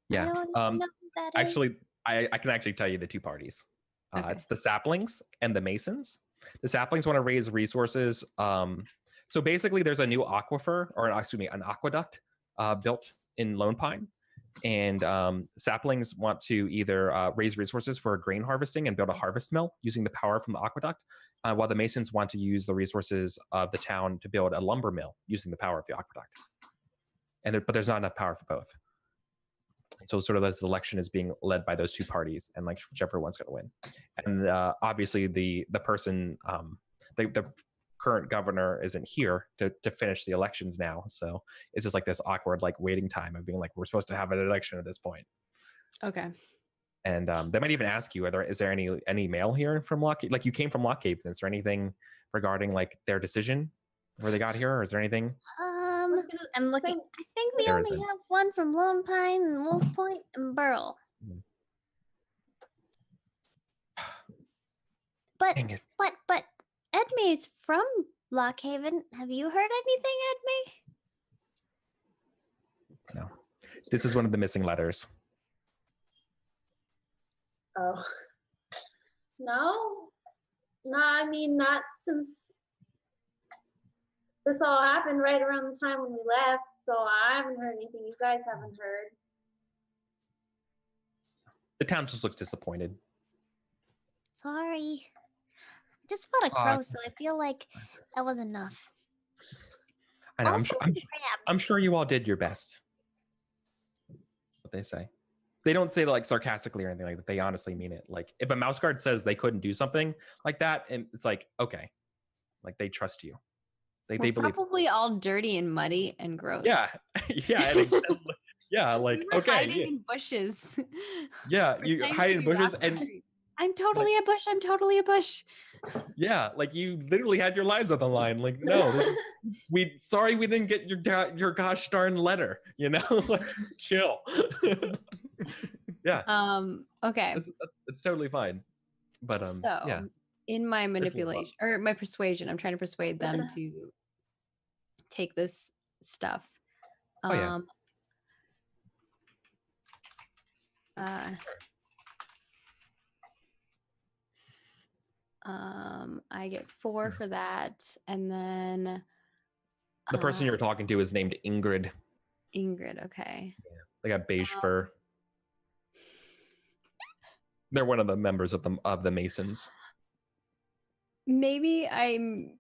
Yeah. I don't know what that is. Actually, I can actually tell you the two parties. Okay. It's the Saplings and the Masons. The Saplings want to raise resources. So basically, there's a new aquifer, or an aqueduct built in Lone Pine. And Saplings want to either raise resources for grain harvesting and build a harvest mill using the power from the aqueduct, while the Masons want to use the resources of the town to build a lumber mill using the power of the aqueduct. But there's not enough power for both. So sort of this election is being led by those two parties, and like whichever one's going to win. And obviously the person, the current governor isn't here to finish the elections now. So it's just like this awkward like waiting time of being like, we're supposed to have an election at this point. Okay. And they might even ask you, is there any mail here from Lockhaven? Like you came from Lockhaven. Is there anything regarding like their decision where they got here? Or is there anything? Was was gonna I'm looking. say, I think we There only isn't. have one from Lone Pine and Wolf Point and Burl. But Dang it. but Edme's from Blockhaven. Have you heard anything, Edme? No. This is one of the missing letters. oh. No, I mean, not since this all happened right around the time when we left, so I haven't heard anything. You guys haven't heard. The town just looks disappointed. Sorry. I just fought a crow, so I feel like that was enough. I know. Also, some crabs. I'm sure you all did your best. What they say. They don't say like sarcastically or anything like that. They honestly mean it. Like if a mouse guard says they couldn't do something like that, and it's like, okay, like they trust you. They We're believe. probably all dirty and muddy and gross. Yeah, yeah, and yeah. Like We were okay, hiding yeah, in bushes. yeah, you Pretending hide to in be bushes, rocks and street. I'm totally a bush. I'm totally a bush. yeah, like you literally had your lives on the line. Like no, sorry we didn't get your gosh darn letter. You know, like chill. Yeah. Okay. It's totally fine. But So yeah. in my a lot. manipulation or my persuasion, I'm trying to persuade them to take this stuff. Oh, yeah. I get 4 for that, and then The person you're talking to is named Ingrid. Ingrid. Okay. They got beige fur. They're one of the members of the Masons. Maybe I'm.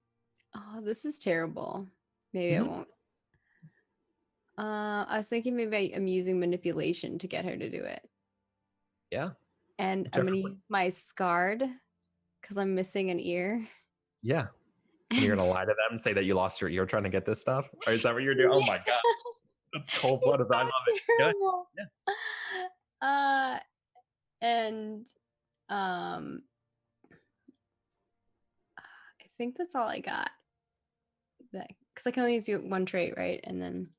Oh, this is terrible. Maybe I won't. I was thinking maybe I'm using manipulation to get her to do it. Yeah. And I'm going to use my Scarred because I'm missing an ear. Yeah. You're gonna lie to them and say that you lost your ear trying to get this stuff? Or is that what you're doing? Oh my god. That's cold blooded. I love it. Terrible. Yeah. And I think that's all I got. That because I can only use one trait, right? And then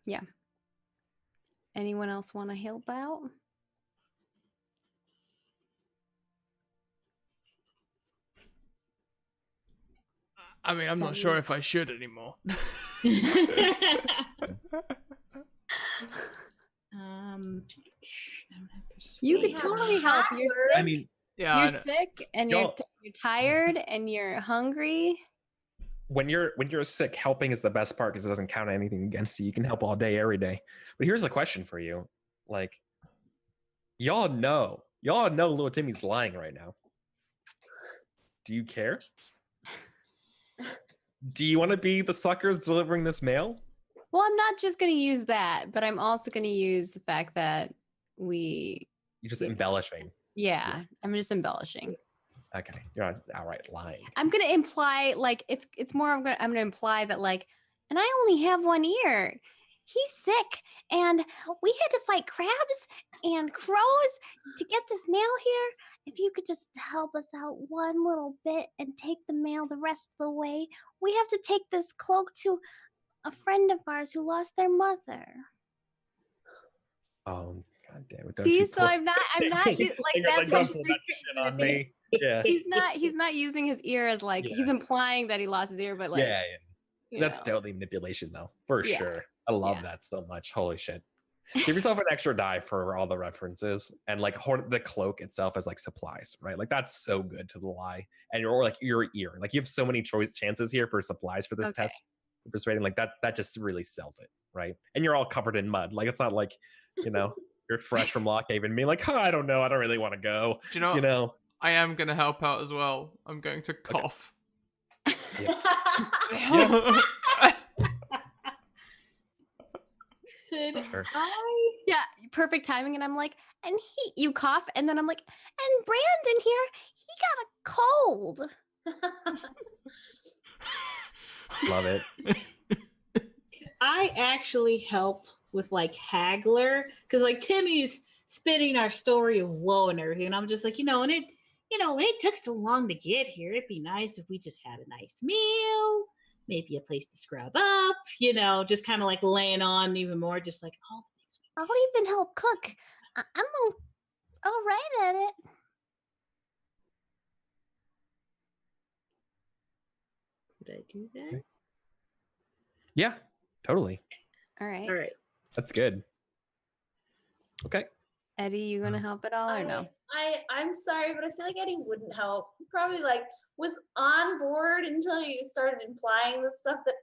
yeah. Anyone else want to help out? I mean, I'm not sure if I should anymore. You could totally help. You're sick. I mean, Yeah, you're sick, and you're Y'all- you're tired, and you're hungry. when you're sick, helping is the best part because it doesn't count anything against you. You can help all day, every day. But here's a question for you. Like, y'all know little Timmy's lying right now. Do you care? Do you want to be the suckers delivering this mail? Well, I'm not just going to use that, but I'm also going to use the fact that You're just embellishing. yeah, I'm just embellishing. Okay, you're not outright lying. I'm going to imply like it's more I'm going to imply that like, and I only have one ear. He's sick, and we had to fight crabs and crows to get this mail here. If you could just help us out one little bit and take the mail the rest of the way, we have to take this cloak to a friend of ours who lost their mother. Oh, god damn it! See, so I'm not like that's why don't she's pull that shit on me. Yeah, he's not using his ear as like he's implying that he lost his ear, but like yeah. you That's know. totally manipulation, though, for Yeah. sure. I love Yeah. that so much. Holy shit! Give yourself an extra die for all the references, and like the cloak itself as like supplies, right? Like that's so good to the lie, and or like your ear. Like you have so many chances here for supplies for this Okay. test. Persuading like that just really sells it, right? And you're all covered in mud. Like it's not like you're fresh from Lockhaven, being like, I don't know, I don't really want to go. Do you know? You know, I am gonna help out as well. I'm going to cough. Sure. Yeah, perfect timing. And I'm like, and you cough, and then I'm like, and Brandon here, he got a cold. Love it. I actually help with like Haggler because like Timmy's spinning our story of woe and everything. And I'm just like, and when it took so long to get here, it'd be nice if we just had a nice meal, maybe a place to scrub up, just kind of like laying on even more, just like all the things. I'll even help cook. I'm all right at it. Could I do that? Yeah, totally. All right. All right. That's good. Okay. Eddie, you gonna help at all or no? I'm sorry, but I feel like Eddie wouldn't help. He probably was on board until you started implying that stuff that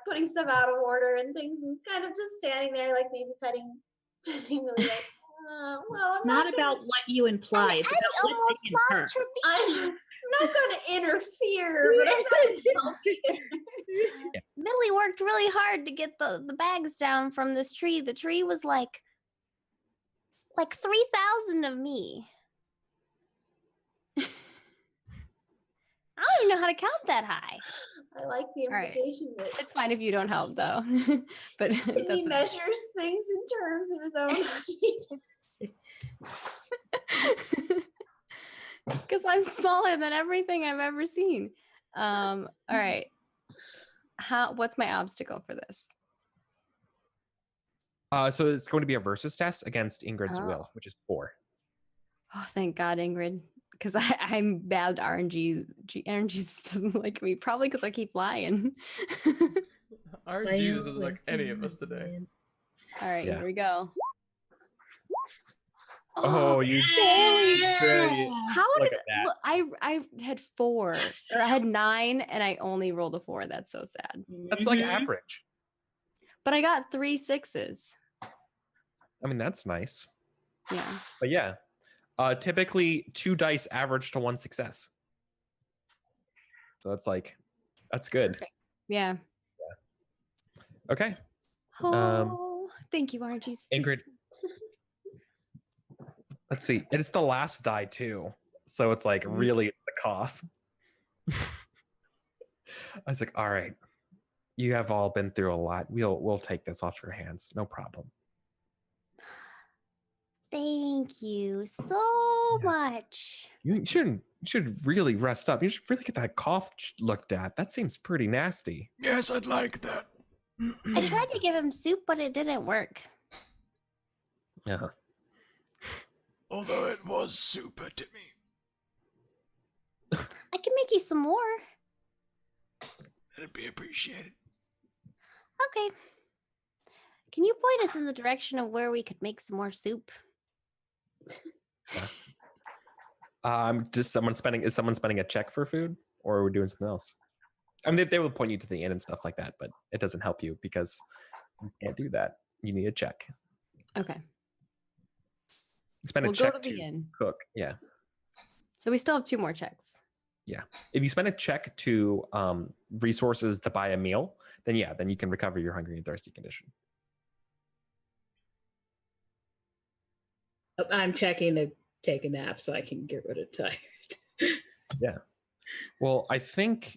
putting stuff out of order and things, and was kind of just standing there maybe petting really well. It's not about what you imply. It's about what almost they infer. lost her I'm not going to interfere, but I'm trying to help here. Millie worked really hard to get the bags down from this tree. The tree was like 3,000 of me. I don't even know how to count that high. I like the implication that It's fine if you don't help though. But he measures things in terms of his own height. Because I'm smaller than everything I've ever seen. All right. What's my obstacle for this? So it's going to be a versus test against Ingrid's will, which is 4. Oh, thank God, Ingrid. Because I'm bad RNG. RNG doesn't like me. Probably because I keep lying. RNG doesn't like any of us today. All right, here we go. Oh, you did. How Look did at that. I had 4 or I had 9 and I only rolled a 4. That's so sad. That's like average. But I got 3 6s. I mean, that's nice. Yeah. But yeah, typically 2 dice average to 1 success. So that's good. Perfect. Yeah. Okay. Oh, thank you, RNG. Ingrid. Let's see. And it's the last die too. So it's really it's the cough. I was like, all right. You have all been through a lot. We'll take this off your hands. No problem. Thank you so much. You should really rest up. You should really get that cough looked at. That seems pretty nasty. Yes, I'd like that. I tried to give him soup, but it didn't work. Yeah. Although it was super Timmy. I can make you some more. That'd be appreciated. Okay. Can you point us in the direction of where we could make some more soup? Is someone spending a check for food, or are we doing something else? I mean, they will point you to the inn and stuff like that, but it doesn't help you because you can't do that. You need a check. Okay. Spend a We'll check go to the inn. cook. Yeah. So we still have 2 more checks. Yeah. If you spend a check to resources to buy a meal, then you can recover your hungry and thirsty condition. I'm checking to take a nap so I can get rid of tired. Yeah. Well, I think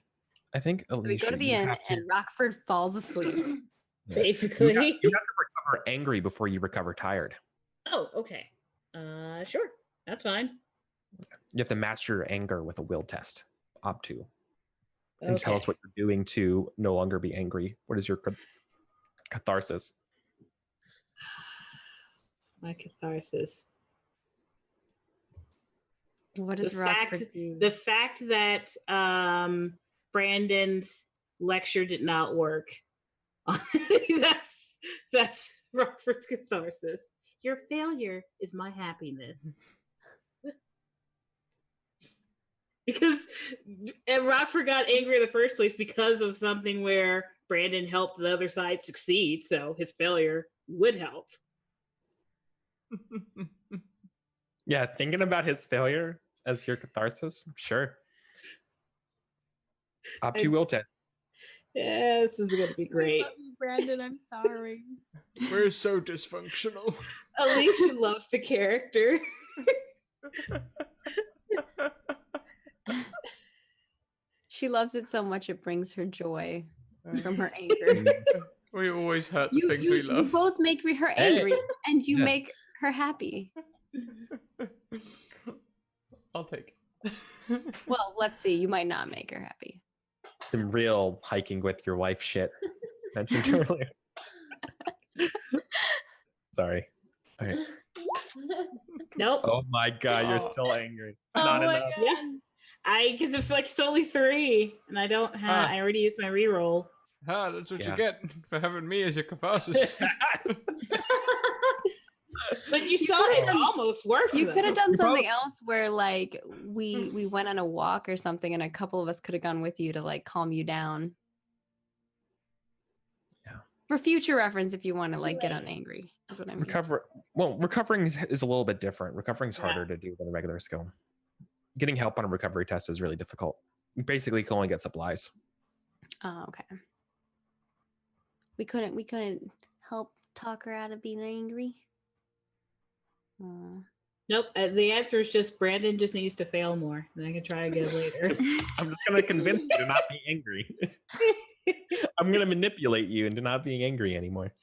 Alicia, We go to the inn and Rockford falls asleep. Basically. You have to recover angry before you recover tired. Oh, okay. Sure. That's fine. You have to master your anger with a will test. Opt to. And Okay. tell us what you're doing to no longer be angry. What is your catharsis? My catharsis. What does The Rockford fact- do? The fact that Brandon's lecture did not work. that's Rockford's catharsis. Your failure is my happiness. Because Rockford got angry in the first place because of something where Brandon helped the other side succeed, so his failure would help. Yeah, thinking about his failure as your catharsis, sure. Opt to will test. Yeah, this is gonna be great. I love you, Brandon. I'm sorry. We're so dysfunctional. Alicia loves the character. She loves it so much it brings her joy from her anger. We always hurt the things we You love. both make her angry and you make her happy. I'll take it. Well, let's see. You might not make her happy. Some real hiking with your wife shit mentioned earlier. Sorry. Okay. Nope. Oh my god, you're Oh. still angry. Oh Not my enough. God. Yeah. Because it's only 3, and I don't have. Ah. I already used my reroll. That's what Yeah. you get for having me as your catharsis. But you saw it almost worked. You though. could have done You something probably- else where like we went on a walk or something, and a couple of us could have gone with you to like calm you down. Yeah. For future reference, if you want to like get Right. unangry, that's what I mean. Recovering is a little bit different. Recovering's Yeah. harder to do than a regular skill. Getting help on a recovery test is really difficult. You basically can only get supplies. Oh, okay. We couldn't help talk her out of being angry. Nope. The answer is just Brandon just needs to fail more, and I can try again later. I'm just gonna convince you to not be angry. I'm gonna manipulate you into not being angry anymore.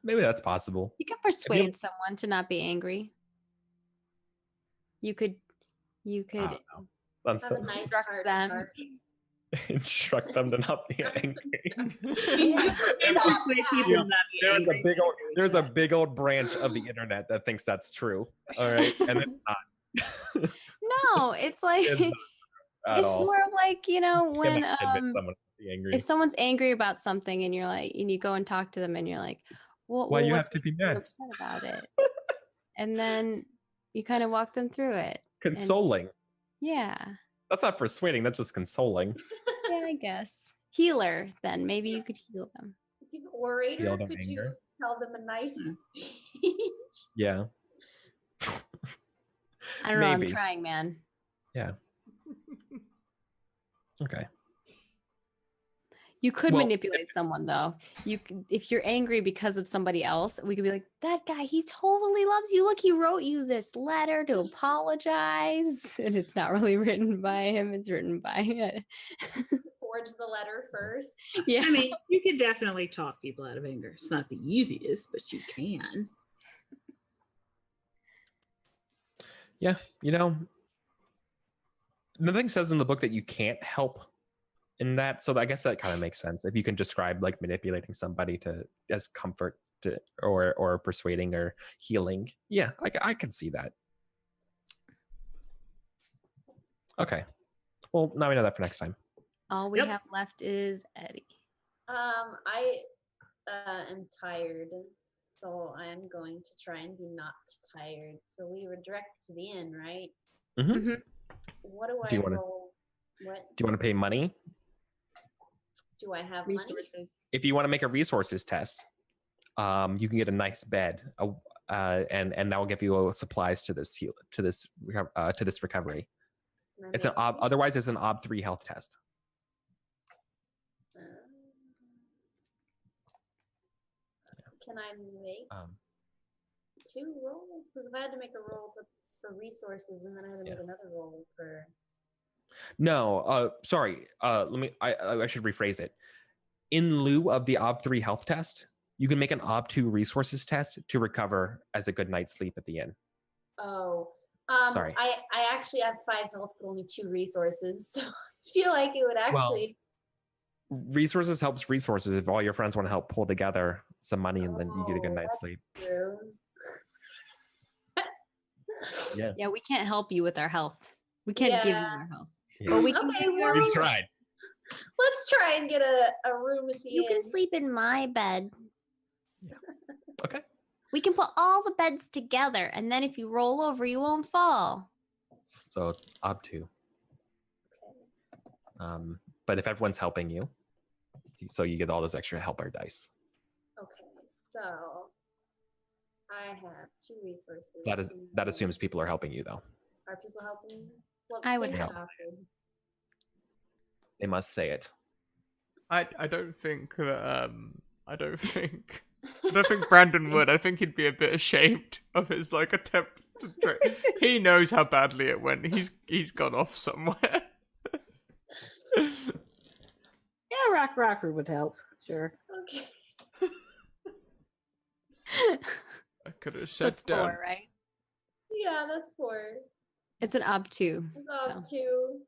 Maybe that's possible. You can persuade someone to not be angry. You could I don't know. That's Have a nice Instruct heart, them. heart. instruct them to not be angry. Yeah. Persuade people to not be There's a angry. big old there's a big old branch of the internet that thinks that's true. All right, and it's not. No, it's like It's not at it's all. more of like, you know, You when cannot convince someone to be angry. if someone's angry about something and you're like, and you go and talk to them and you're like, well, Why you what's have to be making you mad? upset about it? And then you kind of walk them through it. Consoling. Yeah. That's not persuading. That's just consoling. Yeah, I guess. Healer, then. Maybe you could heal them. If orator, Feel their could you anger. tell them a nice Hmm. speech? Yeah. I don't know. I'm Maybe. trying, man. Okay. You could Well, manipulate someone though. If you're angry because of somebody else, we could be like, that guy, he totally loves you. Look, he wrote you this letter to apologize. And it's not really written by him, it's written by Forge the letter first. yeah. I mean, you can definitely talk people out of anger. It's not the easiest, but you can. Yeah, you know, nothing says in the book that you can't help in that, so I guess that kind of makes sense. If you can describe like manipulating somebody to as comfort to or persuading or healing, yeah, I can see that. Okay, well now we know that for next time. All we Yep. have left is Eddie. I am tired, so I'm going to try and be not tired. So we were direct to the inn, right? Mhm. What do Do I you wanna- roll? What Do you want to pay money? do I have? Money? Resources. If you want to make a resources test, you can get a nice bed, and that will give you supplies to this recovery. Can I It's an make- otherwise it's an ob 3 health test. Can I make Um, 2 rolls? Because if I had to make a roll for resources and then I had to make Yeah. another roll for No, sorry. Let me. I should rephrase it. In lieu of the ob 3 health test, you can make an ob 2 resources test to recover as a good night's sleep at the end. Sorry. I actually have 5 health but only 2 resources, so I feel like it would actually. Resources helps resources. If all your friends want to help pull together some money and then you get a good night's that's sleep. True. Yeah. Yeah, we can't help you with our health. We can't give you Yeah. our health. Yeah. But we can Okay, give you our well, We resources. tried. Let's try and get a room at the You can inn. sleep in my bed. Okay. We can put all the beds together, and then if you roll over, you won't fall. So ob 2. Okay. But if everyone's helping you, so you get all those extra helper dice. Okay, so I have 2 resources. and That assumes people are helping you though. Are people helping me? Well, I would David help. offered. They must say it. I don't think that I don't think Brandon would. I think he'd be a bit ashamed of his like attempt to try. He knows how badly it went. He's gone off somewhere. Yeah, Rockford would help. Sure. Okay. I could have said That's down. 4, right? Yeah, that's 4. It's an up 2. It's up So. 2.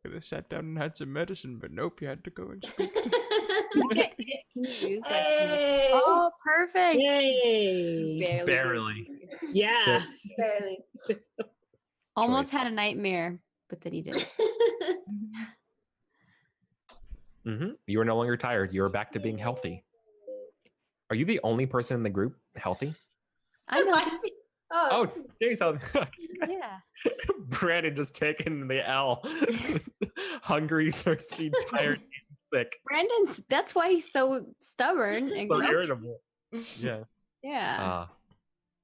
Could have sat down and had some medicine, but nope, you had to go and speak to Can you use that? Hey. Oh, perfect. Yay! Barely. Yeah. Barely. Almost Choice. had a nightmare, but then he didn't. You are no longer tired. You are back to being healthy. Are you the only person in the group healthy? I'm healthy. Oh, geez, Yeah. Brandon just taking the L. Hungry, thirsty, tired, and sick. Brandon's, that's why he's so stubborn and So grumpy. irritable. Yeah. Yeah.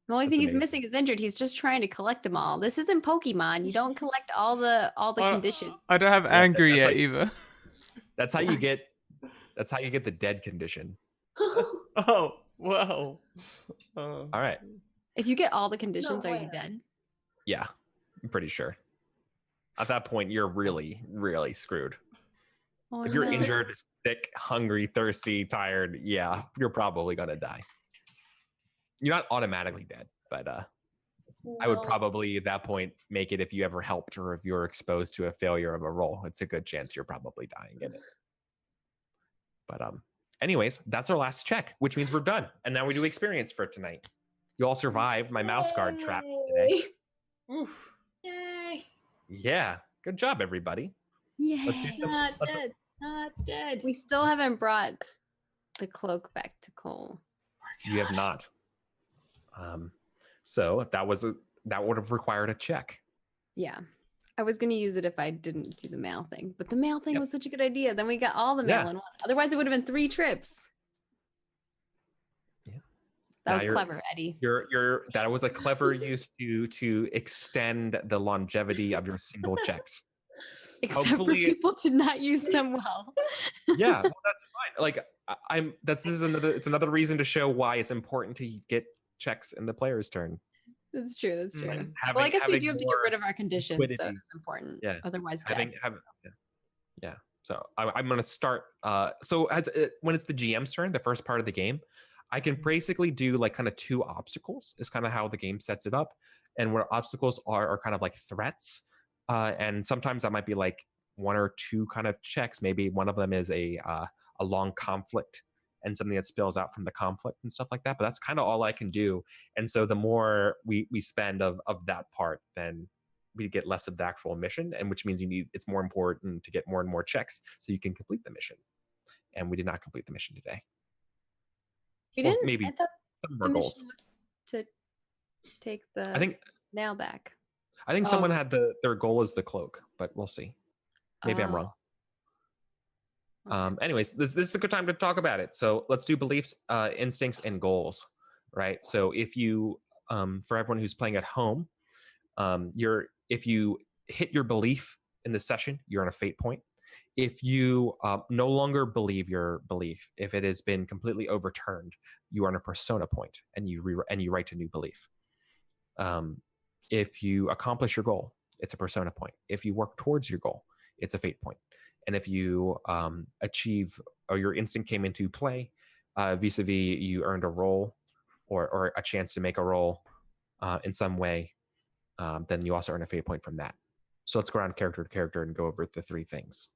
The only that's thing he's amazing. missing is injured. He's just trying to collect them all. This isn't Pokemon. You don't collect all the conditions. I don't have angry that's yet like- either. That's how you get. That's how you get the dead condition. Oh, wow. All right. If you get all the conditions, are you way. dead? Yeah, I'm pretty sure. At that point, you're really, really screwed. Oh, If you're no. injured, sick, hungry, thirsty, tired, yeah, you're probably gonna die. You're not automatically dead, but I would probably at that point make it if you ever helped or if you're exposed to a failure of a roll. It's a good chance you're probably dying in it. But anyways, that's our last check, which means we're done. And now we do experience for tonight. You all survived my mouse guard traps today. Oof. Yay! Yeah, good job, everybody. Yay. Let's do Not let's- dead. Not dead. We still haven't brought the cloak back to Cole. You have not. So that would have required a check. Yeah. I was going to use it if I didn't do the mail thing, but the mail thing Yep. was such a good idea. Then we got all the mail Yeah. in one. Otherwise, it would have been 3 trips. Yeah. That Now was you're- clever, Eddie. That was a clever use to extend the longevity of your single checks. Except hopefully for it- people to not use them well. Yeah, well, that's fine. Like this is another reason to show why it's important to get checks in the player's turn. That's true. That's true. Mm. Well, I guess we having do have to get more rid of our conditions, so liquidity. it's important. Yeah. Otherwise, death. Yeah. So I'm going to start. So when it's the GM's turn, the first part of the game, I can basically do like kind of 2 obstacles. Is kind of how the game sets it up, and what obstacles are kind of like threats, and sometimes that might be like 1 or 2 kind of checks. Maybe one of them is a long conflict and something that spills out from the conflict and stuff like that. But that's kind of all I can do. And so the more we spend of that part, then we get less of the actual mission, and which means it's more important to get more and more checks so you can complete the mission. And we did not complete the mission today. We Well, didn't. maybe I thought some of the our mission goals. was to take the I think nail back. someone Oh. had their goal is the cloak, but we'll see. Maybe I'm wrong. Okay. Anyways, this is a good time to talk about it. So let's do beliefs, instincts, and goals, right? So if you, for everyone who's playing at home, if you hit your belief in this session, you're on a fate point. If you no longer believe your belief, if it has been completely overturned, you are on a persona point, and you write a new belief. If you accomplish your goal, it's a persona point. If you work towards your goal, it's a fate point. And if you achieve, or your instinct came into play, vis-a-vis you earned a roll or a chance to make a roll in some way, then you also earn a fate point from that. So let's go around character to character and go over the 3 things.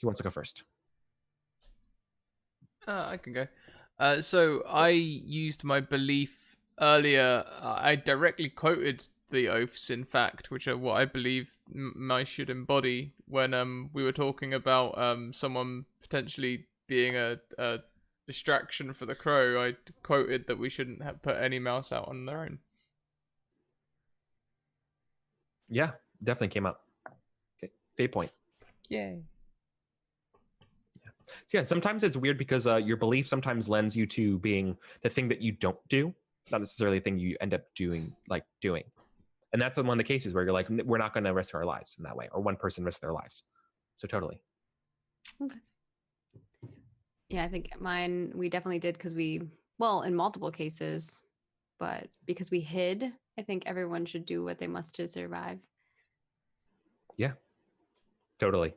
Who wants to go first? I can go. So I used my belief earlier. I directly quoted the oaths, in fact, which are what I believe I should embody when we were talking about someone potentially being a distraction for the crow. I quoted that we shouldn't have put any mouse out on their own. Yeah, definitely came up. Okay, fate point. Yay. So yeah, sometimes it's weird because your belief sometimes lends you to being the thing that you don't do, not necessarily the thing you end up doing. And that's one of the cases where you're like, we're not going to risk our lives in that way, or one person risks their lives. So totally. Okay. Yeah, I think mine, we definitely did because in multiple cases, but because we hid, I think everyone should do what they must to survive. Yeah, totally.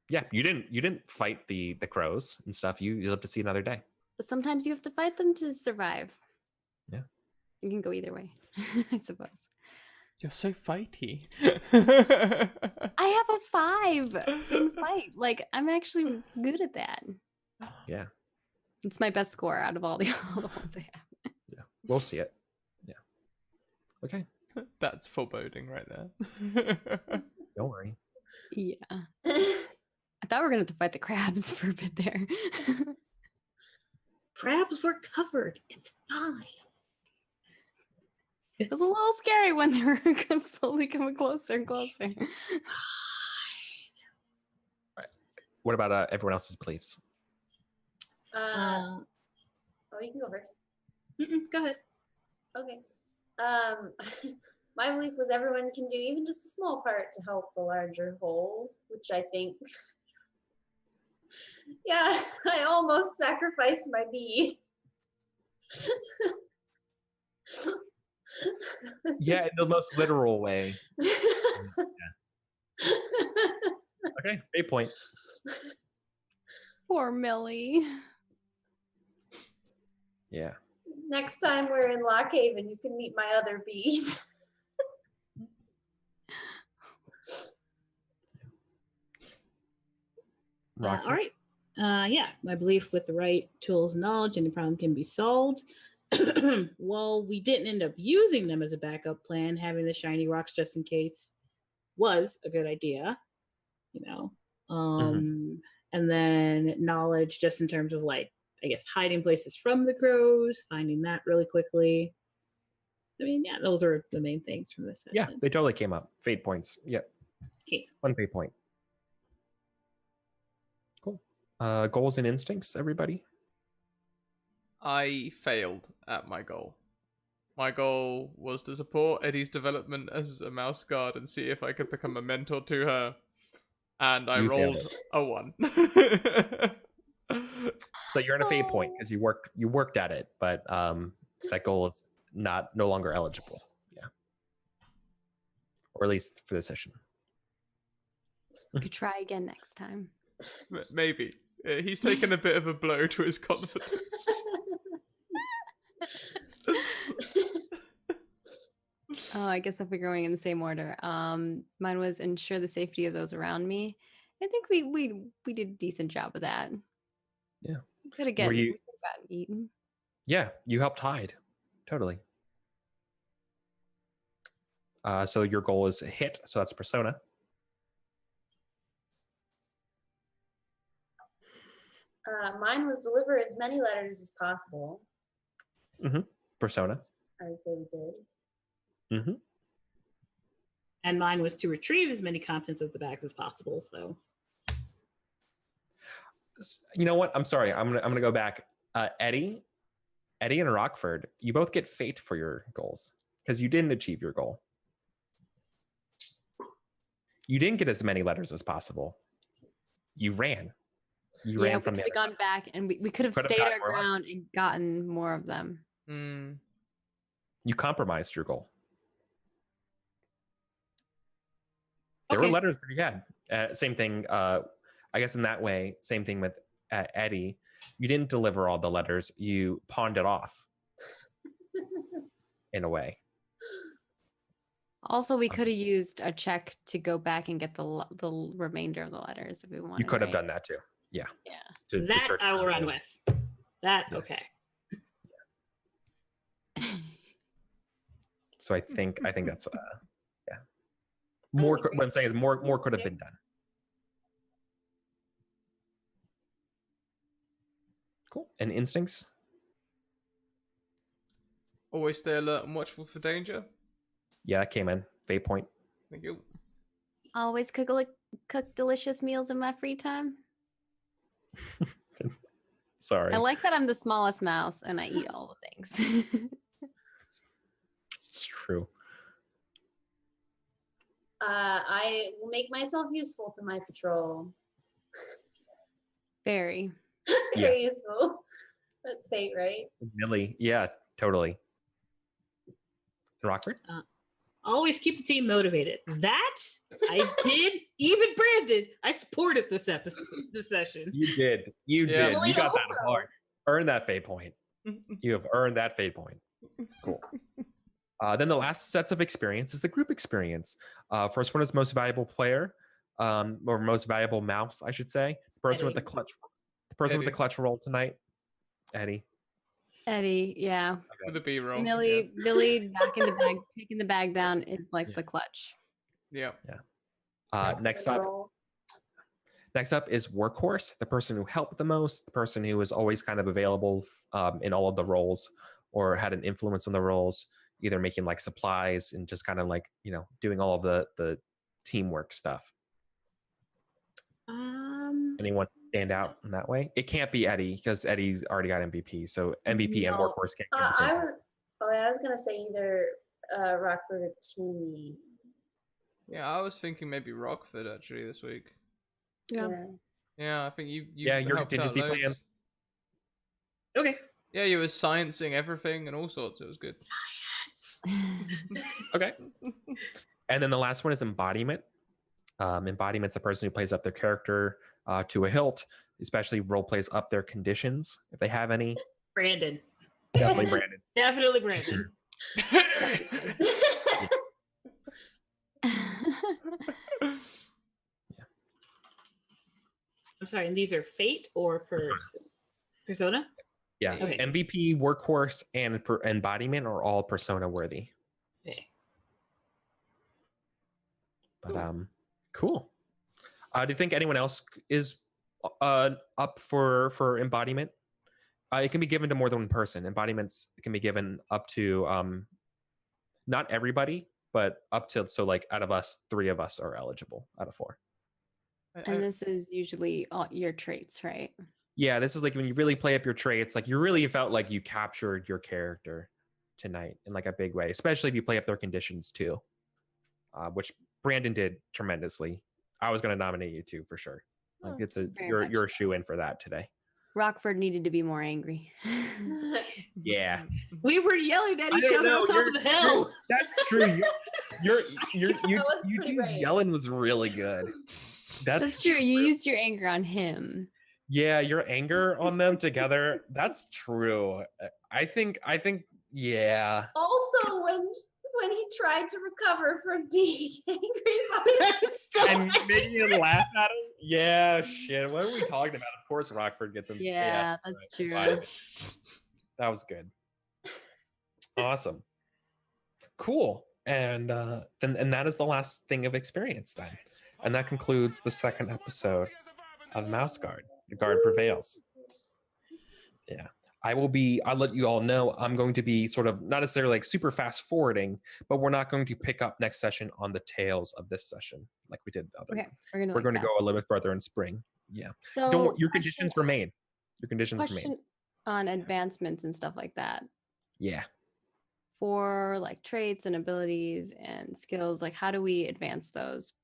Yeah, you didn't fight the crows and stuff. You live to see another day. But sometimes you have to fight them to survive. Yeah. You can go either way, I suppose. You're so fighty. I have a 5 in fight. Like, I'm actually good at that. Yeah. It's my best score out of all the other ones I have. Yeah. We'll see it. Yeah. Okay. That's foreboding right there. Don't worry. Yeah. I thought we were going to have to fight the crabs for a bit there. Crabs were covered. It's fine. It was a little scary when they were slowly coming closer and closer. What about everyone else's beliefs? Oh, you can go first. Go ahead. Okay. My belief was everyone can do even just a small part to help the larger whole, which I think, yeah, I almost sacrificed my bee. Yeah, in the most literal way. Yeah. Okay, 8 point. Poor Millie. Yeah. Next time we're in Lockhaven, you can meet my other bees. All right. Yeah, my belief with the right tools and knowledge, any problem can be solved. Well, we didn't end up using them as a backup plan. Having the shiny rocks just in case was a good idea, you know. And then knowledge, just in terms of like, I guess, hiding places from the crows, finding that really quickly. I mean, yeah, those are the main things from this session. Yeah, they totally came up. Fate points. Yep. Okay. 1 fate point. Cool. Goals and instincts, everybody? I failed at my goal. My goal was to support Eddie's development as a mouse guard and see if I could become a mentor to her. And I rolled a 1. So you're in a fate point because you worked at it, but that goal is no longer eligible. Yeah. Or at least for this session. We could try again next time. Maybe. He's taken a bit of a blow to his confidence. Oh, I guess if we're going in the same order, mine was ensure the safety of those around me. I think we did a decent job of that. Yeah. We could have gotten eaten. Yeah, you helped hide. Totally. So your goal is a hit, so that's persona. Mine was deliver as many letters as possible. Persona. I would say we did. And mine was to retrieve as many contents of the bags as possible. So, you know what? I'm sorry. I'm gonna go back. Eddie and Rockford, you both get fate for your goals because you didn't achieve your goal. You didn't get as many letters as possible. You ran. You ran from we the could have gone back and we could have stayed our ground and gotten more of them. You compromised your goal. There were letters that you had. Same thing, I guess in that way, same thing with Eddie. You didn't deliver all the letters. You pawned it off in a way. Also, we could have used a check to go back and get the remainder of the letters if we wanted. You could have done that too. Yeah. Yeah. That I will run with. That, okay. So I think that's yeah. More. What I'm saying is more could have been done. Cool. And instincts. Always stay alert and watchful for danger. Yeah, that came in. Fate point. Thank you. Always cook delicious meals in my free time. Sorry. I like that I'm the smallest mouse and I eat all the things. It's true. I will make myself useful to my patrol. Very. Very useful. That's fate, right? Millie. Yeah, totally. Rockford? Always keep the team motivated. That I did. Even Brandon, I supported this session. You did. You did. Millie You got also. that hard. Earn that fate point. You have earned that fate point. Cool. Then the last sets of experience is the group experience. First one is most valuable player, or most valuable mouse, I should say. The person with the clutch. The person with the clutch roll tonight. Eddie. Eddie, yeah. Okay. With the B roll. Billy back in the bag, taking the bag down is like the clutch. Yeah. Next up is workhorse, the person who helped the most, the person who was always kind of available in all of the roles or had an influence on the roles, either making like supplies and just kind of like, doing all of the teamwork stuff. Anyone stand out in that way? It can't be Eddie because Eddie's already got MVP. So MVP and workhorse can't get the same. I was gonna say either Rockford or Timmy. Yeah, I was thinking maybe Rockford actually this week. Yeah. Yeah, I think you your helped contingency out loads. plans. Okay. Yeah, you were sciencing everything and all sorts. It was good. Okay. And then the last one is embodiment. Embodiment's a person who plays up their character to a hilt, especially role plays up their conditions if they have any. Brandon. Definitely Brandon. Definitely Brandon. I'm sorry, and these are fate or persona? Yeah. Okay. MVP, workhorse, and embodiment are all persona worthy. Okay. But cool. Do you think anyone else is up for embodiment? It can be given to more than one person. Embodiments can be given up to not everybody, but up to, so like out of us, 3 of us are eligible out of 4. And this is usually all your traits, right? Yeah, this is like when you really play up your traits, like you really felt like you captured your character tonight in like a big way, especially if you play up their conditions too, which Brandon did tremendously. I was going to nominate you too for sure. Like you're a shoe in for that today. Rockford needed to be more angry. Yeah, we were yelling at each other on top of the hill. That's true. You yelling was really good. That's true. You used your anger on him. Yeah, your anger on them together. That's true. I think. Yeah. Also, when he tried to recover from being angry and making him laugh at him. Yeah, shit. What are we talking about? Of course, Rockford gets him. Yeah, that's true. That was good. Awesome. Cool. And then that is the last thing of experience then. And that concludes the second episode of Mouse Guard. The Guard Prevails. Yeah. I'll let you all know I'm going to be sort of not necessarily like super fast forwarding, but we're not going to pick up next session on the tails of this session like we did the other one. We're going to go a little bit further in spring. Yeah. So your conditions remain. Your conditions remain. On advancements and stuff like that. Yeah. For like traits and abilities and skills, like how do we advance those?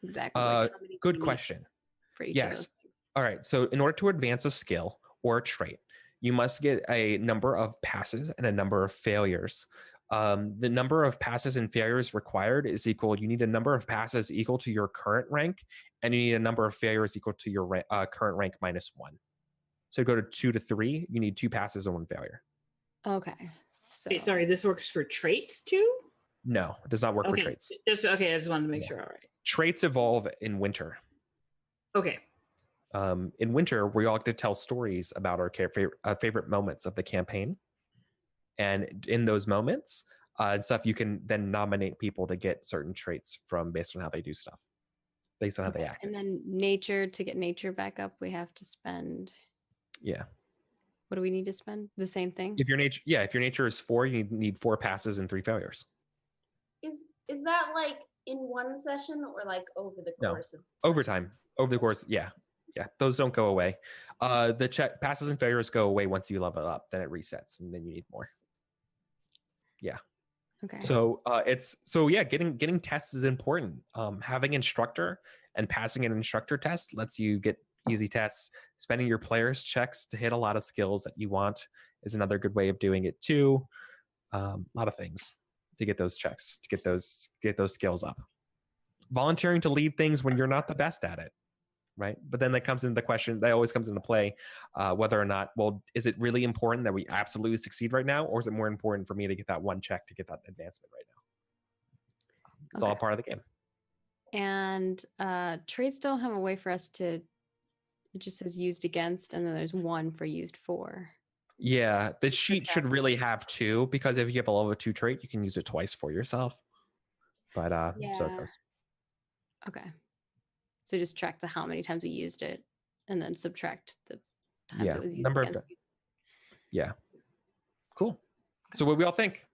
Exactly. Good question. For each of those things? All right. So in order to advance a skill or a trait, you must get a number of passes and a number of failures. The number of passes and failures required is equal. You need a number of passes equal to your current rank, and you need a number of failures equal to your current rank minus 1. So go to 2 to 3. You need 2 passes and 1 failure. Okay. So... Wait, sorry, this works for traits too? No, it does not work for traits. Okay, I just wanted to make sure. All right. Traits evolve in winter. Okay. In winter, we all get to tell stories about our favorite moments of the campaign. And in those moments and stuff, you can then nominate people to get certain traits from based on how they do stuff, based on how they act. And then nature, to get nature back up, we have to spend. Yeah. What do we need to spend? The same thing? If your nature is 4, you need 4 passes and 3 failures. Is that like in one session or like over the course of over time? Over the course, yeah. Yeah, those don't go away. The passes and failures go away once you level up. Then it resets, and then you need more. Yeah. Okay. So getting tests is important. Having instructor and passing an instructor test lets you get easy tests. Spending your players' checks to hit a lot of skills that you want is another good way of doing it too. A lot of things to get those checks, to get those skills up. Volunteering to lead things when you're not the best at it. right? But then that comes into the question, that always comes into play, whether or not, well, is it really important that we absolutely succeed right now, or is it more important for me to get that one check to get that advancement right now? It's all part of the game. And trades don't have a way for us to, it just says used against, and then there's one for used for. Yeah, the sheet should really have 2, because if you have a level 2 trait, you can use it twice for yourself. But so it goes. Okay. So just track how many times we used it, and then subtract the times it was used number against. Yeah. Cool. So what do we all think?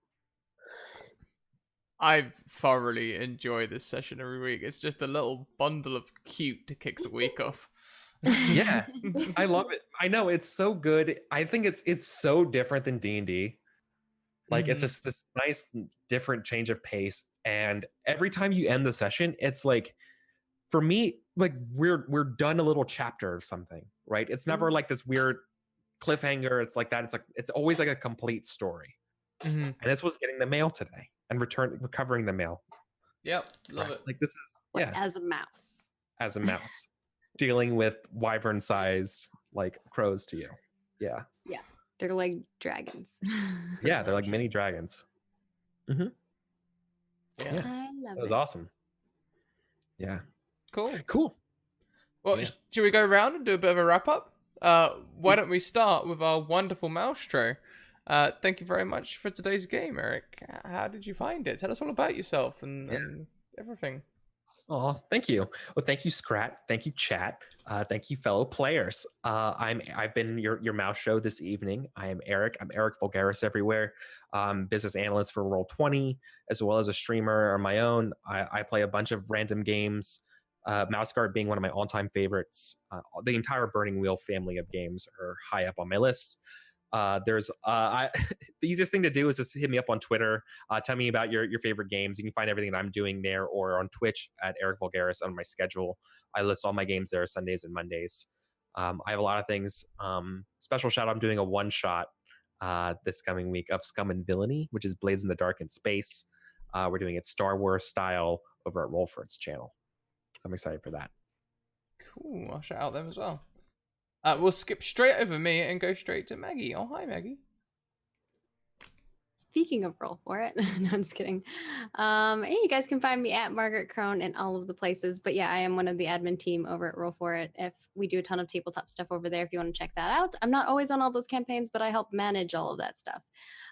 I thoroughly enjoy this session every week. It's just a little bundle of cute to kick the week off. Yeah, I love it. I know it's so good. I think it's so different than D&D. Like it's just this nice different change of pace, and every time you end the session, it's like, for me, like we're done a little chapter of something, right? It's never like this weird cliffhanger. It's like that. It's like it's always like a complete story. And this was getting the mail today and recovering the mail. Yep, love it. Like this is as a mouse. As a mouse. Dealing with wyvern-sized like crows to you. Yeah. Yeah. They're like dragons. Yeah, they're like mini dragons. Mm-hmm. Yeah. I love it. That was awesome. Yeah. Cool. Well, should we go around and do a bit of a wrap up? Why don't we start with our wonderful Maelstro? Thank you very much for today's game, Eric. How did you find it? Tell us all about yourself and everything. Oh, thank you. Well, thank you, Scrat. Thank you, chat. Thank you, fellow players. I've been your mouse show this evening. I am Eric. I'm Eric Vulgaris everywhere. Business analyst for Roll20, as well as a streamer on my own. I play a bunch of random games. Mouse Guard being one of my all-time favorites. The entire Burning Wheel family of games are high up on my list. The easiest thing to do is just hit me up on Twitter. Tell me about your favorite games. You can find everything that I'm doing there, or on Twitch at Eric Vulgaris on my schedule. I list all my games there Sundays and Mondays. I have a lot of things. Special shout out, I'm doing a one-shot this coming week of Scum and Villainy, which is Blades in the Dark in Space. We're doing it Star Wars style over at Rollford's channel. I'm excited for that. Cool. I'll shout out them as well. We'll skip straight over me and go straight to Maggie. Oh, hi, Maggie. Speaking of Roll For It, no, I'm just kidding. Hey, you guys can find me at Margaret Crone in all of the places. But yeah, I am one of the admin team over at Roll For It. If we do a ton of tabletop stuff over there, if you want to check that out. I'm not always on all those campaigns, but I help manage all of that stuff.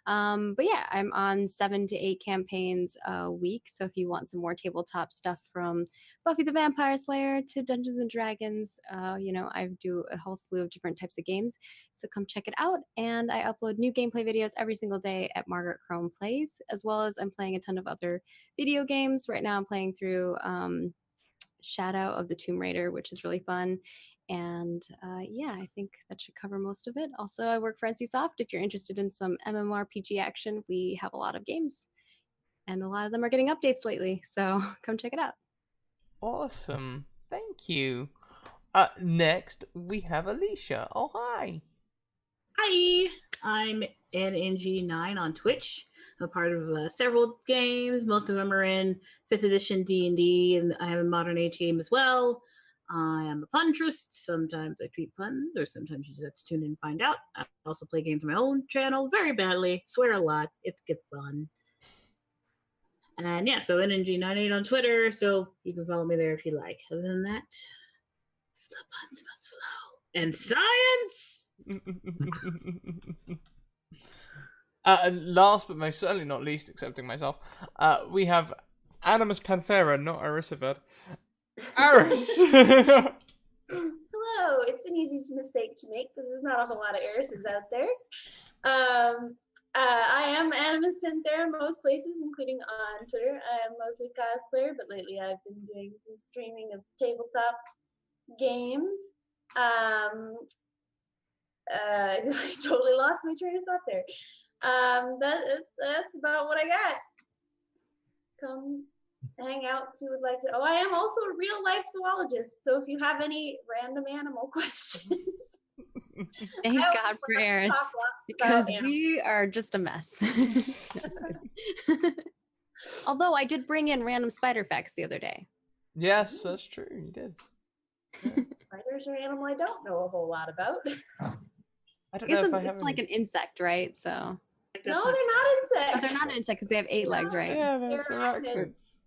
But yeah, I'm on 7 to 8 campaigns a week. So if you want some more tabletop stuff from Buffy the Vampire Slayer to Dungeons and Dragons, I do a whole slew of different types of games. So come check it out. And I upload new gameplay videos every single day at Margaret Crone Plays, as well as I'm playing a ton of other video games. Right now I'm playing through Shadow of the Tomb Raider, which is really fun. And yeah, I think that should cover most of it. Also, I work for NCSoft. If you're interested in some MMORPG action, we have a lot of games. And a lot of them are getting updates lately. So come check it out. Awesome. Thank you. Next, we have Alicia. Oh, hi. Hi, I'm NNG9 on Twitch. I'm a part of several games. Most of them are in 5th edition D&D, and I have a modern age game as well. I am a puntress. Sometimes I tweet puns, or sometimes you just have to tune in and find out. I also play games on my own channel very badly. Swear a lot. It's good fun. And yeah, so NNG98 on Twitter, so you can follow me there if you like. Other than that, the puns must flow. And science! Last but most certainly not least, excepting myself, we have Animus Panthera, not Arisived. Aris! Hello, it's an easy mistake to make because there's not a whole lot of Arises out there. I am Animus Panthera most places, including on Twitter. I am mostly cosplayer, but lately I've been doing some streaming of tabletop games. I totally lost my train of thought there. That's about what I got. Come hang out if you would like to. Oh, I am also a real life zoologist, so if you have any random animal questions. Thank God for Eris, because we are just a mess. Although I did bring in random spider facts the other day. Yes, that's true. You did. Spiders are an animal I don't know a whole lot about. I don't I guess know if I have it's like any- an insect, right? So. No, they're not insects. But they're not an insect because they have 8 legs, right? Yeah, that's They're arachnids.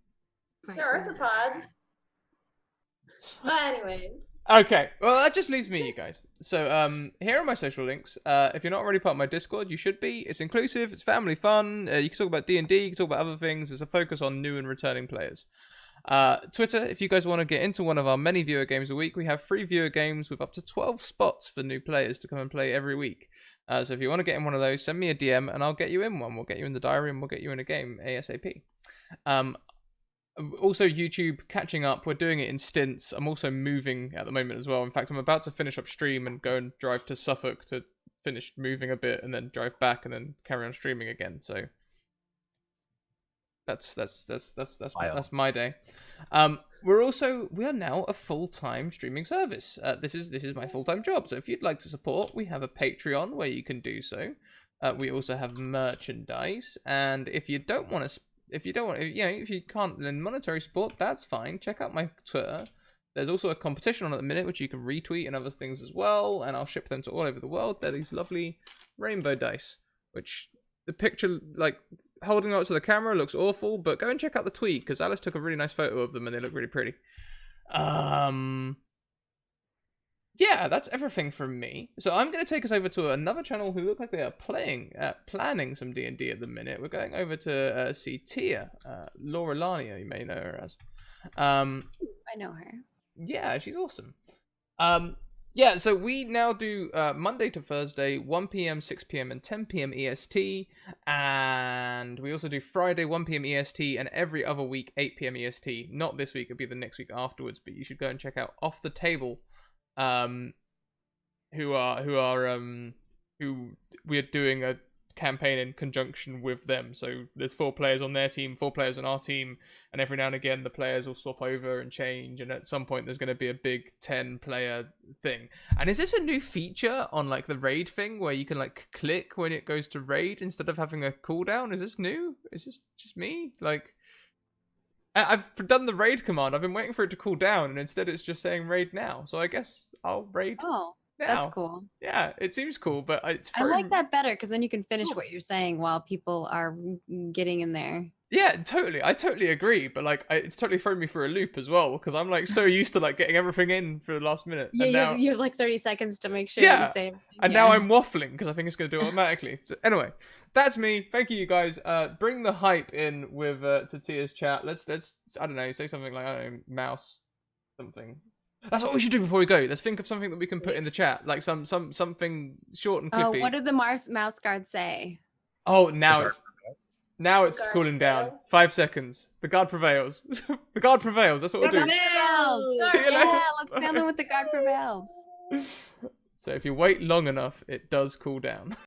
They're arthropods. But anyways. Okay, well that just leaves me, you guys. So here are my social links. If you're not already part of my Discord, you should be. It's inclusive, it's family fun. You can talk about D&D, you can talk about other things. There's a focus on new and returning players. Twitter, if you guys want to get into one of our many viewer games a week, we have free viewer games with up to 12 spots for new players to come and play every week. So if you want to get in one of those, send me a DM and I'll get you in one. We'll get you in the diary and we'll get you in a game ASAP. Also, YouTube catching up. We're doing it in stints. I'm also moving at the moment as well. In fact, I'm about to finish up stream and go and drive to Suffolk to finish moving a bit and then drive back and then carry on streaming again. So that's my day. We are now a full-time streaming service. This is my full-time job. So if you'd like to support, we have a Patreon where you can do so. We also have merchandise, and if you can't lend monetary support, that's fine. Check out my Twitter. There's also a competition on at the minute, which you can retweet and other things as well, and I'll ship them to all over the world. They're these lovely rainbow dice, which the picture, like, holding them up to the camera looks awful, but go and check out the tweet, because Alice took a really nice photo of them, and they look really pretty. Yeah, that's everything from me. So I'm going to take us over to another channel who look like they are planning some D&D at the minute. We're going over to see Tia, Laura Lania, you may know her as. I know her. Yeah, she's awesome. Yeah, so we now do Monday to Thursday, 1 p.m., 6 p.m., and 10 p.m. EST. And we also do Friday, 1 p.m. EST, and every other week, 8 p.m. EST. Not this week, it'll be the next week afterwards, but you should go and check out Off the Table, who we are doing a campaign in conjunction with them. So there's 4 players on their team, 4 players on our team, and every now and again the players will swap over and change, and at some point there's going to be a big 10-player thing. And is this a new feature on like the raid thing where you can like click when it goes to raid instead of having a cooldown? Is this new? Is this just me? Like, I've done the raid command, I've been waiting for it to cool down, and instead it's just saying raid now. So I guess I'll raid Oh, now. that's cool. Yeah, it seems cool, but it's I like that better because then you can finish what you're saying while people are getting in there. Yeah, totally. I totally agree, but like it's totally thrown me for a loop as well because I'm like so used to like getting everything in for the last minute. Yeah, and now, you have like 30 seconds to make sure Yeah, you say everything. and Yeah. now I'm waffling because I think it's going to do it automatically. So anyway, that's me. Thank you guys. Bring the hype in with to Tia's chat. Let's I don't know, say something like, I don't know, mouse something. That's what we should do before we go. Let's think of something that we can put in the chat, like something short and clippy. What did the mouse guard say? Oh, now it's Guard cooling down. Prevails. 5 seconds. The guard prevails. The guard prevails. That's what we'll do. Prevails. See you later. Yeah, let's film them with the guard prevails. So if you wait long enough, it does cool down.